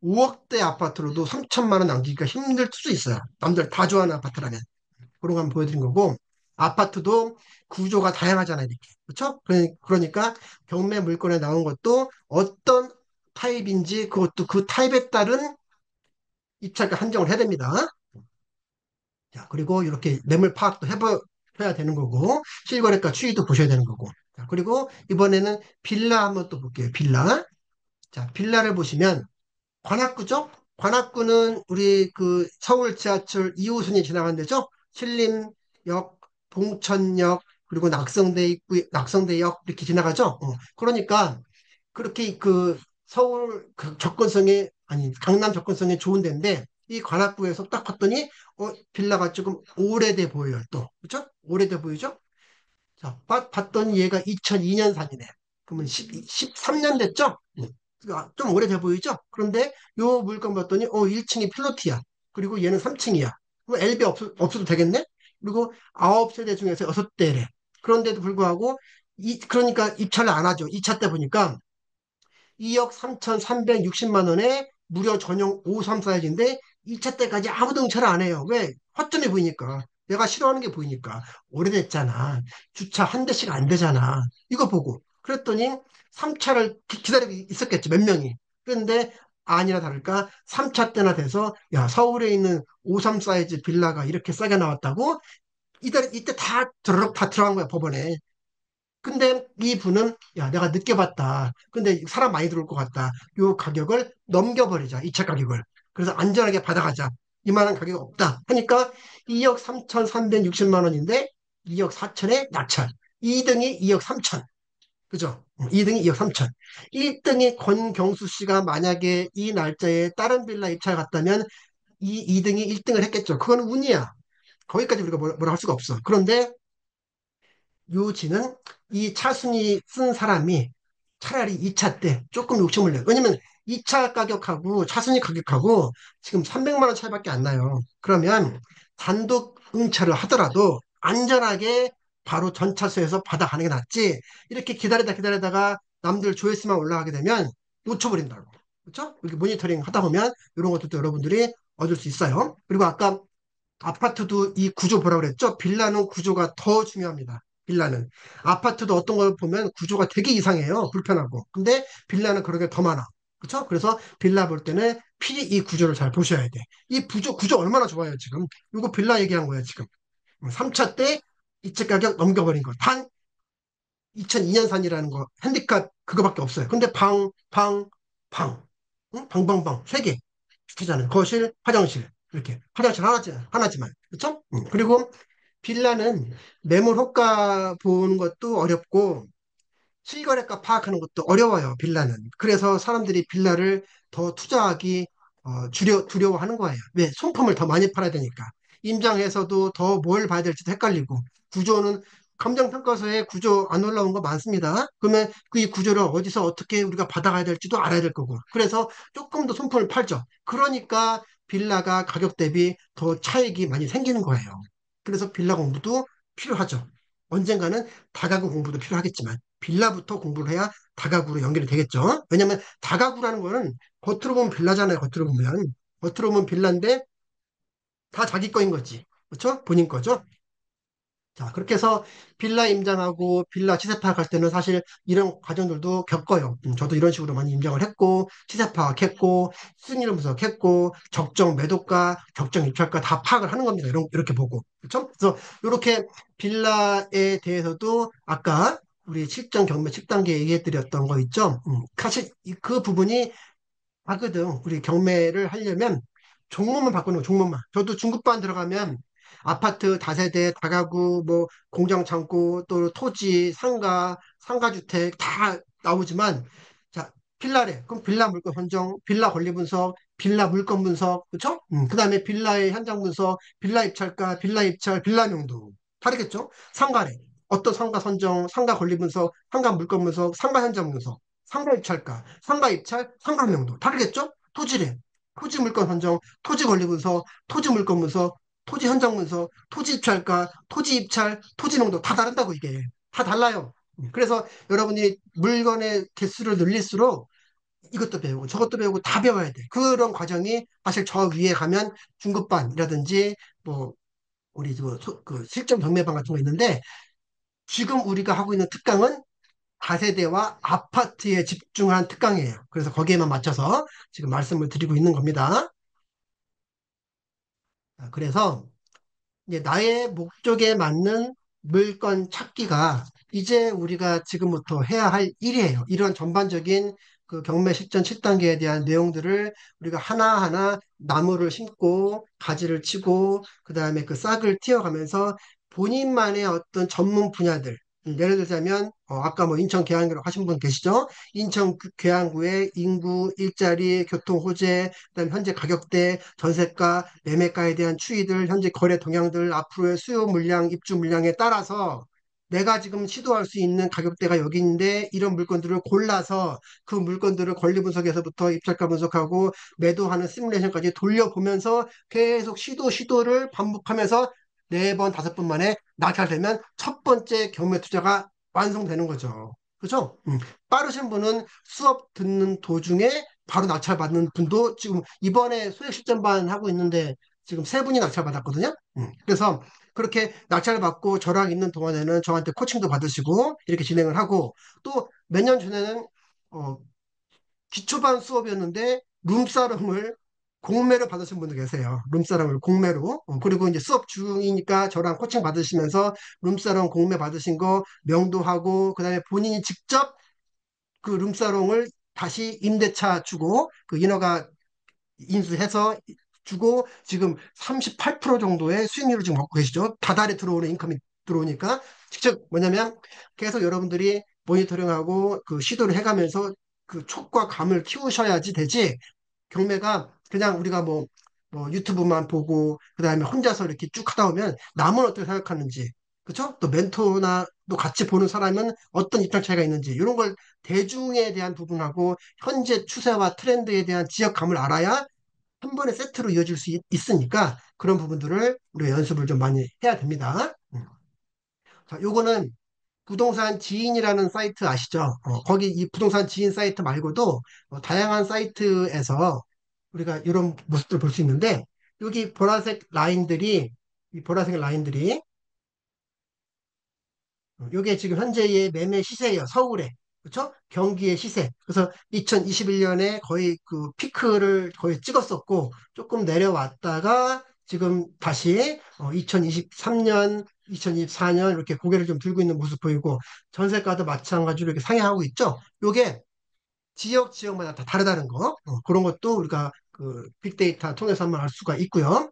[SPEAKER 1] 5억대 아파트로도 3천만 원 남기기가 힘들 수도 있어요. 남들 다 좋아하는 아파트라면. 그런 거 한번 보여드린 거고, 아파트도 구조가 다양하잖아요, 이렇게. 그렇죠? 그러니까 경매 물건에 나온 것도 어떤 타입인지 그것도 그 타입에 따른 입찰가 한정을 해야 됩니다. 자, 그리고 이렇게 매물 파악도 해야 되는 거고, 실거래가 추이도 보셔야 되는 거고. 자, 그리고 이번에는 빌라 한번 또 볼게요. 빌라. 자, 빌라를 보시면 관악구죠? 관악구는 우리 그 서울 지하철 2호선이 지나간 데죠? 신림역, 봉천역, 그리고 낙성대 입구, 낙성대역 이렇게 지나가죠? 그러니까 그렇게 그 서울 그 접근성이, 아니, 강남 접근성이 좋은 데인데, 이 관악구에서 딱 봤더니, 빌라가 조금 오래돼 보여요, 또. 그죠? 오래돼 보이죠? 자, 봤더니 얘가 2002년산이네. 그러면 13년 됐죠? 좀 오래돼 보이죠? 그런데 요 물건 봤더니, 1층이 필로티야. 그리고 얘는 3층이야. 그럼 엘베 없어도 되겠네? 그리고 9세대 중에서 6대래. 그런데도 불구하고, 그러니까 입찰을 안 하죠. 2차 때 보니까 2억 3,360만 원에 무료 전용 53 사이즈인데 2차 때까지 아무도 응찰을 안 해요. 왜? 허점이 보이니까. 내가 싫어하는 게 보이니까. 오래됐잖아. 주차 한 대씩 안 되잖아. 이거 보고. 그랬더니 3차를 기다리고 있었겠지, 몇 명이. 그런데 아니나 다를까 3차 때나 돼서 야, 서울에 있는 53 사이즈 빌라가 이렇게 싸게 나왔다고? 이때 다 들어간 거야, 법원에. 근데 이 분은 야 내가 늦게 봤다. 근데 사람 많이 들어올 것 같다. 요 가격을 넘겨버리자. 2차 가격을. 그래서 안전하게 받아가자. 이만한 가격 없다. 하니까 2억 3,360만 원인데 2억 4천에 낙찰. 2등이 2억 3천. 그죠? 2등이 2억 3천. 1등이 권경수 씨가 만약에 이 날짜에 다른 빌라 입찰 갔다면 이 2등이 1등을 했겠죠. 그거는 운이야. 거기까지 우리가 뭐라 할 수가 없어. 그런데 요지는 이 차순위 쓴 사람이 차라리 2차 때 조금 욕심을 내요. 왜냐면 2차 가격하고 차순위 가격하고 지금 300만 원 차이밖에 안 나요. 그러면 단독 응찰을 하더라도 안전하게 바로 전차수에서 받아가는 게 낫지. 이렇게 기다리다가 남들 조회수만 올라가게 되면 놓쳐버린다고. 그렇죠? 이렇게 모니터링 하다 보면 이런 것도 여러분들이 얻을 수 있어요. 그리고 아까 아파트도 이 구조 보라고 그랬죠? 빌라는 구조가 더 중요합니다. 빌라는. 아파트도 어떤 걸 보면 구조가 되게 이상해요. 불편하고. 근데 빌라는 그런 게 더 많아. 그렇죠? 그래서 빌라 볼 때는 필히 이 구조를 잘 보셔야 돼. 이 구조 얼마나 좋아요, 지금. 이거 빌라 얘기한 거예요, 지금. 3차 때 이체 가격 넘겨버린 거. 단 2002년산이라는 거. 핸디캅 그거밖에 없어요. 근데 방. 응? 방방방. 세 개. 주차장은 거실, 화장실 이렇게 화장실 하나지만 그렇죠? 그리고 빌라는 매물 호가 보는 것도 어렵고 실거래가 파악하는 것도 어려워요. 빌라는. 그래서 사람들이 빌라를 더 투자하기 두려워하는 거예요. 왜? 손품을 더 많이 팔아야 되니까. 임장에서도 더 뭘 봐야 될지도 헷갈리고 구조는 감정평가서에 구조 안 올라온 거 많습니다. 그러면 그 이 구조를 어디서 어떻게 우리가 받아가야 될지도 알아야 될 거고. 그래서 조금 더 손품을 팔죠. 그러니까 빌라가 가격 대비 더 차익이 많이 생기는 거예요. 그래서 빌라 공부도 필요하죠. 언젠가는 다가구 공부도 필요하겠지만 빌라부터 공부를 해야 다가구로 연결이 되겠죠. 왜냐면 다가구라는 거는 겉으로 보면 빌라잖아요. 겉으로 보면 빌라인데 다 자기 거인 거지. 그렇죠? 본인 거죠. 자, 그렇게 해서 빌라 임장하고 빌라 시세 파악할 때는 사실 이런 과정들도 겪어요. 저도 이런 식으로 많이 임장을 했고, 시세 파악했고, 수익률 분석했고, 적정 매도가, 적정 입찰가 다 파악을 하는 겁니다. 이렇게 보고. 그렇죠? 그래서 이렇게 빌라에 대해서도 아까 우리 실전 경매 10단계 얘기해드렸던 거 있죠? 사실 그 부분이 하거든. 우리 경매를 하려면 종목만 바꾸는 거, 종목만. 저도 중급반 들어가면 아파트, 다세대, 다가구, 뭐 공장 창고, 또 토지, 상가주택 다 나오지만 자, 빌라래. 그럼 빌라 물건 선정, 빌라 권리 분석, 빌라 물건 분석, 그렇죠? 그다음에 빌라의 현장 분석, 빌라 입찰가, 빌라 입찰, 빌라 명도. 다르겠죠? 상가래. 어떤 상가 선정, 상가 권리 분석, 상가 물건 분석, 상가 현장 분석. 상가 입찰가, 상가 입찰, 상가 명도. 다르겠죠? 토지래. 토지 물건 선정, 토지 권리 분석, 토지 물건 분석, 토지 현장 분석, 토지 입찰가, 토지 입찰, 토지 농도 다 다른다고 이게. 다 달라요. 그래서 여러분이 물건의 개수를 늘릴수록 이것도 배우고 저것도 배우고 다 배워야 돼. 그런 과정이 사실 저 위에 가면 중급반이라든지 뭐 우리 그 실전 경매반 같은 거 있는데 지금 우리가 하고 있는 특강은 다세대와 아파트에 집중한 특강이에요. 그래서 거기에만 맞춰서 지금 말씀을 드리고 있는 겁니다. 그래서 이제 나의 목적에 맞는 물건 찾기가 이제 우리가 지금부터 해야 할 일이에요. 이런 전반적인 그 경매 실전 7단계에 대한 내용들을 우리가 하나하나 나무를 심고 가지를 치고 그다음에 그 싹을 틔워가면서 본인만의 어떤 전문 분야들 예를 들자면 아까 뭐 인천 계양구라고 하신 분 계시죠? 인천 계양구의 인구, 일자리, 교통 호재, 그다음 현재 가격대, 전세가, 매매가에 대한 추이들, 현재 거래 동향들, 앞으로의 수요 물량, 입주 물량에 따라서 내가 지금 시도할 수 있는 가격대가 여기 있는데 이런 물건들을 골라서 그 물건들을 권리 분석에서부터 입찰가 분석하고 매도하는 시뮬레이션까지 돌려보면서 계속 시도를 반복하면서 네 번, 다섯 번 만에 낙찰되면 첫 번째 경매 투자가 완성되는 거죠. 그죠? 빠르신 분은 수업 듣는 도중에 바로 낙찰받는 분도 지금 이번에 소액 실전반 하고 있는데 지금 세 분이 낙찰받았거든요. 그래서 그렇게 낙찰받고 저랑 있는 동안에는 저한테 코칭도 받으시고 이렇게 진행을 하고 또 몇 년 전에는 어, 기초반 수업이었는데 룸사롱을 공매로 받으신 분도 계세요. 룸사롱을 공매로. 그리고 이제 수업 중이니까 저랑 코칭 받으시면서 룸사롱 공매 받으신 거 명도하고 그다음에 본인이 직접 그 룸사롱을 다시 임대차 주고 그 인허가 인수해서 주고 지금 38% 정도의 수익률을 지금 얻고 계시죠. 다달이 들어오는 인컴이 들어오니까 직접 뭐냐면 계속 여러분들이 모니터링하고 그 시도를 해가면서 그 촉과 감을 키우셔야지 되지. 경매가 그냥 우리가 뭐 유튜브만 보고 그다음에 혼자서 이렇게 쭉 하다 보면 남은 어떻게 생각하는지 그쵸? 또 멘토나 또 같이 보는 사람은 어떤 입장 차이가 있는지 이런 걸 대중에 대한 부분하고 현재 추세와 트렌드에 대한 지역감을 알아야 한 번에 세트로 이어질 수 있으니까 그런 부분들을 우리가 연습을 좀 많이 해야 됩니다. 자, 요거는 부동산 지인이라는 사이트 아시죠? 거기 이 부동산 지인 사이트 말고도 다양한 사이트에서 우리가 이런 모습들을 볼 수 있는데 여기 보라색 라인들이 이 보라색 라인들이 이게 지금 현재의 매매 시세예요. 서울에. 그렇죠? 경기의 시세. 그래서 2021년에 거의 그 피크를 거의 찍었었고 조금 내려왔다가 지금 다시 2023년, 2024년 이렇게 고개를 좀 들고 있는 모습 보이고 전세가도 마찬가지로 이렇게 상향하고 있죠. 요게 지역마다 다 다르다는 거. 그런 것도 우리가 그 빅데이터 통해서 한번 알 수가 있고요.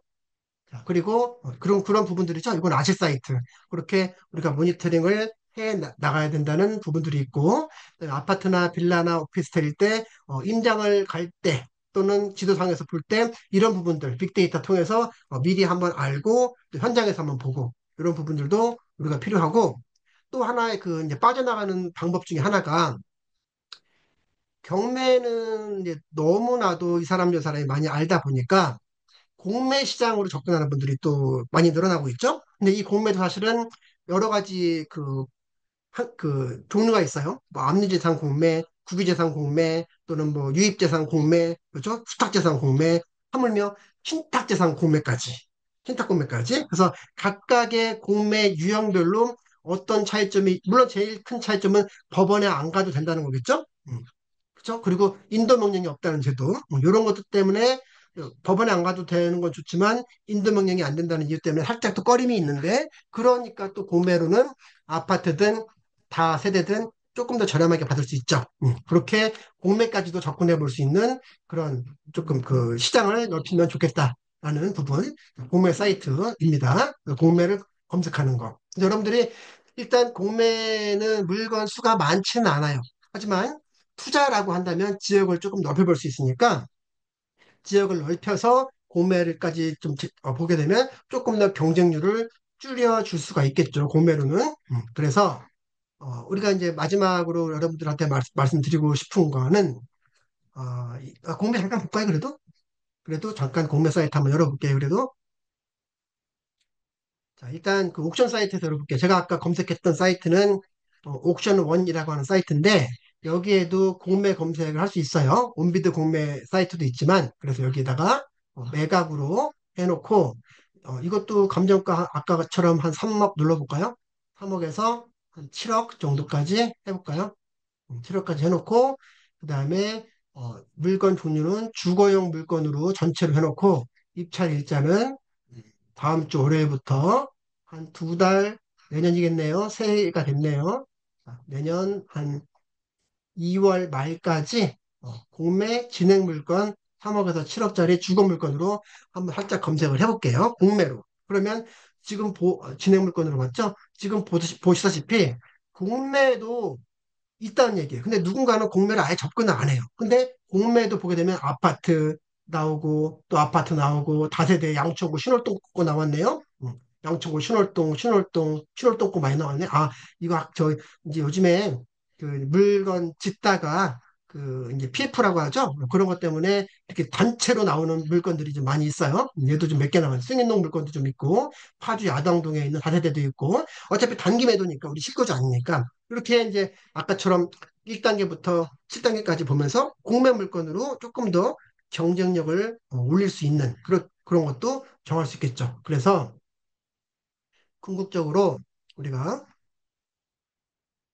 [SPEAKER 1] 자, 그리고 그런 부분들이죠. 이건 아실 사이트. 그렇게 우리가 모니터링을 해 나가야 된다는 부분들이 있고, 그다음에 아파트나 빌라나 오피스텔일 때 임장을 갈 때 또는 지도상에서 볼 때 이런 부분들 빅데이터 통해서 미리 한번 알고 또 현장에서 한번 보고 이런 부분들도 우리가 필요하고 또 하나의 그 이제 빠져나가는 방법 중에 하나가 경매는 이제 너무나도 이 사람 저 사람이 많이 알다 보니까 공매 시장으로 접근하는 분들이 또 많이 늘어나고 있죠. 근데 이 공매도 사실은 여러 가지 그 종류가 있어요. 뭐 압류재산 공매, 국유재산 공매 또는 뭐 유입재산 공매, 그렇죠? 수탁재산 공매, 하물며 신탁재산 공매까지, 신탁 공매까지. 그래서 각각의 공매 유형별로 어떤 차이점이 물론 제일 큰 차이점은 법원에 안 가도 된다는 거겠죠. 그렇죠? 그리고 인도 명령이 없다는 제도 이런 것들 때문에 법원에 안 가도 되는 건 좋지만 인도 명령이 안 된다는 이유 때문에 살짝 또 꺼림이 있는데 그러니까 또 공매로는 아파트든 다 세대든 조금 더 저렴하게 받을 수 있죠. 그렇게 공매까지도 접근해 볼 수 있는 그런 조금 그 시장을 넓히면 좋겠다라는 부분 공매 사이트입니다. 공매를 검색하는 거. 여러분들이 일단 공매는 물건 수가 많지는 않아요. 하지만 투자라고 한다면 지역을 조금 넓혀볼 수 있으니까 지역을 넓혀서 공매를까지 좀 보게 되면 조금 더 경쟁률을 줄여줄 수가 있겠죠. 공매로는. 그래서 우리가 이제 마지막으로 여러분들한테 말씀드리고 싶은 거는 공매 잠깐 볼까요? 그래도 잠깐 공매 사이트 한번 열어볼게요. 그래도 자, 일단 그 옥션 사이트에서 열어볼게요. 제가 아까 검색했던 사이트는 옥션 원이라고 하는 사이트인데 여기에도 공매 검색을 할 수 있어요. 온비드 공매 사이트도 있지만 그래서 여기에다가 매각으로 해놓고 이것도 감정가 아까처럼 한 3억 눌러볼까요? 3억에서 한 7억 정도까지 해볼까요? 7억까지 해놓고 그 다음에 물건 종류는 주거용 물건으로 전체로 해놓고 입찰 일자는 다음 주 월요일부터 한 두 달, 내년이겠네요. 새해가 됐네요. 자, 내년 한 2월 말까지 공매 진행 물건 3억에서 7억짜리 주거 물건으로 한번 살짝 검색을 해볼게요. 공매로. 그러면 지금 진행 물건으로 봤죠? 지금 보시다시피 공매도 있다는 얘기예요. 근데 누군가는 공매를 아예 접근을 안 해요. 근데 공매도 보게 되면 아파트 나오고 또 아파트 나오고 다세대 양초구 신월동구 나왔네요. 양초구 신월동구 많이 나왔네. 아, 이거 저 이제 요즘에 그 물건 짓다가 그 이제 PF라고 하죠. 그런 것 때문에 이렇게 단체로 나오는 물건들이 좀 많이 있어요. 얘도 좀 몇 개 나와요. 승인동 물건도 좀 있고 파주 야당동에 있는 다세대도 있고 어차피 단기 매도니까 우리 실거주 아니니까 이렇게 이제 아까처럼 1단계부터 7단계까지 보면서 공매 물건으로 조금 더 경쟁력을 올릴 수 있는 그런 것도 정할 수 있겠죠. 그래서 궁극적으로 우리가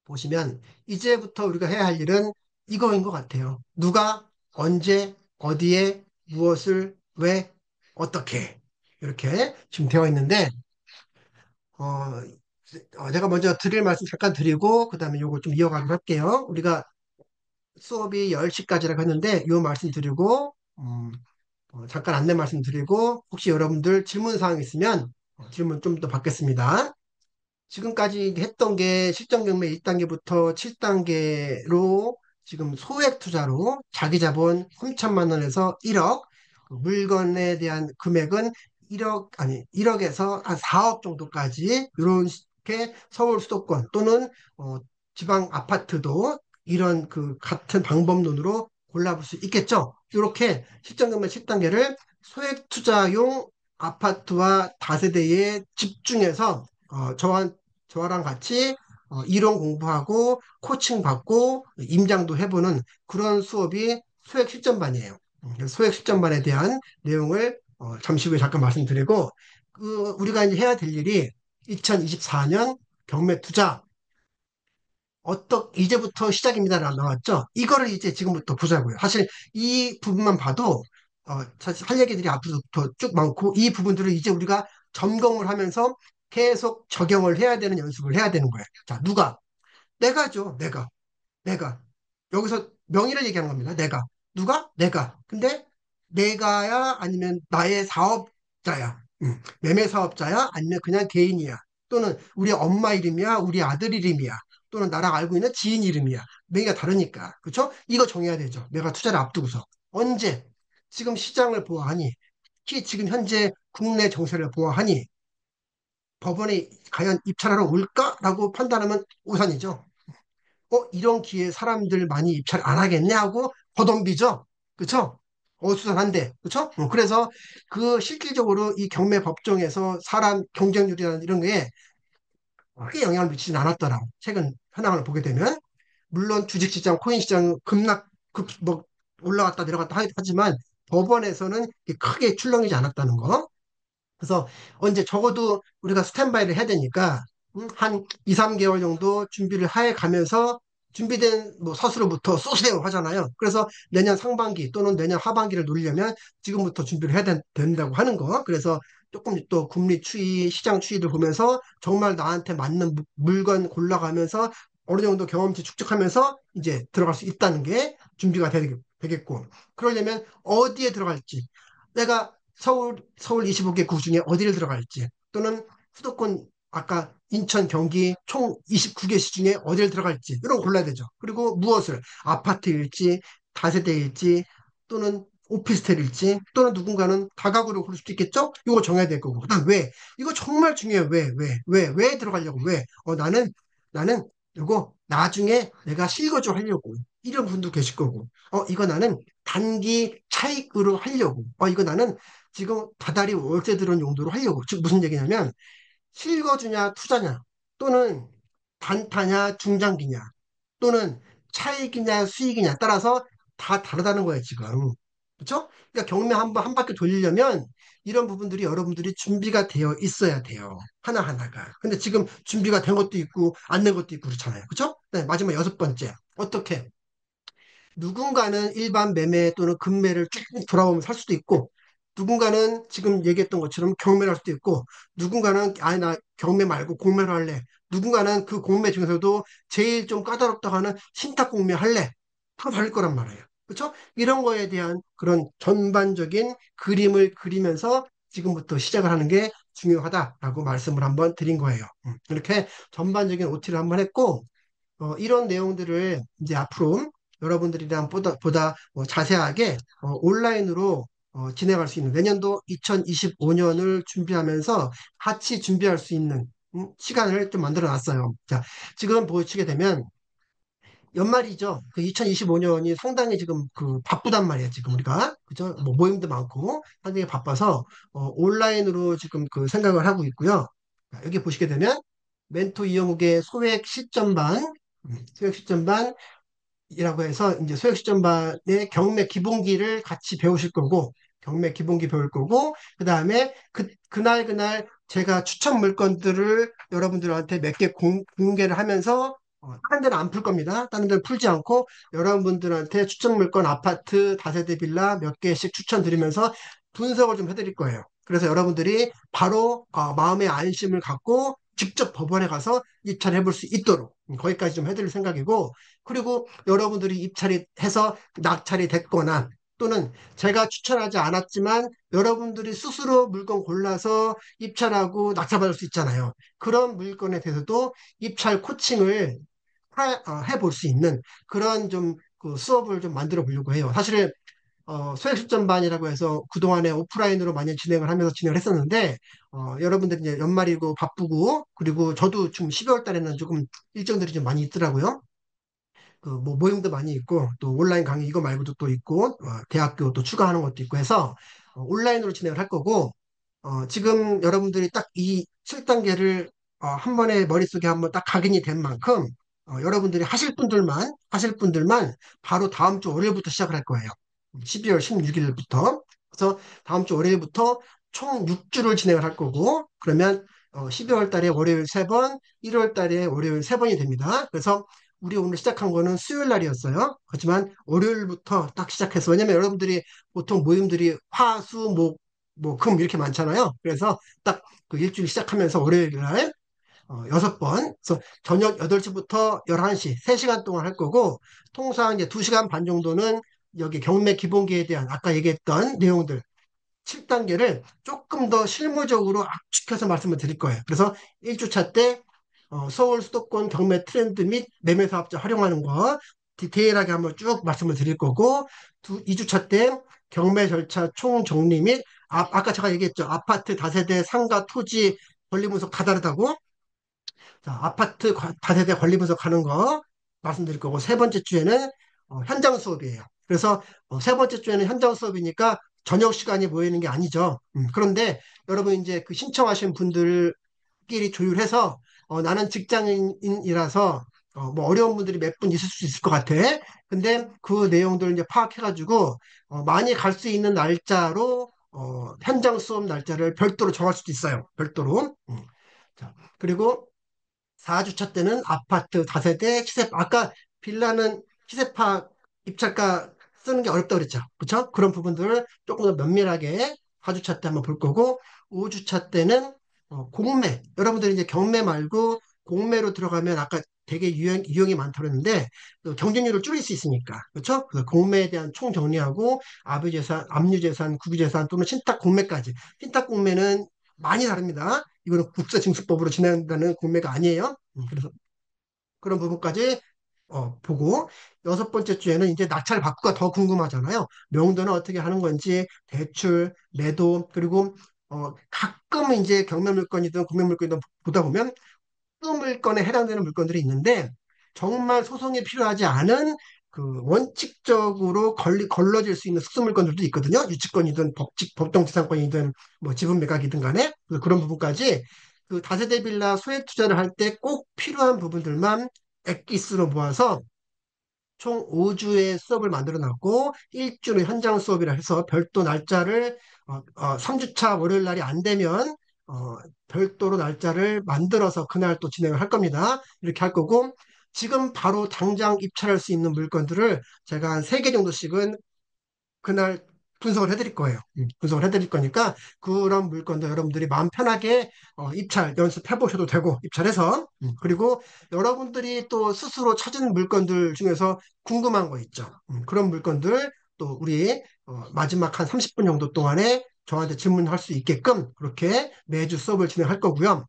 [SPEAKER 1] 보시면 이제부터 우리가 해야 할 일은 이거인 것 같아요. 누가 언제 어디에 무엇을 왜 어떻게 이렇게 지금 되어 있는데 어, 제가 먼저 드릴 말씀 잠깐 드리고 그다음에 요거 좀 이어가도록 할게요. 우리가 수업이 10시까지라고 했는데 요 말씀 드리고 잠깐 안내 말씀 드리고 혹시 여러분들 질문 사항 있으면 질문 좀 더 받겠습니다. 지금까지 했던 게 실전 경매 1단계부터 7단계로 지금 소액 투자로 자기 자본 3천만 원에서 1억, 그 물건에 대한 금액은 1억에서 한 4억 정도까지 이렇게 서울 수도권 또는 어, 지방 아파트도 이런 그 같은 방법론으로 골라볼 수 있겠죠. 이렇게 실전 경매 7단계를 소액 투자용 아파트와 다세대에 집중해서 저랑 같이 이론 공부하고 코칭 받고 임장도 해보는 그런 수업이 소액 실전반이에요. 소액 실전반에 대한 내용을 잠시 후에 잠깐 말씀드리고 우리가 이제 해야 될 일이 2024년 경매 투자 이제부터 시작입니다라고 나왔죠. 이거를 이제 지금부터 보자고요. 사실 이 부분만 봐도 사실 할 얘기들이 앞으로부터 쭉 많고 이 부분들을 이제 우리가 점검을 하면서 계속 적용을 해야 되는 연습을 해야 되는 거예요. 자, 누가? 내가죠. 내가. 여기서 명의를 얘기하는 겁니다. 내가. 누가? 내가. 근데 내가야 아니면 나의 사업자야. 매매 사업자야 아니면 그냥 개인이야. 또는 우리 엄마 이름이야, 우리 아들 이름이야. 또는 나랑 알고 있는 지인 이름이야. 명의가 다르니까. 그렇죠? 이거 정해야 되죠. 내가 투자를 앞두고서. 언제? 지금 시장을 보아하니, 특히 지금 현재 국내 정세를 보아하니 법원에 과연 입찰하러 올까라고 판단하면 우선이죠. 이런 기회에 사람들 많이 입찰 안 하겠네 하고 거덤비죠. 그쵸? 어수선한데. 그쵸? 그래서 그 실질적으로 이 경매 법정에서 사람 경쟁률이라는 이런 게 크게 영향을 미치진 않았더라고. 최근 현황을 보게 되면. 물론 주식시장, 코인시장 뭐 올라갔다 내려갔다 하지만 법원에서는 크게 출렁이지 않았다는 거. 그래서 언제 적어도 우리가 스탠바이를 해야 되니까 한 2, 3개월 정도 준비를 해 가면서 준비된 뭐 서술부터 쏘세요 하잖아요. 그래서 내년 상반기 또는 내년 하반기를 노리려면 지금부터 준비를 해야 된다고 하는 거. 그래서 조금 또 금리 추이, 시장 추이를 보면서 정말 나한테 맞는 물건 골라가면서 어느 정도 경험치 축적하면서 이제 들어갈 수 있다는 게 준비가 되겠고. 그러려면 어디에 들어갈지. 내가 서울 25개 구 중에 어디를 들어갈지 또는 수도권 아까 인천, 경기 총 29개 시 중에 어디를 들어갈지 이런 거 골라야 되죠. 그리고 무엇을 아파트일지 다세대일지 또는 오피스텔일지 또는 누군가는 다가구로 고를 수도 있겠죠. 이거 정해야 될 거고. 그다음 왜? 이거 정말 중요해. 왜 들어가려고 왜? 나는 이거 나중에 내가 실거주 하려고 이런 분도 계실 거고. 이거 나는 단기 차익으로 하려고. 이거 나는 지금 다달이 월세 들은 용도로 하려고. 즉 무슨 얘기냐면 실거주냐 투자냐 또는 단타냐 중장기냐 또는 차익이냐 수익이냐 따라서 다 다르다는 거예요 지금. 그렇죠? 그러니까 경매 한 바퀴 돌리려면 이런 부분들이 여러분들이 준비가 되어 있어야 돼요. 하나하나가. 근데 지금 준비가 된 것도 있고 안 된 것도 있고 그렇잖아요. 그렇죠? 네, 마지막 여섯 번째. 어떻게? 누군가는 일반 매매 또는 금매를 쭉 돌아오면서 살 수도 있고, 누군가는 지금 얘기했던 것처럼 경매를 할 수도 있고, 누군가는 아니 나 경매 말고 공매를 할래. 누군가는 그 공매 중에서도 제일 좀 까다롭다고 하는 신탁 공매 할래. 다 다를 거란 말이에요. 그렇죠? 이런 거에 대한 그런 전반적인 그림을 그리면서 지금부터 시작을 하는 게 중요하다라고 말씀을 한번 드린 거예요. 이렇게 전반적인 OT를 한번 했고, 이런 내용들을 이제 앞으로 여러분들이랑 보다 자세하게 온라인으로 진행할 수 있는 내년도 2025년을 준비하면서 같이 준비할 수 있는 시간을 좀 만들어 놨어요. 자, 지금 보시게 되면 연말이죠. 그 2025년이 상당히 지금 그 바쁘단 말이에요. 지금 우리가. 그죠? 뭐 모임도 많고 상당히 바빠서 온라인으로 지금 그 생각을 하고 있고요. 자, 여기 보시게 되면 멘토 이영욱의 소액 시점반, 소액 시점반 이라고 해서 이제 소액 시점반의 경매 기본기를 같이 배우실 거고 경매 기본기 배울 거고 그다음에 그날 제가 추천 물건들을 여러분들한테 몇 개 공개를 하면서 다른 데는 안 풀 겁니다. 다른 데는 풀지 않고 여러분들한테 추천 물건 아파트 다세대 빌라 몇 개씩 추천드리면서 분석을 좀 해드릴 거예요. 그래서 여러분들이 바로 마음의 안심을 갖고 직접 법원에 가서 입찰해 볼 수 있도록 거기까지 좀 해드릴 생각이고 그리고 여러분들이 입찰이 해서 낙찰이 됐거나 또는 제가 추천하지 않았지만 여러분들이 스스로 물건 골라서 입찰하고 낙찰받을 수 있잖아요. 그런 물건에 대해서도 입찰 코칭을 해볼 수 있는 그런 좀 그 수업을 좀 만들어 보려고 해요. 사실 소액실전반이라고 해서 그동안에 오프라인으로 많이 진행을 하면서 진행을 했었는데, 여러분들 이제 연말이고 바쁘고, 그리고 저도 지금 12월 달에는 조금 일정들이 좀 많이 있더라고요. 그 뭐 모임도 많이 있고 또 온라인 강의 이거 말고도 또 있고 대학교 또 추가하는 것도 있고 해서 온라인으로 진행을 할 거고 지금 여러분들이 딱 이 7단계를 한 번에 머릿속에 한번 딱 각인이 된 만큼 여러분들이 하실 분들만 바로 다음 주 월요일부터 시작을 할 거예요. 12월 16일부터. 그래서 다음 주 월요일부터 총 6주를 진행을 할 거고 그러면 12월 달에 월요일 3번, 1월 달에 월요일 3번이 됩니다. 그래서 우리 오늘 시작한 거는 수요일 날이었어요. 하지만 월요일부터 딱 시작해서, 왜냐면 여러분들이 보통 모임들이 화, 수, 목, 뭐, 금 이렇게 많잖아요. 그래서 딱 그 일주일 시작하면서 월요일 날 6번, 그래서 저녁 8시부터 11시, 3시간 동안 할 거고, 통상 이제 2시간 반 정도는 여기 경매 기본기에 대한 아까 얘기했던 내용들, 7단계를 조금 더 실무적으로 압축해서 말씀을 드릴 거예요. 그래서 1주차 때 서울 수도권 경매 트렌드 및 매매 사업자 활용하는 거 디테일하게 한번 쭉 말씀을 드릴 거고 2주차 때 경매 절차 총정리 및 아까 제가 얘기했죠. 아파트 다세대 상가 토지 권리 분석 다 다르다고. 자, 아파트 다세대 권리 분석하는 거 말씀드릴 거고 세 번째 주에는 현장 수업이에요. 그래서 세 번째 주에는 현장 수업이니까 저녁 시간이 모이는 게 아니죠. 그런데 여러분 이제 그 신청하신 분들끼리 조율해서 나는 직장인이라서 뭐 어려운 분들이 몇 분 있을 수 있을 것 같아. 근데 그 내용들을 이제 파악해가지고 많이 갈 수 있는 날짜로 현장 수업 날짜를 별도로 정할 수도 있어요. 별도로. 자, 그리고 4주차 때는 아파트 다세대 시세, 아까 빌라는 시세파 입찰가 쓰는 게 어렵다고 그랬죠. 그렇죠? 그런 부분들을 조금 더 면밀하게 4주차 때 한번 볼 거고, 5주차 때는 공매. 여러분들이 이제 경매 말고 공매로 들어가면 아까 되게 유형이 많다고 했는데, 경쟁률을 줄일 수 있으니까. 그렇죠? 그래서 공매에 대한 총 정리하고, 압유재산, 압류재산, 구비재산 또는 신탁 공매까지. 신탁 공매는 많이 다릅니다. 이거는 국세징수법으로 진행한다는 공매가 아니에요. 그래서 그런 부분까지 보고 6번째 주에는 이제 낙찰 받고가 더 궁금하잖아요. 명도는 어떻게 하는 건지 대출, 매도 그리고 가끔 이제 경매 물건이든 공매 물건이든 보다 보면 그 물건에 해당되는 물건들이 있는데 정말 소송이 필요하지 않은 그 원칙적으로 걸러질 수 있는 특수 물건들도 있거든요. 유치권이든 법정지상권이든 뭐 지분 매각이든 간에 그래서 그런 부분까지 그 다세대 빌라 소액 투자를 할 때 꼭 필요한 부분들만 엑기스로 모아서 총 5주의 수업을 만들어 놨고 1주는 현장 수업이라 해서 별도 날짜를 3주차 월요일 날이 안 되면 별도로 날짜를 만들어서 그날 또 진행을 할 겁니다. 이렇게 할 거고 지금 바로 당장 입찰할 수 있는 물건들을 제가 한 3개 정도씩은 그날 분석을 해드릴 거예요. 분석을 해드릴 거니까 그런 물건도 여러분들이 마음 편하게 입찰 연습해 보셔도 되고 입찰해서 그리고 여러분들이 또 스스로 찾은 물건들 중에서 궁금한 거 있죠. 그런 물건들 또 우리 마지막 한 30분 정도 동안에 저한테 질문할 수 있게끔 그렇게 매주 수업을 진행할 거고요.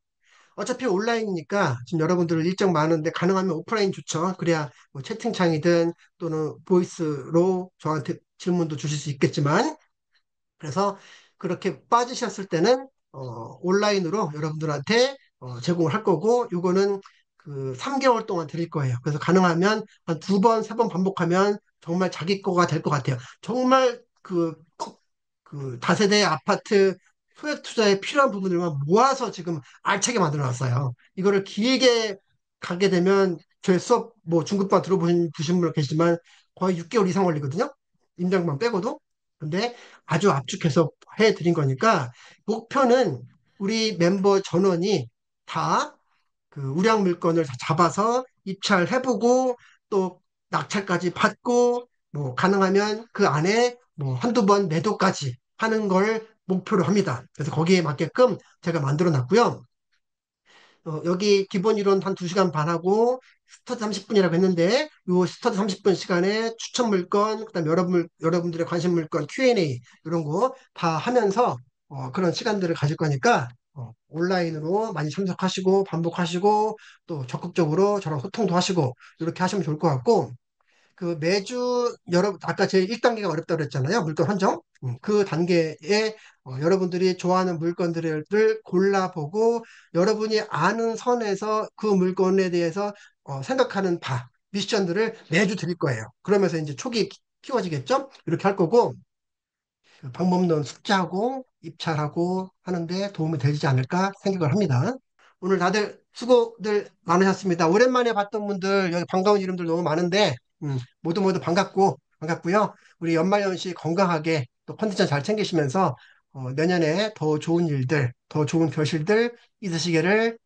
[SPEAKER 1] 어차피 온라인이니까 지금 여러분들 일정 많은데 가능하면 오프라인 좋죠. 그래야 뭐 채팅창이든 또는 보이스로 저한테 질문도 주실 수 있겠지만 그래서 그렇게 빠지셨을 때는 온라인으로 여러분들한테 제공을 할 거고 요거는 그 3개월 동안 드릴 거예요. 그래서 가능하면 한 두 번, 세 번 반복하면 정말 자기 거가 될 것 같아요. 정말 그 다세대 아파트 소액 투자에 필요한 부분들만 모아서 지금 알차게 만들어 놨어요. 이거를 길게 가게 되면 저희 수업 뭐 중급반 들어보신 분 계시지만 거의 6개월 이상 걸리거든요. 임장만 빼고도. 근데 아주 압축해서 해드린 거니까 목표는 우리 멤버 전원이 다 그 우량 물건을 다 잡아서 입찰해보고 또 낙찰까지 받고 뭐 가능하면 그 안에 뭐 한두 번 매도까지 하는 걸 목표로 합니다. 그래서 거기에 맞게끔 제가 만들어 놨고요. 여기 기본 이론 한 2시간 반 하고 스터디 30분이라고 했는데 요 스터디 30분 시간에 추천 물건, 그다음 여러분들의 관심 물건 Q&A 이런 거 다 하면서 그런 시간들을 가질 거니까 온라인으로 많이 참석하시고 반복하시고 또 적극적으로 저랑 소통도 하시고 이렇게 하시면 좋을 것 같고 그 매주 아까 제 1단계가 어렵다고 그랬잖아요. 물건 선정. 그 단계에 여러분들이 좋아하는 물건들을 골라보고 여러분이 아는 선에서 그 물건에 대해서 생각하는 바, 미션들을 매주 드릴 거예요. 그러면서 이제 촉이 키워지겠죠? 이렇게 할 거고 그 방법론 숙지하고 입찰하고 하는데 도움이 되지 않을까 생각을 합니다. 오늘 다들 수고들 많으셨습니다. 오랜만에 봤던 분들, 여기 반가운 이름들 너무 많은데, 모두 반갑고요. 우리 연말연시 건강하게 또 컨디션 잘 챙기시면서 내년에 더 좋은 일들, 더 좋은 결실들 있으시기를